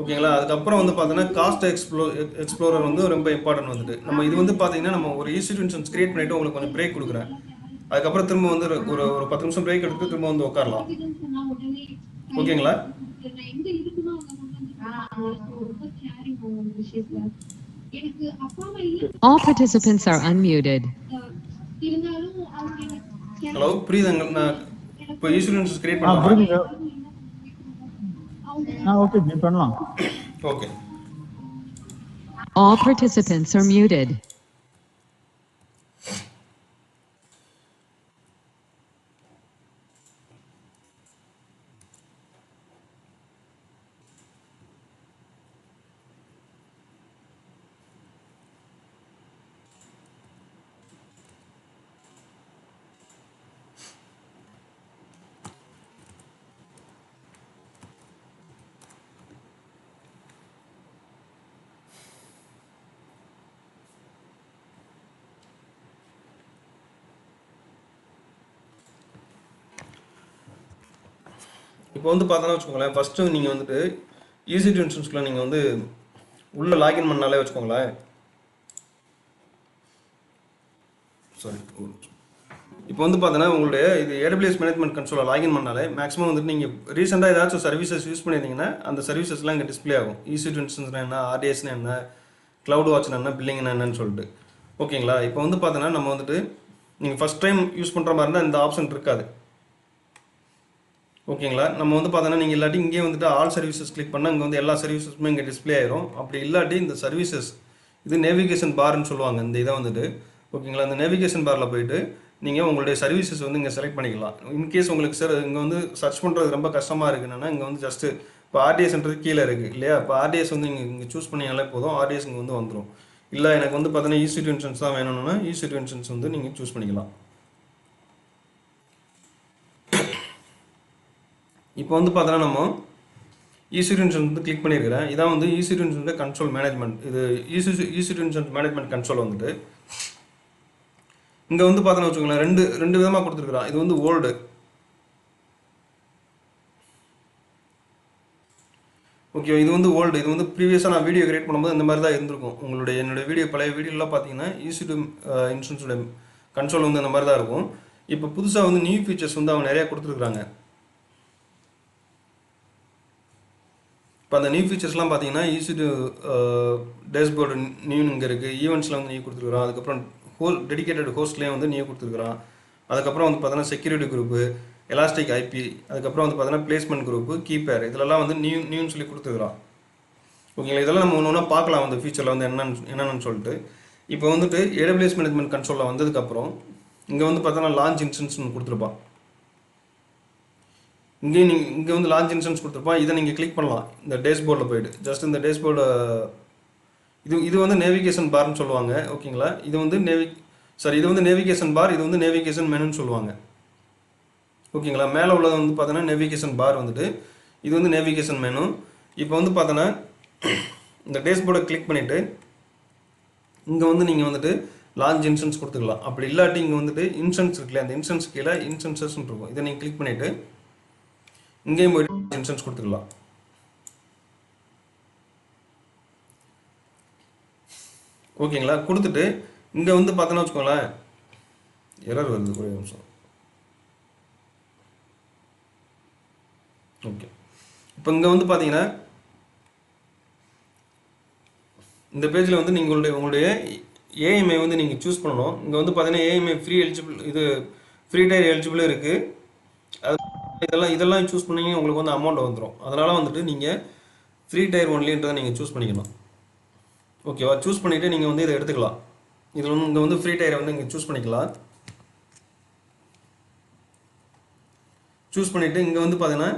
ஓகேங்களா. அதுக்கப்புறம் வந்து பார்த்தீங்கன்னா காஸ்ட் எக்ஸ்ப்ளோரர் வந்து ரொம்ப இம்பார்ட்டன்ட் வந்துட்டு. நம்ம இது வந்து பார்த்தீங்கன்னா நம்ம ஒரு ஈஸி இன்சூரன்ஸ் கிரியேட் பண்ணிவிட்டு உங்களுக்கு கொஞ்சம் பிரேக் கொடுக்குறேன். அதுக்கப்புறம் திரும்ப வந்து ஒரு 10 நிமிஷம் பிரேக் எடுத்து திரும்ப வந்து உட்காரலாம். ஓகேங்களா? All participants are unmuted. Hello, புரியுதுங்க? நான் இப்போ இன்சூரன்ஸ் கிரியேட் பண்ணலாம். புரியுதுங்க. ஓகே ஜி, பண்ணலாம். Okay. All participants are muted. இப்போ வந்து பார்த்தோன்னா வச்சுக்கோங்களேன், ஃபஸ்ட்டு நீங்கள் வந்துட்டு ஈஸி2 இன்ஸ்டன்ஸ்க்குள்ள நீங்கள் வந்து உள்ளே லாகின் பண்ணாலே வச்சுக்கோங்களேன். சாரி, இப்போ வந்து பார்த்தீங்கன்னா உங்களுடைய இது AWS மேனேஜ்மெண்ட் கன்சோலில் லாகின் பண்ணாலே மேக்ஸிமம் வந்துட்டு நீங்கள் ரீசெண்டாக ஏதாச்சும் சர்வீசஸ் யூஸ் பண்ணியிருந்தீங்கன்னா அந்த சர்வீசஸ்லாம் இங்கே டிஸ்பிளே ஆகும். ஈஸி2 இன்ஸ்டன்ஸ்னா என்ன, RDSனா என்ன, க்ளவுட் வாட்ச்னா என்ன, பில்லிங்னா என்னன்னு சொல்லிட்டு. ஓகேங்களா? இப்போ வந்து பார்த்தீங்கன்னா நம்ம வந்துட்டு நீங்கள் ஃபஸ்ட் டைம் யூஸ் பண்ணுற மாதிரி இருந்தால் இந்த ஆப்ஷன் இருக்காது. ஓகேங்களா? நம்ம வந்து பார்த்தோன்னா நீங்கள் இல்லாட்டி இங்கே வந்துட்டு ஆல் சர்வீசஸ் கிளிக் பண்ணால் இங்கே வந்து எல்லா சர்வீசஸுமே இங்கே டிஸ்பிளே ஆயிரும். அப்படி இல்லாட்டி இந்த சர்வீசஸ் இது நேவிகேஷன் பார்னு சொல்லுவாங்க இந்த இதை வந்துட்டு. ஓகேங்களா? இந்த நேவிகேஷன் பாரில் போயிட்டு நீங்கள் உங்களுடைய சர்வீசஸ் வந்து இங்கே செலக்ட் பண்ணிக்கலாம். இன்கேஸ் உங்களுக்கு சார் இங்கே வந்து சர்ச் பண்ணுறது ரொம்ப கஷ்டமாக இருக்குன்னா இங்கே வந்து ஜஸ்ட்டு இப்போ RDSன்றது கீழே இருக்குது இல்லையா? இப்போ RDS வந்து இங்கே சூஸ் பண்ணினாலே போதும், RDS இங்கே வந்து வந்துடும். இல்லை எனக்கு வந்து பார்த்தீங்கன்னா ஈஸி2 இன்ஸ்டன்ஸ் தான் வேணும்னா ஈஸி2 இன்ஸ்டன்ஸ் வந்து நீங்கள் சூஸ் பண்ணிக்கலாம். இப்போ வந்து பார்த்தோன்னா நம்ம ஈஸி2 இன்ஸ்டன்ஸ் வந்து கிளிக் பண்ணியிருக்கிறேன். இதான் வந்து ஈஸி2 இன்ஸ்டன்ஸ் கன்சோல் மேனேஜ்மெண்ட். இது ஈஸி2 இன்ஸ்டன்ஸ் மேனேஜ்மெண்ட் கன்சோல் வந்துட்டு இங்கே வந்து பார்த்தோன்னா வச்சுக்கோங்களேன், ரெண்டு விதமாக கொடுத்துருக்குறான். இது வந்து ஓல்டு. ஓகே, இது வந்து ஓல்டு. இது வந்து ப்ரீவியஸாக நான் வீடியோ கிரியேட் பண்ணும்போது இந்த மாதிரி தான் இருந்திருக்கும். என்னுடைய பழைய வீடியோலாம் பார்த்தீங்கன்னா ஈஸி2 இன்ஸ்டன்ஸோட கன்சோல் வந்து அந்த மாதிரி தான் இருக்கும். இப்போ புதுசாக வந்து நியூ ஃபீச்சர்ஸ் வந்து அவங்க நிறையா கொடுத்துருக்குறாங்க. இப்போ அந்த நியூ ஃபீச்சர்ஸ்லாம் பார்த்தீங்கன்னா ஈஸி2 டேஷ்போர்டு நியூ இங்கே இருக்குது, ஈவெண்ட்ஸில் வந்து நியூ கொடுத்துருக்குறோம். அதுக்கப்புறம் டெடிகேட்டட் ஹோஸ்ட்லேயே வந்து நியூ கொடுத்துருக்குறான். அதுக்கப்புறம் வந்து பார்த்தோன்னா செக்யூரிட்டி குரூப்பு, எலாஸ்டிக் ஐபி, அதுக்கப்புறம் வந்து பார்த்தோன்னா பிளேஸ்மெண்ட் குரூப்பு, கீப்பேர், இதெல்லாம் வந்து நியூன்னு சொல்லி கொடுத்துருக்குறான். ஓகேங்களா? இதெல்லாம் நம்ம ஒன்று ஒன்றா பார்க்கலாம் வந்து ஃபியூச்சரில் வந்து என்னென்னு சொல்லிட்டு. இப்போ வந்துட்டு AWS மேனேஜ்மெண்ட் கன்சோலில் வந்ததுக்கப்புறம் இங்கே வந்து பார்த்தோன்னா லான்ச் இன்ஸ்டன்ஸ்னு கொடுத்துருப்பான். இங்கே வந்து லான்ச் இன்ஸ்டன்ஸ் கொடுத்துருப்பான். இதை நீங்கள் கிளிக் பண்ணலாம் இந்த டேஷ்போர்டில் போய்ட்டு. ஜஸ்ட் இந்த டேஷ்போர்டு இது வந்து நேவிகேஷன் பார்னு சொல்லுவாங்க. ஓகேங்களா? இது வந்து நேவிகேஷன் பார், இது வந்து நேவிகேஷன் மெனுன்னு சொல்லுவாங்க. ஓகேங்களா? மேலே உள்ளது வந்து பார்த்தோன்னா நேவிகேஷன் பார் வந்துட்டு இது வந்து நேவிகேஷன் மெனு. இப்போ வந்து பார்த்தோன்னா இந்த டேஷ்போர்டை கிளிக் பண்ணிவிட்டு இங்கே வந்து நீங்கள் வந்துட்டு லான்ச் இன்ஸ்டன்ஸ் கொடுத்துக்கலாம். அப்படி இல்லாட்டி இங்கே வந்துட்டு இன்ஸ்டன்ஸ் இருக்குல்ல, அந்த இன்ஸ்டன்ஸ் கீழே இன்ஸ்டன்சஸ்ன்னு இருக்கும். இதை நீங்கள் கிளிக் பண்ணிவிட்டு இங்கேயும் போய்ட்டு இன்ஸ்டன்ஸ் கொடுத்துக்கலாம். ஓகேங்களா? கொடுத்துட்டு இங்கே வந்து பார்த்தோன்னா வச்சுக்கோங்களேன், எரர் வருது, ஒரே நிமிஷம். ஓகே, இப்போ இங்கே வந்து பார்த்தீங்கன்னா இந்த பேஜில் வந்து உங்களுடைய ஏஎம்ஐ வந்து நீங்கள் சூஸ் பண்ணணும். இங்கே வந்து பார்த்தீங்கன்னா ஏஎம்ஐ ஃப்ரீ டயர் எலிஜிபிளும் இருக்குது. அது இதெல்லாம் சூஸ் பண்ணிங்க உங்களுக்கு வந்து அமௌண்ட் வந்துடும். அதனால் வந்துட்டு நீங்கள் ஃப்ரீ டயர் ஒன்லின்றதை நீங்கள் சூஸ் பண்ணிக்கணும். ஓகேவா? சூஸ் பண்ணிவிட்டு நீங்கள் வந்து இதை எடுத்துக்கலாம். இதில் வந்து இங்கே வந்து ஃப்ரீ டயரை வந்து இங்கே சூஸ் பண்ணிக்கலாம். சூஸ் பண்ணிவிட்டு இங்கே வந்து பார்த்தீங்கன்னா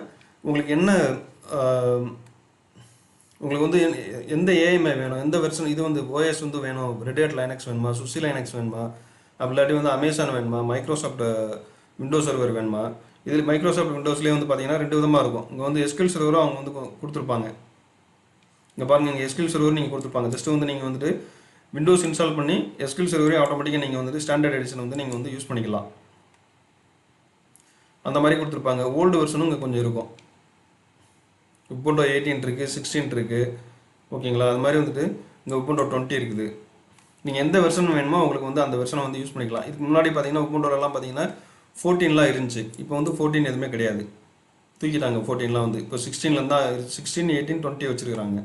உங்களுக்கு என்ன உங்களுக்கு வந்து எந்த ஏஎம்ஐ வேணும், எந்த வெர்ஷன், இது வந்து OS வந்து வேணும், ரெட் ஹேட் லைனக்ஸ் வேணுமா, சுசி லைனக்ஸ் வேணுமா, அப்படி இல்லாட்டி வந்து அமேசான் வேணுமா, மைக்ரோசாஃப்ட் விண்டோஸ் சர்வர் வேணுமா. இதில் மைக்ரோசாஃப்ட் விண்டோஸ்லேயே வந்து பார்த்தீங்கன்னா 2 விதமாக இருக்கும். இங்கே வந்து SQL சர்வரும் அவங்க வந்து கொடுத்துருப்பாங்க. இங்கே பாருங்கள், நீங்கள் SQL சர்வர் நீங்கள் கொடுத்துருப்பாங்க. ஜஸ்ட்டு வந்து நீங்கள் வந்துட்டு விண்டோஸ் இன்ஸ்டால் பண்ணி SQL சர்வரையும் ஆட்டோமேட்டிக்காக நீங்கள் வந்துட்டு ஸ்டாண்டர்ட் எடிஷன் வந்து நீங்கள் வந்து யூஸ் பண்ணிக்கலாம். அந்த மாதிரி கொடுத்துருப்பாங்க. ஓல்டு வெர்ஷனும் இங்கே கொஞ்சம் இருக்கும். உபுண்டு 18 இருக்குது, 16 இருக்குது. ஓகேங்களா? அது மாதிரி வந்துட்டு இங்கே உபுண்டு 20 இருக்குது. நீங்கள் எந்த வெர்ஷன் வேணுமோ உங்களுக்கு வந்து அந்த வெர்ஷனை வந்து யூஸ் பண்ணிக்கலாம். இதுக்கு முன்னாடி பார்த்தீங்கன்னா உபுண்டுலாம் பார்த்தீங்கன்னா 14லாம் இருந்துச்சு. இப்போ வந்து 14 எதுவுமே கிடையாது, தூக்கிட்டாங்க. 14லாம் வந்து இப்போ 16 தான் 16, 18, 20 வச்சுருக்கிறாங்க.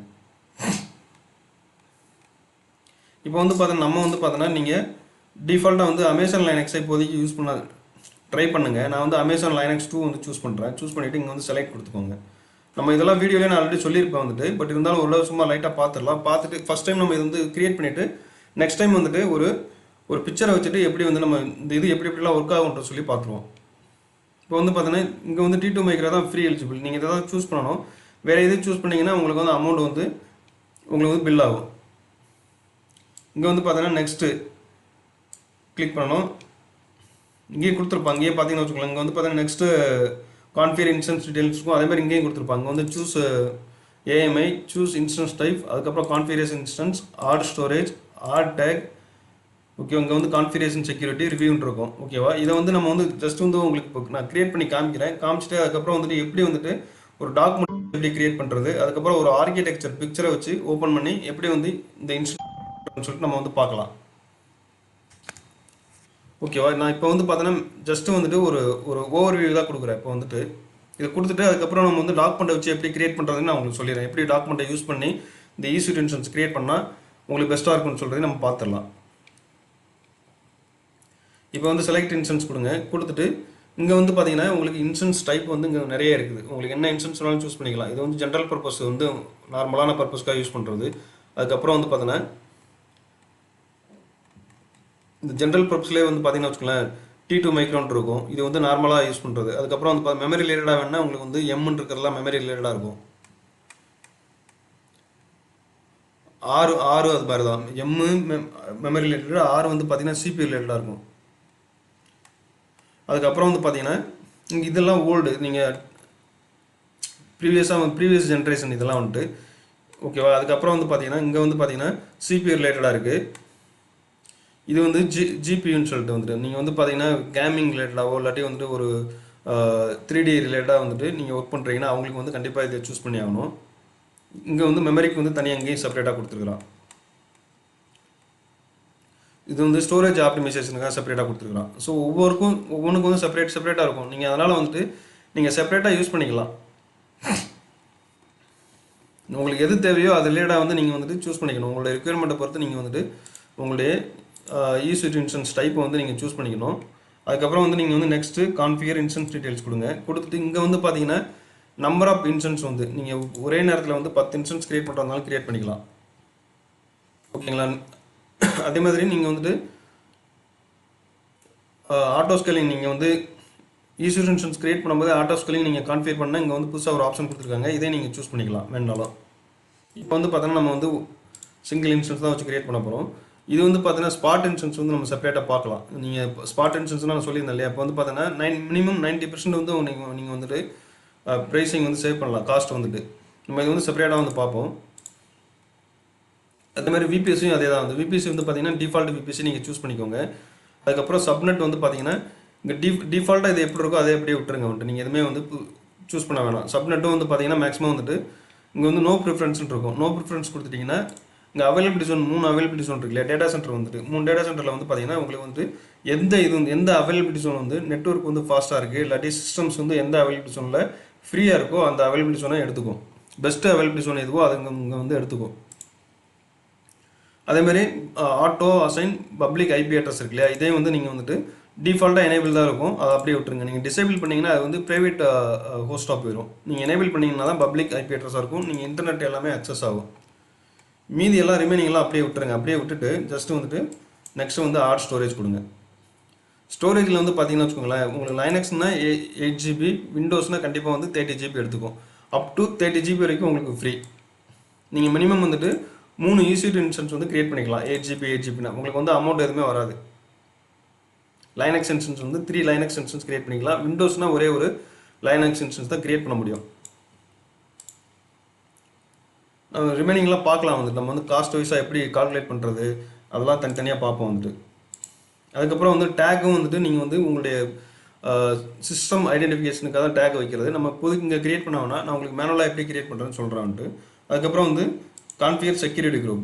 இப்போ வந்து பார்த்தீங்கன்னா நம்ம வந்து பார்த்தோன்னா நீங்கள் டிஃபால்ட்டாக வந்து அமேசான் லைனக்ஸை இப்போதைக்கு யூஸ் பண்ண ட்ரை பண்ணுங்கள். நான் வந்து அமேசான் லைனக்ஸ் 2 வந்து சூஸ் பண்ணுறேன். சூஸ் பண்ணிவிட்டு இங்கே வந்து செலக்ட் கொடுத்துக்கோங்க. நம்ம இதெல்லாம் வீடியோலேயே நான் ஆல்ரெடி சொல்லியிருப்பேன் வந்துட்டு. பட் இருந்தாலும் ஒரு சும்மா லைட்டாக பார்த்துடலாம். பார்த்துட்டு ஃபஸ்ட் டைம் நம்ம இது வந்து க்ரியேட் பண்ணிவிட்டு நெக்ஸ்ட் டைம் வந்துட்டு ஒரு பிக்சரை வச்சுட்டு எப்படி வந்து நம்ம இந்த இது எப்படிலாம் ஒர்க் ஆகுன்ற சொல்லி பார்த்துருவோம். இப்போ வந்து பார்த்தீங்கன்னா இங்கே வந்து T2 மைக்ரோ தான் ஃப்ரீ எலிஜிபிள். நீங்கள் இதை தான் சூஸ் பண்ணணும். வேறு எது சூஸ் பண்ணிங்கன்னா உங்களுக்கு வந்து அமௌண்ட் வந்து உங்களுக்கு வந்து பில் ஆகும். இங்கே வந்து பார்த்தீங்கன்னா நெக்ஸ்ட்டு கிளிக் பண்ணணும். இங்கேயே கொடுத்துருப்பாங்க. இங்கேயே பார்த்தீங்கன்னா வச்சுக்கோங்களேன், இங்கே வந்து பார்த்தீங்கன்னா நெக்ஸ்ட்டு கான்ஃபிகர் இன்ஸ்டன்ஸ் டீடைல்ஸ் இருக்கும். அதே மாதிரி இங்கேயும் கொடுத்துருப்பாங்க. வந்து choose AMI, choose instance type, அதுக்கப்புறம் configuration instance, add storage, add tag, okay, இங்கே வந்து கான்ஃபிகரேஷன் செக்யூரிட்டி ரிவ்யூன்னு இருக்கும். ஓகேவா, இதை வந்து நம்ம வந்து ஜஸ்ட் வந்து உங்களுக்கு இப்போ நான் கிரியேட் பண்ணி காமிக்கிறேன். காமிச்சிட்டு அதுக்கப்புறம் வந்துட்டு எப்படி வந்துட்டு ஒரு டாக்குமெண்ட் எப்படி கிரியேட் பண்ணுறது, அதுக்கப்புறம் ஒரு ஆர்கிடெக்சர் பிக்சரை வச்சு ஓப்பன் பண்ணி எப்படி வந்து இந்த இன்ஸ்டால் சொல்லிட்டு நம்ம வந்து பார்க்கலாம். ஓகேவா, நான் இப்போ வந்து பார்த்தோன்னா ஜஸ்ட்டு வந்துட்டு ஒரு ஒரு ஓவர்வியூ தான் கொடுக்குறேன். இப்போ வந்துட்டு இதை கொடுத்துட்டு அதுக்கப்புறம் நம்ம வந்து டாக்குமெண்ட்டை வச்சு எப்படி கிரியேட் பண்ணுறதுன்னு நான் உங்களுக்கு சொல்லிடுறேன். எப்படி டாக்குமெண்ட்டை யூஸ் பண்ணி இந்த ஈஸி இன்ஸ்டன்ஸ் கிரியேட் பண்ணால் உங்களுக்கு பெஸ்ட்டாக இருக்கும்னு சொல்கிறது நம்ம பார்த்துடலாம். இப்போ வந்து செலக்ட் இன்ஸ்டன்ஸ் கொடுங்க. கொடுத்துட்டு இங்கே வந்து பார்த்தீங்கன்னா உங்களுக்கு இன்ஸ்டன்ஸ் டைப் வந்து இங்கே நிறைய இருக்குது. உங்களுக்கு என்ன இன்ஸ்டன்ஸ் வேணாலும் சூஸ் பண்ணிக்கலாம். இது வந்து ஜென்ரல் பர்பஸ் வந்து நார்மலான பர்பஸ்க்காக யூஸ் பண்ணுறது. அதுக்கப்புறம் வந்து பார்த்தீங்கன்னா இந்த ஜென்ரல் பர்பஸ்லேயே வந்து பார்த்தீங்கன்னா வச்சுக்கோங்களேன் T2 மைக்ரோன் இருக்கும். இது வந்து நார்மலாக யூஸ் பண்ணுறது. அதுக்கப்புறம் வந்து மெமரி ரிலேட்டடாக வேணால் உங்களுக்கு வந்து எம்ன்னு இருக்கிறதுலாம் மெமரி ரிலேட்டடாக இருக்கும். 6 அது மாதிரி தான் எம்மு மெமரி ரிலேட்டடாக, 6 வந்து பார்த்தீங்கன்னா CPU ரிலேட்டடாக இருக்கும். அதுக்கப்புறம் வந்து பார்த்தீங்கன்னா இங்கே இதெல்லாம் ஓல்டு, நீங்கள் ப்ரீவியஸ் ஜென்ரேஷன் இதெல்லாம் வந்துட்டு ஓகேவா. அதுக்கப்புறம் வந்து பார்த்தீங்கன்னா இங்கே வந்து பார்த்தீங்கன்னா CPU ரிலேட்டடாக இருக்குது. இது வந்து ஜிபியூன்னு சொல்லிட்டு வந்துட்டு நீங்கள் வந்து பார்த்தீங்கன்னா கேமிங் ரிலேட்டடாகவோ இல்லாட்டி வந்துட்டு ஒரு 3D ரிலேட்டடாக வந்துட்டு நீங்கள் ஒர்க் பண்ணுறீங்கன்னா அவங்களுக்கு வந்து கண்டிப்பாக இதை சூஸ் பண்ணி ஆகணும். இங்கே வந்து மெமரிக்கு வந்து தனியாக அங்கேயும் செப்பரேட்டாக கொடுத்துருக்குறான். இது வந்து ஸ்டோரேஜ் ஆப்டிமைசேஷனுக்காக செப்பரேட்டாக கொடுத்துருக்குறான். ஸோ ஒவ்வொன்றுக்கும் வந்து செப்பரேட்டாக இருக்கும். நீங்கள் அதனால் வந்துட்டு நீங்கள் செப்பரேட்டாக யூஸ் பண்ணிக்கலாம். உங்களுக்கு எது தேவையோ அது ரிலேட்டடாக வந்து நீங்கள் வந்துட்டு சூஸ் பண்ணிக்கணும். உங்களுடைய ரெக்யர்மெண்ட்டை பொறுத்து நீங்கள் வந்துட்டு உங்களுடைய ஈஸ்வரி இன்ஸ்டன்ஸ் டைப்பை வந்து நீங்கள் சூஸ் பண்ணிக்கணும். அதுக்கப்புறம் வந்து நீங்கள் வந்து நெக்ஸ்ட்டு கான்ஃபிகர் இன்ஸ்டன்ஸ் டீட்டெயில்ஸ் கொடுங்க. கொடுத்துட்டு இங்கே வந்து பார்த்தீங்கன்னா நம்பர் ஆஃப் இன்ஸ்டன்ஸ் வந்து நீங்கள் ஒரே நேரத்தில் வந்து 10 இன்ஸ்டன்ஸ் கிரியேட் பண்ணுறதுனால கிரியேட் பண்ணிக்கலாம். ஓகேங்களா. அதே மாதிரி நீங்கள் வந்துட்டு ஆட்டோ ஸ்கேலிங் நீங்கள் வந்து ஈஸ்வரி இன்ஸ்டன்ஸ் கிரியேட் பண்ணும்போது ஆட்டோ ஸ்கேலிங் நீங்கள் கான்ஃபிகர் பண்ணால் இங்கே வந்து புதுசாக ஒரு ஆப்ஷன் கொடுத்துருக்காங்க. இதே நீங்கள் சூஸ் பண்ணிக்கலாம் வேணுனாலும். இப்போ வந்து பார்த்தோன்னா நம்ம வந்து சிங்கிள் இன்ஸ்டன்ஸ் தான் வச்சு கிரியேட் பண்ண போகிறோம். இது வந்து பார்த்தீங்கன்னா ஸ்பாட் இன்ஸ்டன்ஸ் வந்து நம்ம செப்பரேட்டாக பார்க்கலாம். நீங்கள் ஸ்பாட் இன்ஸ்டன்ஸ்னால் நான் சொல்லியிருந்தேன் இல்லையா. இப்போ வந்து பார்த்தீங்கன்னா மினிமம் 90% வந்து நீங்கள் வந்துட்டு ப்ரைஸிங் வந்து சேவ் பண்ணலாம். காஸ்ட் வந்துட்டு நம்ம இது வந்து செப்பரேட்டாக வந்து பார்ப்போம். அதேமாதிரி விபிஎஸ்சியும் அதே தான். வந்து விபிஎஸ்சி வந்து பார்த்தீங்கன்னா டிஃபால்ட் விபிஎஸ்சி நீங்கள் சூஸ் பண்ணிக்கோங்க. அதுக்கப்புறம் சப்நெட் வந்து பார்த்தீங்கன்னா இங்கே டிஃபால்ட்டாக இது எப்படி இருக்கோ அதே அப்படியே விட்டுருங்க. வந்துட்டு நீங்கள் எதுவுமே வந்து சூஸ் பண்ண வேணாம். சப்நெட்டும் வந்து பார்த்தீங்கன்னா மேக்ஸிமம் வந்துட்டு இங்கே வந்து நோ ப்ரிஃபரன்ஸ்னு இருக்கும். நோ ப்ரிஃபரன்ஸ் கொடுத்துட்டிங்கன்னா இங்கே அவைலபிலிட்டி ஜோன் 3 அவைலபிலிட்டி ஜோன் இருக்கு இல்லையா. டேட்டா சென்டர் வந்துட்டு 3 டேட்டா சென்டரில் வந்து பார்த்தீங்கன்னா உங்களுக்கு வந்து எந்த அவைலபிலிட்டி ஜோன் வந்து நெட்வொர்க் வந்து ஃபாஸ்ட்டாக இருக்குது இல்லாட்டி சிஸ்டம்ஸ் வந்து எந்த அவைலபிலிட்டி ஜோனில் ஃப்ரீயாக இருக்கோ அந்த அவைலபிலிட்டி ஜோனை எடுத்துக்கும். பெஸ்ட்டு அவைலபிலிட்டி ஜோன் எதுவோ அது இங்கே வந்து எடுத்துக்கும். அதேமாதிரி auto assign public IP address இருக்கு இல்லையா. இதே வந்து நீங்கள் வந்துட்டு டிஃபால்ட்டாக எனேபிள் தான் இருக்கும். அதை அப்படியே விட்டுருங்க. நீங்கள் டிசேபிள் பண்ணிங்கன்னா அது வந்து ப்ரைவேட் ஹோஸ்ட்டாக போயிடும். நீங்கள் எனேபிள் பண்ணிங்கன்னா தான் பப்ளிக் ஐபி அட்ரஸாக இருக்கும். நீங்கள் இன்டர்நெட் எல்லாமே அக்சஸ் ஆகும். மீதி எல்லாம் ரிமைனிங்லாம் அப்படியே விட்டுருங்க. அப்படியே விட்டுட்டு ஜஸ்ட்டு வந்துட்டு நெக்ஸ்ட்டு வந்து ஆட் ஸ்டோரேஜ் கொடுங்க. ஸ்டோரேஜில் வந்து பார்த்தீங்கன்னா வச்சுக்கோங்களேன் உங்களுக்கு லைனக்ஸ்னா 8 GB, விண்டோஸ்னால் கண்டிப்பாக வந்து 30 GB எடுத்துக்கும். அப் டு 30 GB வரைக்கும் உங்களுக்கு ஃப்ரீ. நீங்கள் மினிமம் வந்துட்டு 3 ஈஸி இன்ஸ்டன்ஸ் வந்து கிரியேட் பண்ணிக்கலாம். 8 GB உங்களுக்கு வந்து அமௌண்ட் எதுவுமே வராது. லைனக்ஸ் இன்ஸ்டன்ஸ் வந்து 3 லைனக்ஸ் இன்ஸ்டன்ஸ் கிரியேட் பண்ணிக்கலாம். விண்டோஸ்னால் ஒரே ஒரு லைனக்ஸ் இன்ஸ்டன்ஸ் தான் கிரியேட் பண்ண முடியும். ரிமைனிங்லாம் பார்க்கலாம். வந்துட்டு நம்ம வந்து காஸ்ட் வைஸாக எப்படி கால்குலேட் பண்ணுறது அதெல்லாம் தனித்தனியாக பார்ப்போம். வந்துட்டு அதுக்கப்புறம் வந்து டேக்கும் வந்துட்டு நீங்கள் வந்து உங்களுடைய சிஸ்டம் ஐடென்டிஃபிகேஷனுக்காக தான் டேக் வைக்கிறது. நம்ம புதுக்கு இங்கே கிரியேட் பண்ண வேணா, நான் உங்களுக்கு மேனுவலாக எப்படி கிரியேட் பண்ணுறேன்னு சொல்கிறேன். வந்துட்டு அதுக்கப்புறம் வந்து configure security group.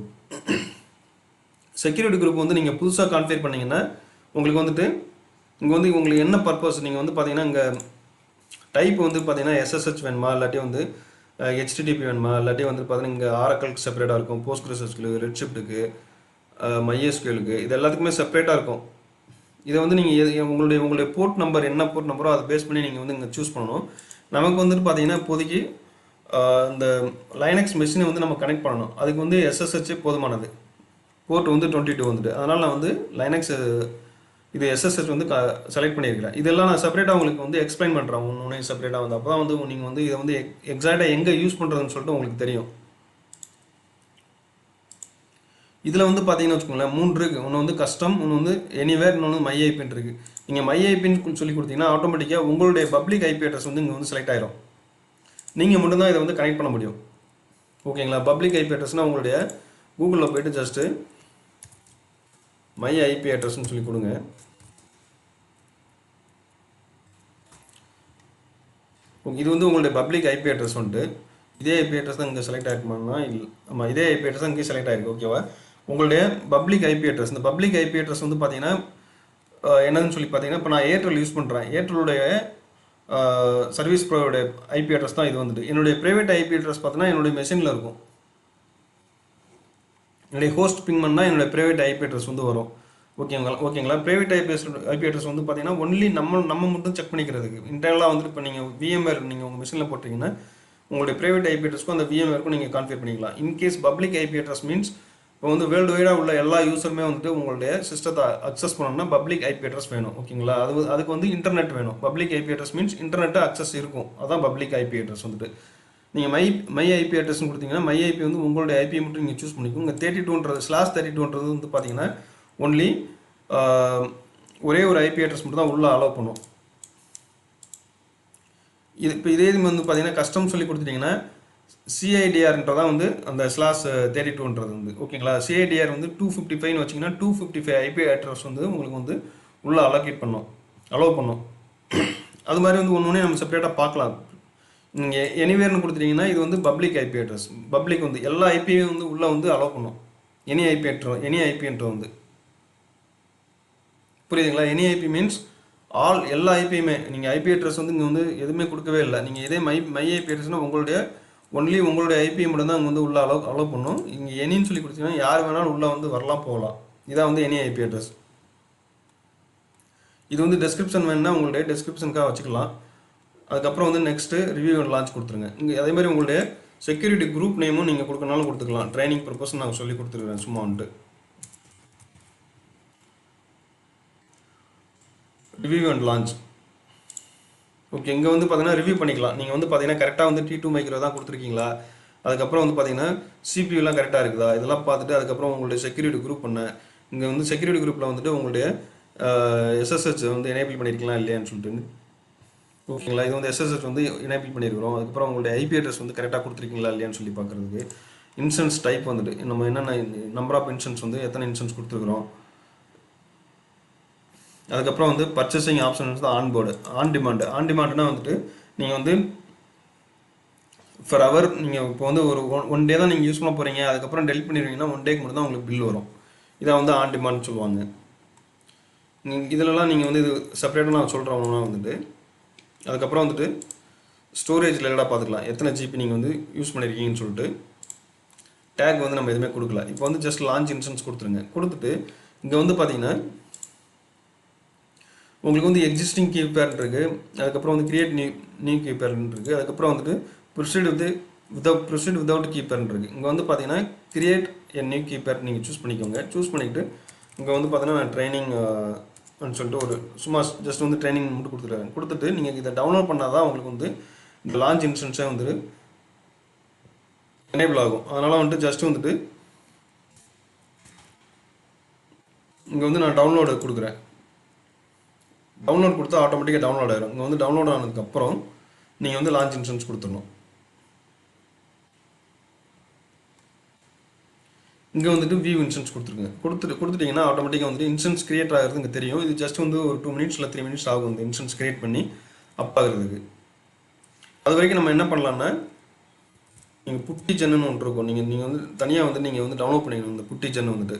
Security group வந்து நீங்கள் புதுசாக கான்ஃபிகர் பண்ணிங்கன்னா உங்களுக்கு வந்துட்டு இங்கே வந்து உங்களுக்கு என்ன பர்பஸ் நீங்கள் வந்து பார்த்தீங்கன்னா இங்கே டைப் வந்து பார்த்தீங்கன்னா SSH வேணுமா இல்லாட்டி வந்து HTTP வேணுமா இல்லாட்டி வந்து பார்த்தீங்கன்னா இங்கே ஆரக்கலுக்கு செப்பரேட்டாக இருக்கும், போஸ்ட்கிரஸ்க்கு, ரெட்ஷிஃப்ட்டுக்கு, MySQLக்கு, இது எல்லாத்துக்குமே செப்பரேட்டாக இருக்கும். இதை வந்து நீங்கள் உங்களுடைய போர்ட் நம்பர் என்ன போர்ட் நம்பரோ அதை பேஸ் பண்ணி நீங்கள் வந்து இங்கே சூஸ் பண்ணணும். நமக்கு வந்துட்டு பார்த்தீங்கன்னா இப்போதைக்கு இந்த லைனக்ஸ் மெஷினை வந்து நம்ம கனெக்ட் பண்ணணும். அதுக்கு வந்து SSH போதுமானது. போர்ட் வந்து 22 வந்துட்டு. அதனால் நான் வந்து லைனக்ஸ் இது SSH வந்து செலக்ட் பண்ணியிருக்கிறேன். இதெல்லாம் நான் செப்பரேட்டாக உங்களுக்கு வந்து எக்ஸ்பிளைன் பண்ணுறேன். ஒன்று செப்பரேட்டாக வந்து அப்போ தான் வந்து நீங்கள் வந்து இதை வந்து எக்ஸாக்டாக எங்கே யூஸ் பண்ணுறதுன்னு சொல்லிட்டு உங்களுக்கு தெரியும். இதில் வந்து பார்த்தீங்கன்னா வச்சுக்கோங்களேன் 3 இருக்குது. ஒன்று வந்து கஸ்டம், ஒன்று வந்து எனிவேர், இன்னொன்று MyIPன்னு இருக்குது. நீங்கள் MyIPன்னு சொல்லி கொடுத்தீங்கன்னா ஆட்டோமேட்டிக்காக உங்களுடைய பப்ளிக் ஐபி அட்ரஸ் வந்து இங்கே வந்து செலக்ட் ஆகிடும். நீங்கள் மட்டும்தான் இதை வந்து கனெக்ட் பண்ண முடியும். ஓகேங்களா. பப்ளிக் ஐபி அட்ரஸ்னால் உங்களுடைய கூகுளில் போய்ட்டு ஜஸ்ட்டு மை ஐபி அட்ரஸ்ன்னு சொல்லி கொடுங்க. இது வந்து உங்களுடைய பப்ளிக் ஐபி அட்ரஸ் வந்துட்டு இதே ஐபி அட்ரஸ் தான் இங்கே செலக்ட் ஆகிருக்குமானா இல்லை, ஆமாம் இதே ஐபி அட்ரஸ் தான் இங்கே செலக்ட் ஆகிருக்கு. ஓகேவா? உங்களுடைய பப்ளிக் ஐபி அட்ரஸ், இந்த பப்ளிக் ஐபி அட்ரஸ் வந்து பார்த்தீங்கன்னா என்னன்னு சொல்லி பார்த்தீங்கன்னா, இப்போ நான் ஏர்டெல் யூஸ் பண்ணுறேன், ஏர்டெலுடைய சர்வீஸ் ப்ரொவைடர் ஐபி அட்ரஸ் தான் இது வந்துட்டு. என்னுடைய ப்ரைவேட் ஐபி அட்ரஸ் பார்த்தீங்கன்னா என்னுடைய மெஷினில் இருக்கும். என்னுடைய ஹோஸ்ட் பிங் பண்ணால் என்னுடைய ப்ரைவேட் ஐபி அட்ரஸ் வந்து வரும். ஓகேங்களா? ப்ரைவேட் ஐபி அட்ரஸ் வந்து பார்த்தீங்கன்னா ஒன்லி நம்ம மட்டும் செக் பண்ணிக்கிறதுக்கு. இன்டர்னலாக வந்துட்டு இப்போ நீங்கள் விஎம்ஆர் நீங்கள் உங்கள் மிஷினில் போட்டிங்கன்னா உங்களுடைய ப்ரைவேட் ஐபி அட்ரஸ்க்கும் அந்த விஎம்ஆருக்கும் நீங்கள் கான்ஃபிகர் பண்ணிக்கலாம். In case public IP address means இப்போ வந்து வேர்ல்டு வைடாக உள்ள எல்லா யூஸருமே வந்துட்டு உங்களுடைய சிஸ்டத்தை அக்சஸ் பண்ணணும்னா பப்ளிக் ஐபி அட்ரஸ் வேணும். ஓகேங்களா? அதுக்கு வந்து இன்டர்நெட் வேணும். Public IP address means internet access இருக்கும். அதான் பப்ளிக் ஐபி அட்ரஸ் வந்துட்டு. நீங்கள் மை ஐபி அட்ரஸ்ன்னு கொடுத்தீங்கன்னா மை ஐபி வந்து உங்களுடைய ஐபி மட்டும் நீங்கள் சூஸ் பண்ணிக்கோங்க. உங்கள் 32/32 வந்து பார்த்தீங்கன்னா ஒன்லி ஒரே ஒரு ஐபி அட்ரஸ் மட்டும் தான் உள்ளே அலோவ் பண்ணும். இதே வந்து பார்த்தீங்கன்னா கஸ்டம் சொல்லி கொடுத்துட்டிங்கன்னா சிஐடிஆர்ன்றதான் வந்து அந்த /32ன்றது வந்து. ஓகேங்களா? சிஐடிஆர் வந்து 255 வச்சிங்கன்னா 255 ஐபி அட்ரஸ் வந்து உங்களுக்கு வந்து உள்ளே அலோவ் பண்ணும். அது மாதிரி வந்து ஒன்று நம்ம செப்பரேட்டாக பார்க்கலாம். நீங்கள் எனிவேர்னு கொடுத்துட்டிங்கன்னா இது வந்து பப்ளிக் ஐபி அட்ரஸ். பப்ளிக் வந்து எல்லா ஐபியும் வந்து உள்ளே வந்து அலோவ் பண்ணும். எனி ஐபின்ற வந்து புரியுதுங்களா? எனி ஐபி மீன்ஸ் எல்லா ஐபியுமே. நீங்கள் ஐபி அட்ரஸ் வந்து இங்கே வந்து எதுவுமே கொடுக்கவே இல்லை. நீங்கள் இதே மை ஐபி அட்ரஸ்னால் உங்களுடைய ஐபி மட்டும் தான் அங்கே வந்து உள்ளே அலோவ் பண்ணும். இங்கே எனின்னு சொல்லி கொடுத்தீங்கன்னா யார் வேணாலும் உள்ளே வந்து வரலாம் போகலாம். இதான் வந்து எனி ஐபி அட்ரஸ். இது வந்து டெஸ்கிரிப்ஷன் வேணுன்னா உங்களுடைய டெஸ்கிரிப்ஷனுக்காக வச்சுக்கலாம். அதுக்கப்புறம் வந்து நெக்ஸ்ட்டு ரிவ்யூ அண்ட் லான்ச் கொடுத்துருங்க. இங்கே அதே மாதிரி உங்களுடைய செக்யூரிட்டி குரூப் நேமும் நீங்கள் கொடுக்கறனாலும் கொடுத்துக்கலாம். ட்ரைனிங் பர்பஸ் நான் சொல்லி கொடுத்துருக்கேன் சும்மா வந்துட்டு. Review and launch. ஓகே, இங்கே வந்து பார்த்தீங்கன்னா ரிவ்யூ பண்ணிக்கலாம். நீங்கள் வந்து பார்த்தீங்கன்னா கரெக்டாக வந்து T2 மைக்ரோ தான் கொடுத்துருக்கீங்களா, அதுக்கப்புறம் வந்து பார்த்தீங்கன்னா சிபியூலாம் கரெக்டாக இருக்குதா, இதெல்லாம் பார்த்துட்டு அதுக்கப்புறம் உங்களுடைய செக்யூரிட்டி குரூப் இங்கே வந்து செக்யூரிட்டி குரூப்பில் வந்துட்டு உங்களுடைய SSH வந்து எனேபிள் பண்ணியிருக்கலாம் இல்லையான்னு சொல்லிட்டு. ஓகேங்களா? இது வந்து SSH வந்து எனேபிள் பண்ணியிருக்கிறோம். அதுக்கப்புறம் உங்களுடைய ஐபி அட்ரஸ் வந்து கரெக்டாக கொடுத்துருக்கீங்களா இல்லையான்னு சொல்லி பார்க்குறதுக்கு. இன்சூரன்ஸ் டைப் வந்துட்டு நம்ம என்னென்ன நம்பர் ஆஃப் இன்சூரன்ஸ் வந்து எத்தனை இன்சூரன்ஸ் கொடுத்துருக்குறோம். அதுக்கப்புறம் வந்து பர்ச்சேசிங் ஆப்ஷன்ஸ் தான் ஆன் டிமாண்ட்னா வந்துட்டு நீங்கள் வந்து ஃபார் அவர் நீங்கள் இப்போ வந்து ஒரு ஒன் டே தான் நீங்கள் யூஸ் பண்ண போகிறீங்க, அதுக்கப்புறம் டெலிட் பண்ணிடுவீங்கன்னா 1 டேக்கு மட்டும் தான் உங்களுக்கு பில் வரும். இதை வந்து ஆன் டிமாண்ட் சொல்லுவாங்க. இதிலலாம் நீங்கள் வந்து இது செப்பரேட்டாக நான் சொல்கிறவங்களாம் வந்துட்டு அதுக்கப்புறம் வந்துட்டு ஸ்டோரேஜ் ரிலேட்டடாக பார்த்துக்கலாம். எத்தனை ஜிபி நீங்கள் வந்து யூஸ் பண்ணியிருக்கீங்கன்னு சொல்லிட்டு. டேக் வந்து நம்ம எதுவுமே கொடுக்கல. இப்போ வந்து ஜஸ்ட் லான்ச் இன்ஸ்டன்ஸ் கொடுத்துருங்க. கொடுத்துட்டு இங்கே வந்து பார்த்தீங்கன்னா உங்களுக்கு வந்து எக்ஸிஸ்டிங் கீ பேர் இருக்குது, அதுக்கப்புறம் வந்து கிரியேட் நியூ கீ பேர்னு இருக்குது, அதுக்கப்புறம் வந்துட்டு ப்ரொசீட் வித்தவுட் கீ பேர்னு இருக்குது. இங்கே வந்து பார்த்தீங்கன்னா கிரியேட் எ நியூ கீ பேர் நீங்கள் சூஸ் பண்ணிக்கோங்க. சூஸ் பண்ணிவிட்டு இங்கே வந்து பார்த்தீங்கன்னா நான் ட்ரைனிங் சொல்லிட்டு ஒரு சும்மா ஜஸ்ட் வந்து ட்ரைனிங் மட்டும் கொடுத்துருக்காங்க. கொடுத்துட்டு நீங்கள் இதை டவுன்லோட் பண்ணால் தான் உங்களுக்கு வந்து இந்த லான்ச் இன்ஸ்டன்ஸே வந்து எனேபிள் ஆகும். அதனால் வந்துட்டு ஜஸ்ட் வந்துட்டு இங்கே வந்து நான் டவுன்லோடு கொடுக்குறேன். டவுன்லோட் கொடுத்தா ஆட்டோமேட்டிக்காக டவுன்லோட் ஆகிடும். இங்கே வந்து டவுன்லோட் ஆனதுக்கப்புறம் நீங்கள் வந்து லான்ச் இன்ஸ்டன்ஸ் கொடுத்துடணும். இங்கே வந்துட்டு வியூ இன்ஸ்டன்ஸ் கொடுத்துட்டிங்கன்னா ஆட்டோமேட்டிக்காக வந்துட்டு இன்ஸ்டன்ஸ் கிரியேட் ஆகிறது இங்கே தெரியும். இது ஜஸ்ட் வந்து ஒரு 2 மினிட்ஸ் இல்லை 3 மினிட்ஸ் ஆகும் இந்த இன்ஸ்டன்ஸ் கிரியேட் பண்ணி அப் ஆகுறதுக்கு. அது வரைக்கும் நம்ம என்ன பண்ணலான்னா நீங்கள் புட்டி ஜென்னு ஒன்று இருக்கும். நீங்கள் வந்து தனியாக வந்து நீங்கள் வந்து டவுன்லோட் பண்ணிக்கணும். இந்த புட்டி ஜென் வந்துட்டு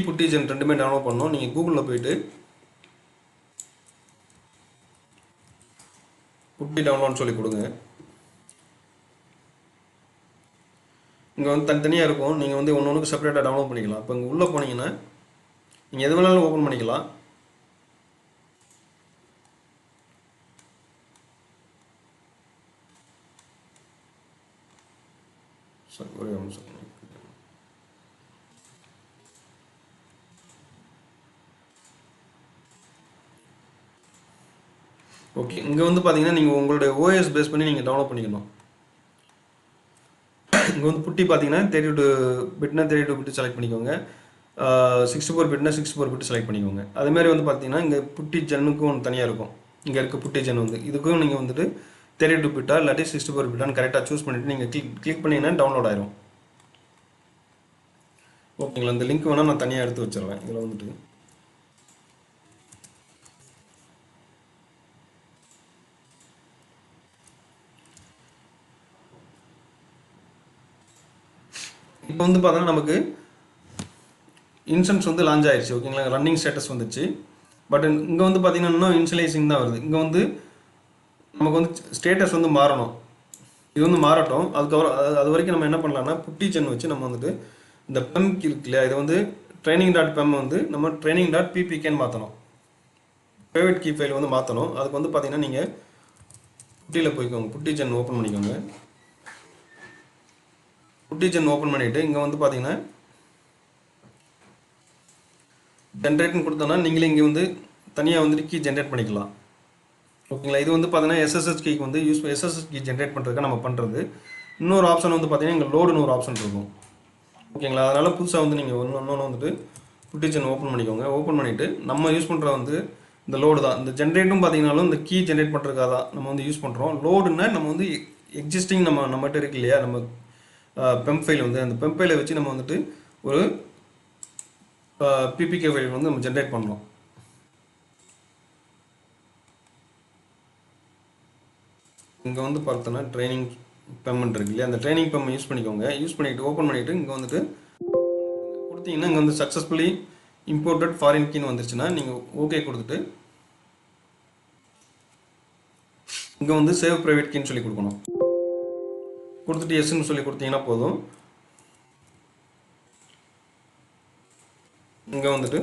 புட்டி ஜென் ரெண்டுமே டவுன்லோட் பண்ணணும். நீங்கள் கூகுளில் போயிட்டு புட்டி டவுன்லோட்னு சொல்லி கொடுங்க. இங்கே வந்து தனித்தனியாக இருக்கும். நீங்கள் வந்து ஒன்றுக்கு செப்பரேட்டாக டவுன்லோட் பண்ணிக்கலாம். இப்போ இங்கே உள்ளே போனீங்கன்னா நீங்கள் எது வேணாலும் ஓப்பன் பண்ணிக்கலாம். சரி, ஒரே நிமிஷம். ஓகே, இங்கே வந்து பார்த்தீங்கன்னா நீங்கள் உங்களுடைய OS பேஸ் பண்ணி நீங்கள் டவுன்லோட் பண்ணிக்கணும். இங்கே வந்து புட்டி பார்த்தீங்கன்னா 32 பிட்னா 32 பிட் செலக்ட் பண்ணிக்கோங்க. 64 பிட்னா 64 பிட் செலக்ட் பண்ணிக்கோங்க. அதேமாதிரி வந்து பார்த்தீங்கன்னா இங்கே புட்டி ஜென்னுக்கும் ஒன்று தனியாக இருக்கும். இங்கே இருக்க புட்டி ஜென் வந்து இதுக்கும் நீங்கள் வந்துட்டு 32 பிட்டா இல்லாட்டி 64 பிட்டான்னு கரெக்டாக சூஸ் பண்ணிவிட்டு நீங்கள் கிளிக் பண்ணிங்கன்னா டவுன்லோட் ஆயிரும். ஓகேங்களா, இந்த லிங்க் வேணால் நான் தனியாக எடுத்து வச்சிடுறேன். இதில் வந்துட்டு இப்போ வந்து பார்த்தோன்னா நமக்கு இன்சூரன்ஸ் வந்து லான்ச் ஆயிடுச்சு. ஓகேங்களா, ரன்னிங் ஸ்டேட்டஸ் வந்துச்சு. பட் இங்கே வந்து பார்த்தீங்கன்னா இன்னும் இன்ஷியலைசிங் தான் வருது. இங்கே வந்து நமக்கு வந்து ஸ்டேட்டஸ் வந்து மாறணும். இது வந்து மாறட்டும். அதுக்கப்புறம் அது வரைக்கும் நம்ம என்ன பண்ணலாம்னா புட்டிஜன் வச்சு நம்ம வந்துட்டு இந்த பெம் இருக்கு இல்லையா, இதை வந்து training.pem வந்து நம்ம training.ppkன்னு மாற்றணும். ப்ரைவேட் கீ ஃபைல் வந்து மாற்றணும். அதுக்கு வந்து பார்த்தீங்கன்னா நீங்கள் புட்டியில் போய்க்கோங்க, புட்டிஜன் ஓப்பன் பண்ணிக்கோங்க. புட்டிஜன் ஓப்பன் பண்ணிவிட்டு இங்கே வந்து பார்த்தீங்கன்னா ஜென்ரேட்னு கொடுத்தோன்னா நீங்களே இங்கே வந்து தனியாக வந்துட்டு கீ ஜென்ரேட் பண்ணிக்கலாம். ஓகேங்களா, இது வந்து பார்த்தீங்கன்னா எஸ்எஸ்எஸ் கீக்கு வந்து எஸ்எஸ்எஸ் கீ ஜென்ரேட் பண்ணுறதுக்கு நம்ம பண்ணுறது. இன்னொரு ஆப்ஷன் வந்து பார்த்தீங்கன்னா இங்கே லோடுன்னு ஒரு ஆப்ஷன் இருக்கும். ஓகேங்களா, அதனால் புதுசாக வந்து நீங்கள் இன்னொன்று வந்துட்டு புட்டிஜன் ஓப்பன் பண்ணிக்கோங்க. ஓப்பன் பண்ணிவிட்டு நம்ம யூஸ் பண்ணுற வந்து இந்த லோடு தான். இந்த ஜென்ரேட்டும் பார்த்தீங்கன்னாலும் இந்த கீ ஜென்ரேட் பண்ணுறதுக்காக தான் நம்ம வந்து யூஸ் பண்ணுறோம். லோடுன்னா நம்ம வந்து எக்ஸிஸ்டிங் நம்மகிட்ட இருக்கு இல்லையா, நம்ம பெம் ஃபைல் வந்து அந்த பெம் ஃபைலை வச்சு நம்ம வந்துட்டு ஒரு பிபிகே ஃபைல் வந்து நம்ம ஜென்ரேட் பண்ணுறோம். இங்கே வந்து பார்த்தோன்னா ட்ரைனிங் பெம்மெண்ட் இருக்கு இல்லையா, அந்த ட்ரைனிங் பெம் யூஸ் பண்ணிக்கோங்க. யூஸ் பண்ணிவிட்டு ஓப்பன் பண்ணிவிட்டு இங்கே வந்துட்டு கொடுத்தீங்கன்னா இங்கே வந்து சக்ஸஸ்ஃபுல்லி இம்போர்ட்டட் ஃபாரின் கீன்னு வந்துருச்சுன்னா நீங்கள் ஓகே கொடுத்துட்டு இங்கே வந்து சேவ் ப்ரைவேட் கீன்னு சொல்லி கொடுக்கணும். கொடுத்துட்டு எஸ்ன்னு சொல்லி கொடுத்தீங்கன்னா போதும். இங்கே வந்துட்டு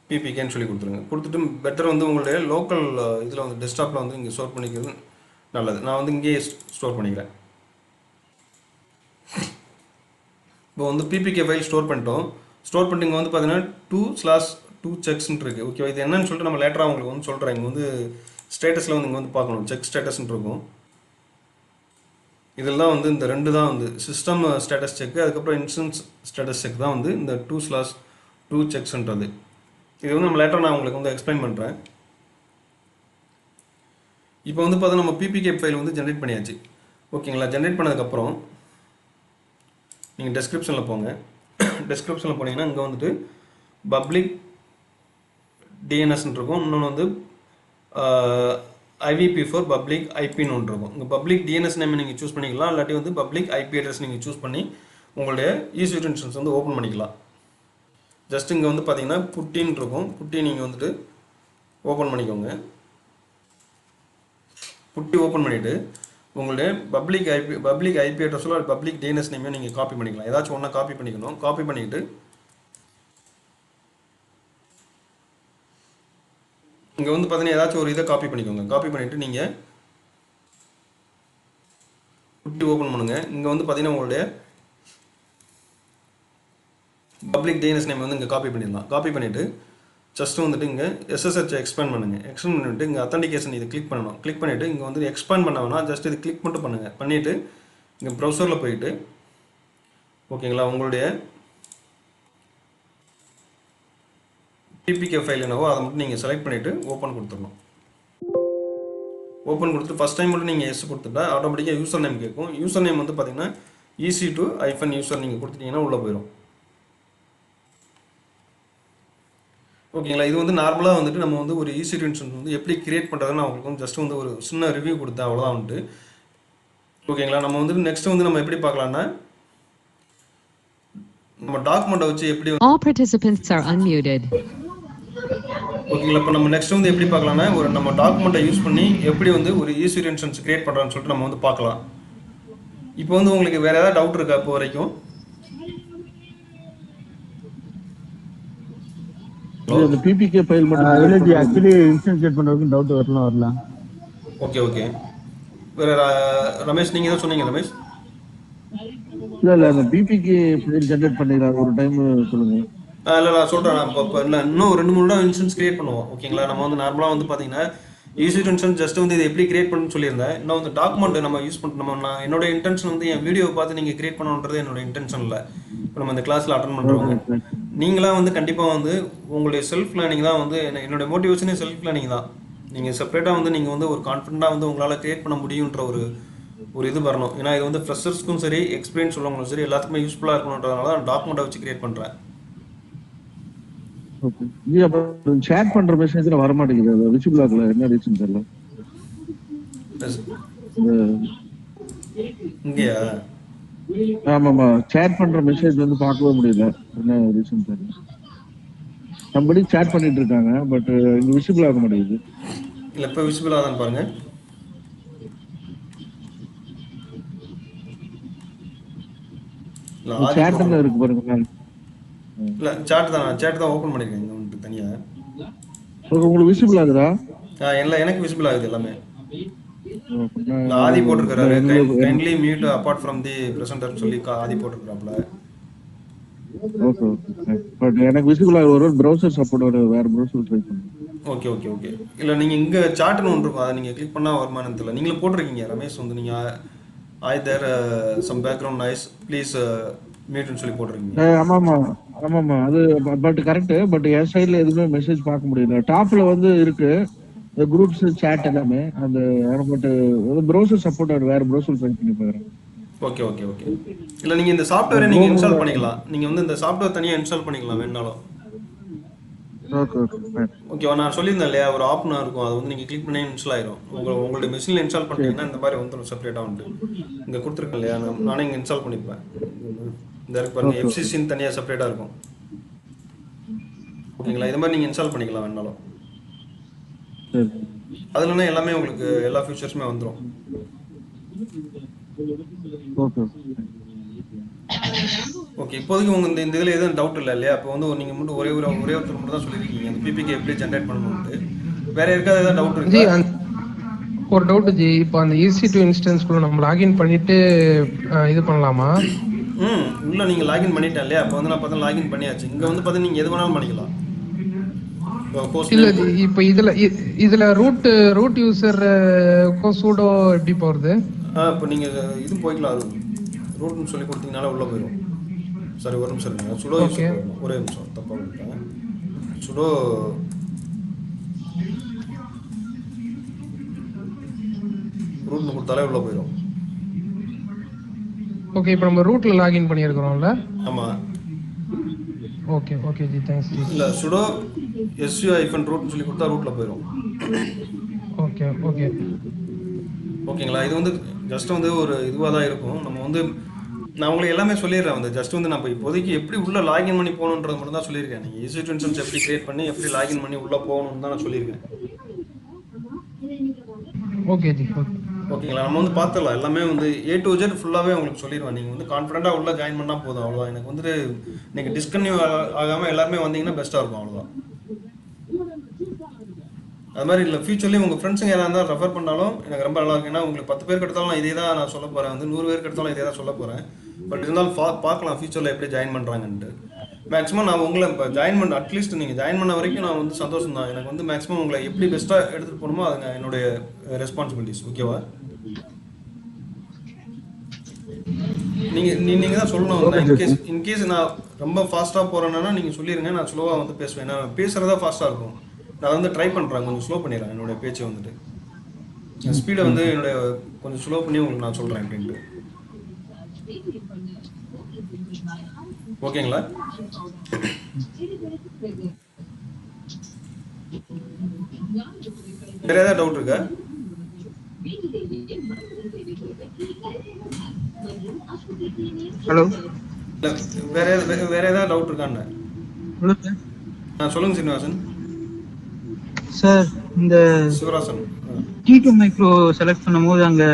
பிபிகேன்னு சொல்லி கொடுத்துருங்க. கொடுத்துட்டு பெட்டர் வந்து உங்களுடைய லோக்கல் இதில் வந்து டெஸ்க்டாப்பில் வந்து இங்கே ஸ்டோர் பண்ணிக்கிறது நல்லது. நான் வந்து இங்கேயே ஸ்டோர் பண்ணிக்கிறேன். இப்போ வந்து பிபிகே ஃபைல் ஸ்டோர் பண்ணிட்டோம். ஸ்டோர் பண்ணிட்டு இங்கே வந்து பார்த்தீங்கன்னா 2/2 செக்ஸ்ன்னு இருக்குது. ஓகே, இது என்னன்னு சொல்லிட்டு நம்ம லேட்டராக உங்களுக்கு வந்து சொல்கிறேன். இங்கே வந்து ஸ்டேட்டஸில் வந்து இங்கே வந்து பார்க்கணும், செக் ஸ்டேட்டஸ்ன்னு இருக்கும். இதெல்லாம் வந்து இந்த ரெண்டு தான் வந்து சிஸ்டம் ஸ்டேட்டஸ் செக், அதுக்கப்புறம் இன்சூரன்ஸ் ஸ்டேட்டஸ் செக் தான் வந்து இந்த 2/2 செக்ஸ்ன்றது. இது வந்து நம்ம லேட்டராக நான் உங்களுக்கு வந்து எக்ஸ்பிளைன் பண்ணுறேன். இப்போ வந்து பார்த்தா நம்ம பிபிகே ஃபைல் வந்து ஜென்ரேட் பண்ணியாச்சு. ஓகேங்களா, ஜென்ரேட் பண்ணதுக்கப்புறம் நீங்கள் டெஸ்கிரிப்ஷனில் போங்க. டெஸ்கிரிப்ஷனில் போனீங்கன்னா இங்கே வந்துட்டு பப்ளிக் டிஎன்எஸ்ன்னு இருக்கும். இன்னொன்று வந்து IVP4 பப்ளிக் ஐபின்னு ஒன்று இருக்கும். இங்கே பப்ளிக் டிஎன்எஸ் நேம் நீங்கள் சூஸ் பண்ணிக்கலாம், இல்லாட்டி வந்து பப்ளிக் ஐபி அட்ரஸ் நீங்கள் சூஸ் பண்ணி உங்களுடைய ஈஸி இன்சூரன்ஸ் வந்து ஓப்பன் பண்ணிக்கலாம். ஜஸ்ட் இங்கே வந்து பார்த்தீங்கன்னா புட்டின்னு இருக்கும். புட்டி நீங்கள் வந்துட்டு ஓப்பன் பண்ணிக்கோங்க. புட்டி ஓப்பன் பண்ணிவிட்டு உங்களுடைய பப்ளிக் ஐபி அட்ரஸோ பப்ளிக் டிஎன்எஸ் நேமையும் நீங்கள் காப்பி பண்ணிக்கலாம். ஏதாச்சும் ஒன்றா காப்பி பண்ணிக்கணும். காப்பி பண்ணிக்கிட்டு இங்கே வந்து பார்த்தீங்கன்னா ஏதாச்சும் ஒரு இதை காப்பி பண்ணிக்கோங்க. காப்பி பண்ணிவிட்டு நீங்கள் புட்டி ஓப்பன் பண்ணுங்கள். இங்கே வந்து பார்த்தீங்கன்னா உங்களுடைய பப்ளிக் டிஎன்எஸ் நேம் வந்து இங்கே காப்பி பண்ணிடலாம். காப்பி பண்ணிவிட்டு ஜஸ்ட்டு வந்துட்டு இங்கே எஸ்எஸ்ஹெச் எக்ஸ்பேண்ட் பண்ணுங்கள். எக்ஸ்பேண்ட் பண்ணிவிட்டு இங்கே அத்தன்டிகேஷன் இதை கிளிக் பண்ணணும். கிளிக் பண்ணிவிட்டு இங்கே வந்து எக்ஸ்பேண்ட் பண்ண வேணாம், ஜஸ்ட் இது கிளிக் மட்டும் பண்ணுங்கள். பண்ணிவிட்டு இங்கே ப்ரௌசரில் போயிட்டு ஓகேங்களா, உங்களுடைய பிபிகே ஃபைல் என்னவோ அதை மட்டும் நீங்கள் செலக்ட் பண்ணிவிட்டு ஓப்பன் கொடுத்துடணும். ஓப்பன் கொடுத்துட்டு ஃபஸ்ட் டைம் மட்டும் நீங்கள் எஸ் கொடுத்துட்டா ஆட்டோமேட்டிக்காக யூசர் நேம் கேட்கும். யூசர் நேம் வந்து பார்த்தீங்கன்னா EC2-user நீங்கள் கொடுத்துட்டீங்கன்னா உள்ளே போயிடும். ஓகேங்களா, இது வந்து நார்மலாக வந்துட்டு நம்ம வந்து ஒரு ஈஸி இன்சூரன்ஸ் வந்து எப்படி கிரியேட் பண்ணுறதுன்னு நான் உங்களுக்கு வந்து ஜஸ்ட் வந்து ஒரு சின்ன ரிவ்யூ கொடுத்தேன், அவ்வளோதான் வந்துட்டு. ஓகேங்களா, நம்ம வந்து நெக்ஸ்ட் வந்து நம்ம எப்படி பார்க்கலாம்னா நம்ம டாக்குமெண்ட்டை வச்சு எப்படி All participants are unmuted. ஓகேங்களா, இப்போ நம்ம நெக்ஸ்ட் வந்து எப்படி பார்க்கலாம்னா ஒரு நம்ம டாக்குமெண்ட்டை யூஸ் பண்ணி எப்படி வந்து ஒரு ஈஸி இன்சூரன்ஸ் கிரியேட் பண்ணுறோன்னு சொல்லிட்டு நம்ம வந்து பார்க்கலாம். இப்போ வந்து உங்களுக்கு வேறு ஏதாவது டவுட் இருக்கா இப்போ வரைக்கும்? இந்த பிபிகே ஃபைல் மட்டும் ஆக்சுவலி இன்ஸ்டன்ட் கிரியேட் பண்றதுக்கு டவுட் வரலாம். ஓகே வேற ரமேஷ் நீங்கள் தான் சொன்னீங்க ரமேஷ்? இல்ல அந்த பிபிகே ஃபைல் ஜெனரேட் பண்ணிக்கலாம் ஒரு டைம் சொல்லுங்க. இல்லை நான் சொல்கிறேன். இப்போ இல்லை இன்னும் 2-3 தான் இன்சூரன்ஸ் கிரியேட் பண்ணுவோம். ஓகேங்களா, நம்ம வந்து நார்மலாக வந்து பார்த்தீங்கன்னா ஈஸி இன்சூரன்ஸ் ஜஸ்ட் வந்து இது எப்படி கிரியேட் பண்ணணும்னு சொல்லியிருந்தேன். இன்னும் வந்து டாக்குமெண்ட் நம்ம யூஸ் பண்ணிட்டு நான் என்னோட இன்டென்ஷன் வந்து என் வீடியோவை பார்த்து நீங்கள் கிரியேட் பண்ணணுன்றது என்னோட இன்டென்ஷன் இல்லை. இப்போ நம்ம இந்த கிளாஸில் அட்டன் பண்ணுறவங்க நீங்களாம் வந்து கண்டிப்பாக வந்து உங்களுடைய செல்ஃப் லேர்னிங் தான் வந்து என்னோட மோட்டிவேஷனே செல்ஃப் லேர்னிங் தான். நீங்கள் செப்பரேட்டாக வந்து நீங்கள் வந்து ஒரு கான்ஃபிடண்ட்டாக வந்து உங்களால் கிரியேட் பண்ண முடியுன்ற ஒரு ஒரு இது வரணும். ஏன்னா இது வந்து ஃப்ரெஷர்ஸ்க்கும் சரி, எக்ஸ்பீரியன்ஸ் உள்ளவங்களும் சரி எல்லாத்துக்குமே யூஸ்ஃபுல்லாக இருக்கணுன்றதுனால தான் டாக்குமெண்ட்டை வச்சு கிரியேட் பண்ணுறேன். Okay G. அப்போ சேட் பண்ற மெசேஜ்ல வர மாட்டேங்குது, அது விசிபிள் ஆகல, என்ன ரீசன் தெரியல. இங்கேயா? ஆமாமா, சேட் பண்ற மெசேஜ் வந்து பார்க்கவே முடியல, என்ன ரீசன் தெரியல. சம்படி சேட் பண்ணிட்டு இருக்காங்க, பட் இங்க விசிபிள் ஆக மாட்டேங்குது. இல்லை இப்போ விசிபிளாக தான் பாருங்க. இல்லை சேட்ல இருக்கு பாருங்க. இல்லை சேட் தான் ஓப்பன் பண்ணியிருக்கேன் இங்கே வந்துட்டு தனியாக. உங்களுக்கு விசிபிள் ஆகுதா? எல்லாம் எனக்கு விசிபிள் ஆகுது எல்லாமே. ஆதி போட்டிருக்காரு, kindly mute apart from the பிரசன்டர்னு சொல்லி ஆதி போட்டிருக்காப்ல. ஓகே ஓகே, பட் எனக்கு விசிபிள் ஆகுது. ஒரு ப்ரௌசர் சப்போர்ட் வேற ப்ரௌசர் ட்ரை பண்ணுங்க. Okay okay okay. இல்லை நீங்கள் இங்கே சாட்டுன்னு ஒன்று இருக்கும், அதை நீங்கள் கிளிக் பண்ணால் வருமானம் தெரியல. நீங்களும் போட்டிருக்கீங்க ரமேஷ் வந்து நீங்கள் there some background noise please மியூட்னு சொல்லி போட்டிருக்கீங்க. ஆமாமா அது பட் கரெக்ட். பட் என் சைடுல எதுவுமே மெசேஜ் பார்க்க முடியல. டாப்ல வந்து இருக்கு குரூப்ஸ் சேட் எல்லாமே, அந்த பட் ப்ரௌசர் சப்போர்ட் வேற ப்ரௌசர் ட்ரை பண்ணி பாக்குறேன். Okay okay okay. இல்லை நீங்கள் இந்த சாஃப்ட்வேரை நீங்கள் இன்ஸ்டால் பண்ணிக்கலாம். நீங்கள் வந்து இந்த சாஃப்ட்வேர் தனியாக இன்ஸ்டால் பண்ணிக்கலாம் வேணாலும். ஓகே ஓகே ஓகேவா? நான் சொல்லியிருந்தேன் இல்லையா, ஒரு ஆப்னா இருக்கும், அது வந்து நீங்கள் கிளிக் பண்ணி இன்ஸ்டால் ஆயிரும். உங்களுடைய மெஷினில் இன்ஸ்டால் பண்ணிட்டீங்கன்னா இந்த மாதிரி வந்து செப்பரேட்டாக உண்டு. இங்கே கொடுத்துருக்கேன் இல்லையா, நானே இங்கே இன்ஸ்டால் பண்ணிப்பேன். இந்த இருக்கு பாருங்க, எஃப்சிசின்னு தனியாக செப்பரேட்டாக இருக்கும். ஓகேங்களா? இது மாதிரி நீங்கள் இன்ஸ்டால் பண்ணிக்கலாம் வேணாலும். அதுலன்னா எல்லாமே உங்களுக்கு எல்லா ஃபியூச்சர்ஸுமே வந்துடும். Okay okay. இப்போதைக்கு உங்க இந்த இதில் எதுவும் டவுட் இல்லை இல்லையா? அப்போ வந்து நீங்கள் மட்டும் ஒரே ஒருத்தர் மட்டும் தான் சொல்லியிருக்கீங்க அந்த பிபிகே எப்படி ஜென்ரேட் பண்ணணும்ட்டு. வேற யாருக்காவது ஏதாவது டவுட் ஜி இருக்கு? ஒரு டவுட் ஜி, இப்போ அந்த EC2 இன்ஸ்டன்ஸ்குள்ள நம்ம லாகின் பண்ணிட்டு இது பண்ணலாமா? உள்ள நீங்கள் லாகின் பண்ணிட்டேன் இல்லையா? அப்போ வந்து நான் பார்த்தா லாகின் பண்ணியாச்சு. இங்கே வந்து பார்த்தா நீங்கள் எது வேணாலும் பண்ணிக்கலாம். இல்ல ஜி, இப்போ இதுல ரூட் யூசர் சூடோ எப்படி போறது? இப்போ நீங்கள் இது போய்க்கலாம், அது ரூட்னு சொல்லி கொடுத்தீங்கனால உள்ளே போயிடும். சரி ஒரு நிமிஷம் இருங்க, சுடோ ஒரே நிமிஷம் தப்பாக கொடுத்தேன். சுடோ ரூட்னு கொடுத்தாலே உள்ளே போயிடும். ஓகே, இப்போ நம்ம ரூட்ல லாகின் பண்ணியிருக்கிறோம்ல? ஆமாம். Okay okay G, thanks G. இல்லை சுடோ SU-rootனு சொல்லி கொடுத்தா ரூட்டில் போயிடும். ஓகே ஓகே ஓகேங்களா? இது வந்து ஜஸ்ட் வந்து ஒரு இதுவாக தான் இருக்கும். நம்ம வந்து நான் உங்களுக்கு எல்லாமே சொல்லிடுறேன். வந்து ஜஸ்ட் வந்து நம்ம இப்போதைக்கு எப்படி உள்ளே லாகின் பண்ணி போகணுன்றது மட்டும் தான் சொல்லியிருக்கேன். நீங்கள் EC2 இன்ஸ்டன்ஸ் எப்படி கிரியேட் பண்ணி எப்படி லாகின் பண்ணி உள்ளே போகணும்னு தான் நான் சொல்லியிருக்கேன். Okay G. ஓகேங்களா? நம்ம வந்து பார்த்துடலாம் எல்லாமே வந்து A to Z ஃபுல்லாகவே உங்களுக்கு சொல்லிடுவேன். நீங்கள் வந்து கான்ஃபிடென்ட்டாக உள்ளே ஜாயின் பண்ணால் போதும், அவ்வளோதான். எனக்கு வந்துட்டு நீங்கள் டிஸ்கன்யூ ஆகாமல் எல்லாருமே வந்தீங்கன்னா பெஸ்ட்டாக இருக்கும், அவ்வளோதான். அது மாதிரி இல்லை, ஃபியூச்சர்லேயும் உங்கள் ஃப்ரெண்ட்ஸுங்க யாராக இருந்தால் ரெஃபர் பண்ணாலும் எனக்கு ரொம்ப நல்லா இருக்கு. ஏன்னா உங்களுக்கு 10 பேருக்கு எடுத்தாலும் நான் இதே தான் நான் சொல்ல போகிறேன், வந்து 100 பேருக்கு எடுத்தாலும் இதே தான் சொல்ல போகிறேன். பட் இருந்தாலும் பார்க்கலாம் ஃபியூச்சரில் எப்படி ஜாயின் பண்ணுறாங்கன்ட்டு. மேக்ஸிமம் நான் உங்களை இப்போ ஜாயின் பண்ண அட்லீஸ்ட் நீங்கள் ஜாயின் பண்ண வரைக்கும் நான் வந்து சந்தோஷம் தான். எனக்கு வந்து மேக்ஸிமம் உங்களை எப்படி பெஸ்ட்டாக எடுத்துகிட்டு போகணுமோ அதுங்க என்னுடைய ரெஸ்பான்சிபிலிட்டிஸ். ஓகேவா? நீங்கள் தான் சொல்லணும். இன்கேஸ் நான் ரொம்ப ஃபாஸ்ட்டாக போகிறேன்னா நீங்கள் சொல்லிடுங்க, நான் ஸ்லோவாக வந்து பேசுவேன். நான் பேசுகிறதா ஃபாஸ்ட்டாக இருக்கும். நான் வந்து ட்ரை பண்ணுறேன், கொஞ்சம் ஸ்லோ பண்ணிடுறேன் என்னுடைய பேச்சை வந்துட்டு. ஸ்பீடை வந்து என்னுடைய கொஞ்சம் ஸ்லோ பண்ணி உங்களுக்கு நான் சொல்கிறேன் அப்படின்ட்டு. ஓகேங்களா? வேற ஏதாவது டவுட் இருக்கா? ஹலோ, வேற ஏதாவது டவுட் இருக்கான்னு சொல்லுங்க சீனிவாசன். சார் இந்த சிவராசன் T2 மைக்ரோ செலக்ட் பண்ணும்போது அங்க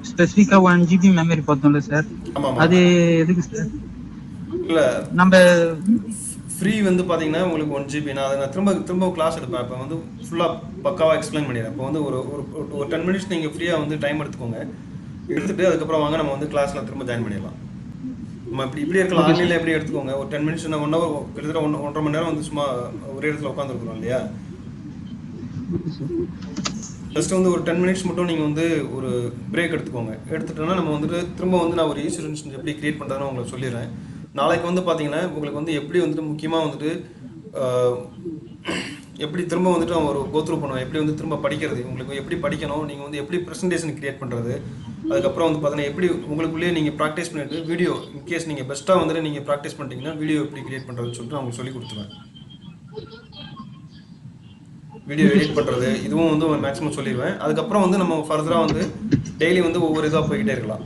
ஸ்பெசிஃபிக்கா 1 GB மெமரி பார்த்தோம்ல சார், அது எதுக்கு சார்? இல்ல நம்ம ஃப்ரீ வந்து பாத்தீங்கன்னா உங்களுக்கு 1 GB. நான் திரும்ப கிளாஸ் எடுப்பேன். இப்போ வந்து ஃபுல்லாக பக்காவாக எக்ஸ்பிளைன் பண்ணிடுறேன். இப்போ வந்து ஒரு 10 மினிட்ஸ் நீங்கள் ஃப்ரீயாக வந்து டைம் எடுத்துக்கோங்க. எடுத்துட்டு அதுக்கப்புறம் வாங்க நம்ம வந்து கிளாஸில் திரும்ப ஜாயின் பண்ணிடலாம். நம்ம இப்படி இருக்கலாம், ஆன்லைனில் எப்படி எடுத்துக்கோங்க. ஒரு 10 மினிட்ஸ் 1 ஹவர் கிட்டத்தட்ட 1.5 மணி நேரம் வந்து சும்மா ஒரே இடத்துல உட்காந்துருக்குறோம் இல்லையா? ஜஸ்ட் வந்து ஒரு 10 மினிட்ஸ் மட்டும் நீங்கள் வந்து ஒரு பிரேக் எடுத்துக்கோங்க. எடுத்துட்டோன்னா நம்ம வந்துட்டு திரும்ப வந்து நான் ஒரு EC2 இன்ஸ்டன்ஸ் எப்படி கிரியேட் பண்ணுறதுன்னு உங்களுக்கு சொல்லிடுறேன். நாளைக்கு வந்து பார்த்தீங்கன்னா உங்களுக்கு வந்து எப்படி வந்துட்டு முக்கியமாக வந்துட்டு எப்படி திரும்ப வந்துட்டு அவன் ஒரு கோத்ரூ பண்ணுவான், எப்படி வந்து திரும்ப படிக்கிறது, உங்களுக்கு எப்படி படிக்கணும், நீங்கள் வந்து எப்படி ப்ரெசன்டேஷன் கிரியேட் பண்ணுறது, அதுக்கப்புறம் வந்து பார்த்தீங்கன்னா எப்படி உங்களுக்குள்ளேயே நீங்கள் ப்ராக்டிஸ் பண்ணிட்டு வீடியோ இன்கேஸ் நீங்கள் பெஸ்ட்டாக வந்துட்டு நீங்கள் ப்ராக்டிஸ் பண்ணிட்டீங்கன்னா வீடியோ எப்படி கிரியேட் பண்ணுறதுன்னு சொல்லிட்டு அவங்களுக்கு சொல்லி கொடுத்துருவேன். வீடியோ எடிட் பண்ணுறது இதுவும் வந்து மேக்ஸிமம் சொல்லிடுவேன். அதுக்கப்புறம் வந்து நம்ம ஃபர்தராக வந்து டெய்லி வந்து ஒவ்வொரு இதாக போய்கிட்டே இருக்கலாம்.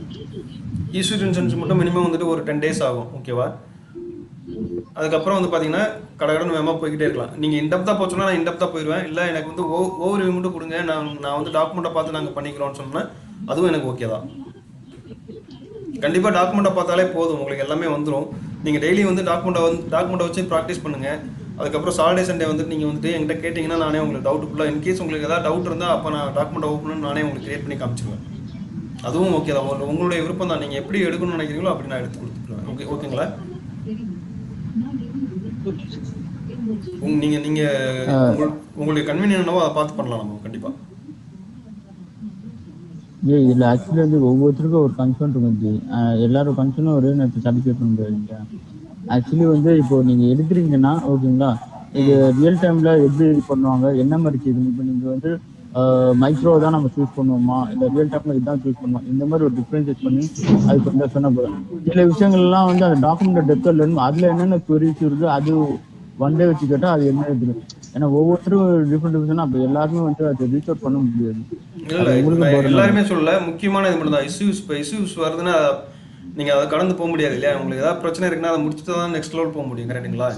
இன்ஸ்டிடியூஷன்ஸ் மட்டும் மினிமம் வந்துட்டு ஒரு 10 days ஆகும், ஓகேவா? அதுக்கப்புறம் வந்து பார்த்தீங்கன்னா கடகடன் வேகமாக போய்கிட்டே இருக்கலாம். நீங்கள் இன்டெப்த்தாக போச்சோன்னா நான் இன்டெப்த்தாக போயிடுவேன். இல்லை எனக்கு வந்து ஓவர் மட்டும் கொடுங்க, நான் வந்து டாக்குமெண்ட்டை பார்த்து நாங்கள் பண்ணிக்கிறோம்னு சொன்னால் அதுவும் எனக்கு ஓகே தான். கண்டிப்பாக டாக்குமெண்ட்டை பார்த்தாலே போதும், உங்களுக்கு எல்லாமே வந்துடும். நீங்கள் டெய்லி வந்து டாக்குமெண்ட்டை வச்சு ப்ராக்டிஸ் பண்ணுங்கள். அதுக்கப்புறம் சாட்டர்டே சண்டே வந்துட்டு நீங்கள் வந்துட்டு என்கிட்ட கேட்டிங்கன்னா நானே உங்களுக்கு டவுட் ஃபுல்லாக இன்கேஸ் உங்களுக்கு ஏதாவது டவுட் இருந்தால் அப்போ நான் டாக்குமெண்ட் ஓப்பன் பண்ணி நானே உங்களுக்கு கிரியேட் பண்ணி காமிச்சிடுவேன். அதுவும் ஓகே தான், உங்களுடைய விருப்பம் தான். நீங்கள் எப்படி எடுக்கணும்னு நினைக்கிறீங்களோ அப்படி நான் எடுத்து கொடுத்துருவேன். ஓகேங்களா? நீங்கள் உங்களுக்கு கன்வீனியன்ட் என்னவோ அதை பார்த்து பண்ணலாம் நம்ம கண்டிப்பாக. இதில் ஆக்சுவலி வந்து ஒவ்வொருத்தருக்கும் ஒரு கன்சர்ன் இருந்துச்சு. எல்லாரும் கன்சர்னும் ஒரே நேரத்தில் சாட்டிஸ்ஃபை பண்ண முடியாது. ஆக்சுவலி வந்து இப்போ நீங்கள் எடுக்கிறீங்கன்னா ஓகேங்களா, இது ரியல் டைமில் எப்படி இது பண்ணுவாங்க, என்ன மாதிரி செய்யுது. இப்போ நீங்கள் வந்து மைக்ரோ தான் நம்ம சூஸ் பண்ணுவோமா, இல்லை ரியல் டைமில் இதுதான் சூஸ் பண்ணுவோம், இந்த மாதிரி ஒரு டிஃப்ரென்ஷியேட் பண்ணி அது கொஞ்சம் சொன்ன போதும். சில விஷயங்கள்லாம் வந்து அந்த டாக்குமெண்ட் டெப்த்தில் இருந்து அதில் என்னென்ன queries இருக்குது அது ஒன் டே வச்சு கேட்டால் அது என்ன இருக்குது. ஏன்னா ஒவ்வொருத்தரும் டிஃப்ரெண்ட் அப்போ எல்லாருமே வந்து அதை ரீச் அவுட் பண்ண முடியாது. எல்லாருமே சொல்லல, முக்கியமான இது மட்டும் தான். இஷ்யூஸ் வருதுன்னா நீங்கள் அதை கடந்து போக முடியாது இல்லையா? உங்களுக்கு ஏதாவது பிரச்சனை இருக்குன்னா அதை முடிச்சுட்டு தான் நெக்ஸ்ட் லெவல் போக முடியும். கரெக்டுங்களா?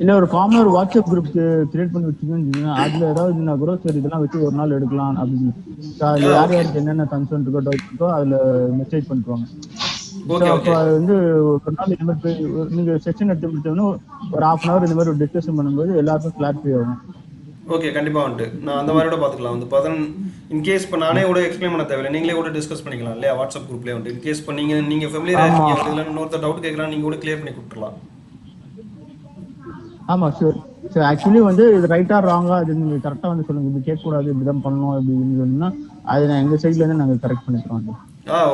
இல்லை ஒரு காமன் ஒரு வாட்ஸ்அப் குரூப் கிரியேட் பண்ணி வச்சுக்கோன்னு அதில் ஏதாவது கூட சரி இதெல்லாம் வச்சு ஒரு நாள் எடுக்கலாம் அப்படின்னு யார் யாருக்கு என்னென்ன கன்சர்ன் இருக்கோ டவுட் இருக்கோ அதில் மெசேஜ் பண்ணிட்டுவாங்க. அப்போ அது வந்து ஒரு நாள் இந்த மாதிரி நீங்கள் செக்ஷன் எடுத்து கொடுத்தோம்னா ஒரு 1/2 hour இந்த மாதிரி ஒரு டிஸ்கஷன் பண்ணும்போது எல்லாருக்கும் கிளாரிஃபை ஆகும். ஓகே, கண்டிப்பாக வந்துட்டு நான் அந்த மாதிரியோட பார்த்துக்கலாம். வந்து இன்கேஸ் இப்போ நானே கூட எக்ஸ்பிளைன் பண்ண தேவையில்லை, நீங்களே கூட டிஸ்கஸ் பண்ணிக்கலாம் இல்லையா வாட்ஸ்அப் குரூப்லேயே வந்துட்டு. இன்கேஸ் இப்போ நீங்கள் ஃபெமிலியர் ஆகிருக்கீங்க, இதில் இன்னொருத்தர் டவுட் கேட்குறாங்க, நீங்கள் கூட கிளியர் பண்ணி கொடுத்துடலாம். ஆமாம் ஷூர். ஸோ ஆக்சுவலி வந்து இது ரைட்டாக ராங்கா அது நீங்கள் கரெக்டாக வந்து சொல்லுங்கள், இப்படி கேட்கக்கூடாது இப்படி தான் பண்ணணும் அப்படின்னு சொன்னால் அதை நான் எங்கள் சைட்லேருந்து நாங்கள் கரெக்ட் பண்ணிக்கிறோம்.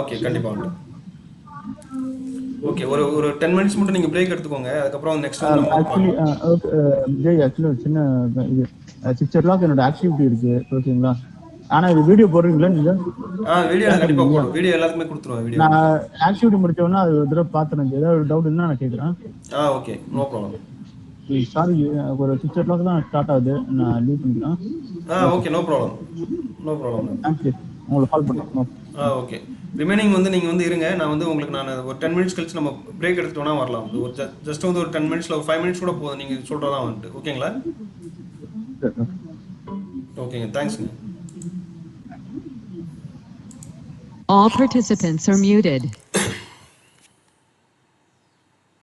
ஓகே, கண்டிப்பாக வந்துட்டு. ஓகே, ஒரு 10 minutes மட்டும் நீங்கள் பிரேக் எடுத்துக்கோங்க. அதுக்கப்புறம் நெக்ஸ்ட் ஆக்சுவலி ஆக்சுவலி ஒரு சின்ன இது 6 o'clock என்னோட ஆக்டிவிட்டி இருக்கு, ஓகேங்களா? ஆனால் இது வீடியோ போடுறீங்களா நீங்கள்? வீடியோ கண்டிப்பாக போடுறோம், வீடியோ எல்லாத்துக்குமே கொடுத்துருவேன். வீடியோ நான் ஆக்டிவிட்டி முடிச்சோன்னா அது ஒரு தடவை பார்த்துறேன், ஏதாவது ஒரு டவுட் இருந்தால் நான் கேட்குறேன். Okay, no problem. சாரி, ஒரு 6 o'clock தான் ஸ்டார்ட் ஆகுது, நான் லீவ் பண்ணிக்கிறேன். Okay, no problem. தேங்க்யூ, உங்களுக்கு கால் பண்ணுறேன். ஓகே, ரிமைனிங் வந்து நீங்கள் வந்து இருங்க, நான் வந்து உங்களுக்கு ஒரு 10 minutes கழிச்சு நம்ம பிரேக் எடுத்துட்டோம்னா வரலாம். ஒரு ஜஸ்ட் வந்து ஒரு 10 minutesல ஒரு 5 minutes கூட போதும் நீங்கள் சொல்கிறதா வந்துட்டு. ஓகேங்களா? ஓகேங்க, தேங்க்ஸ்ங்க. All participants are muted.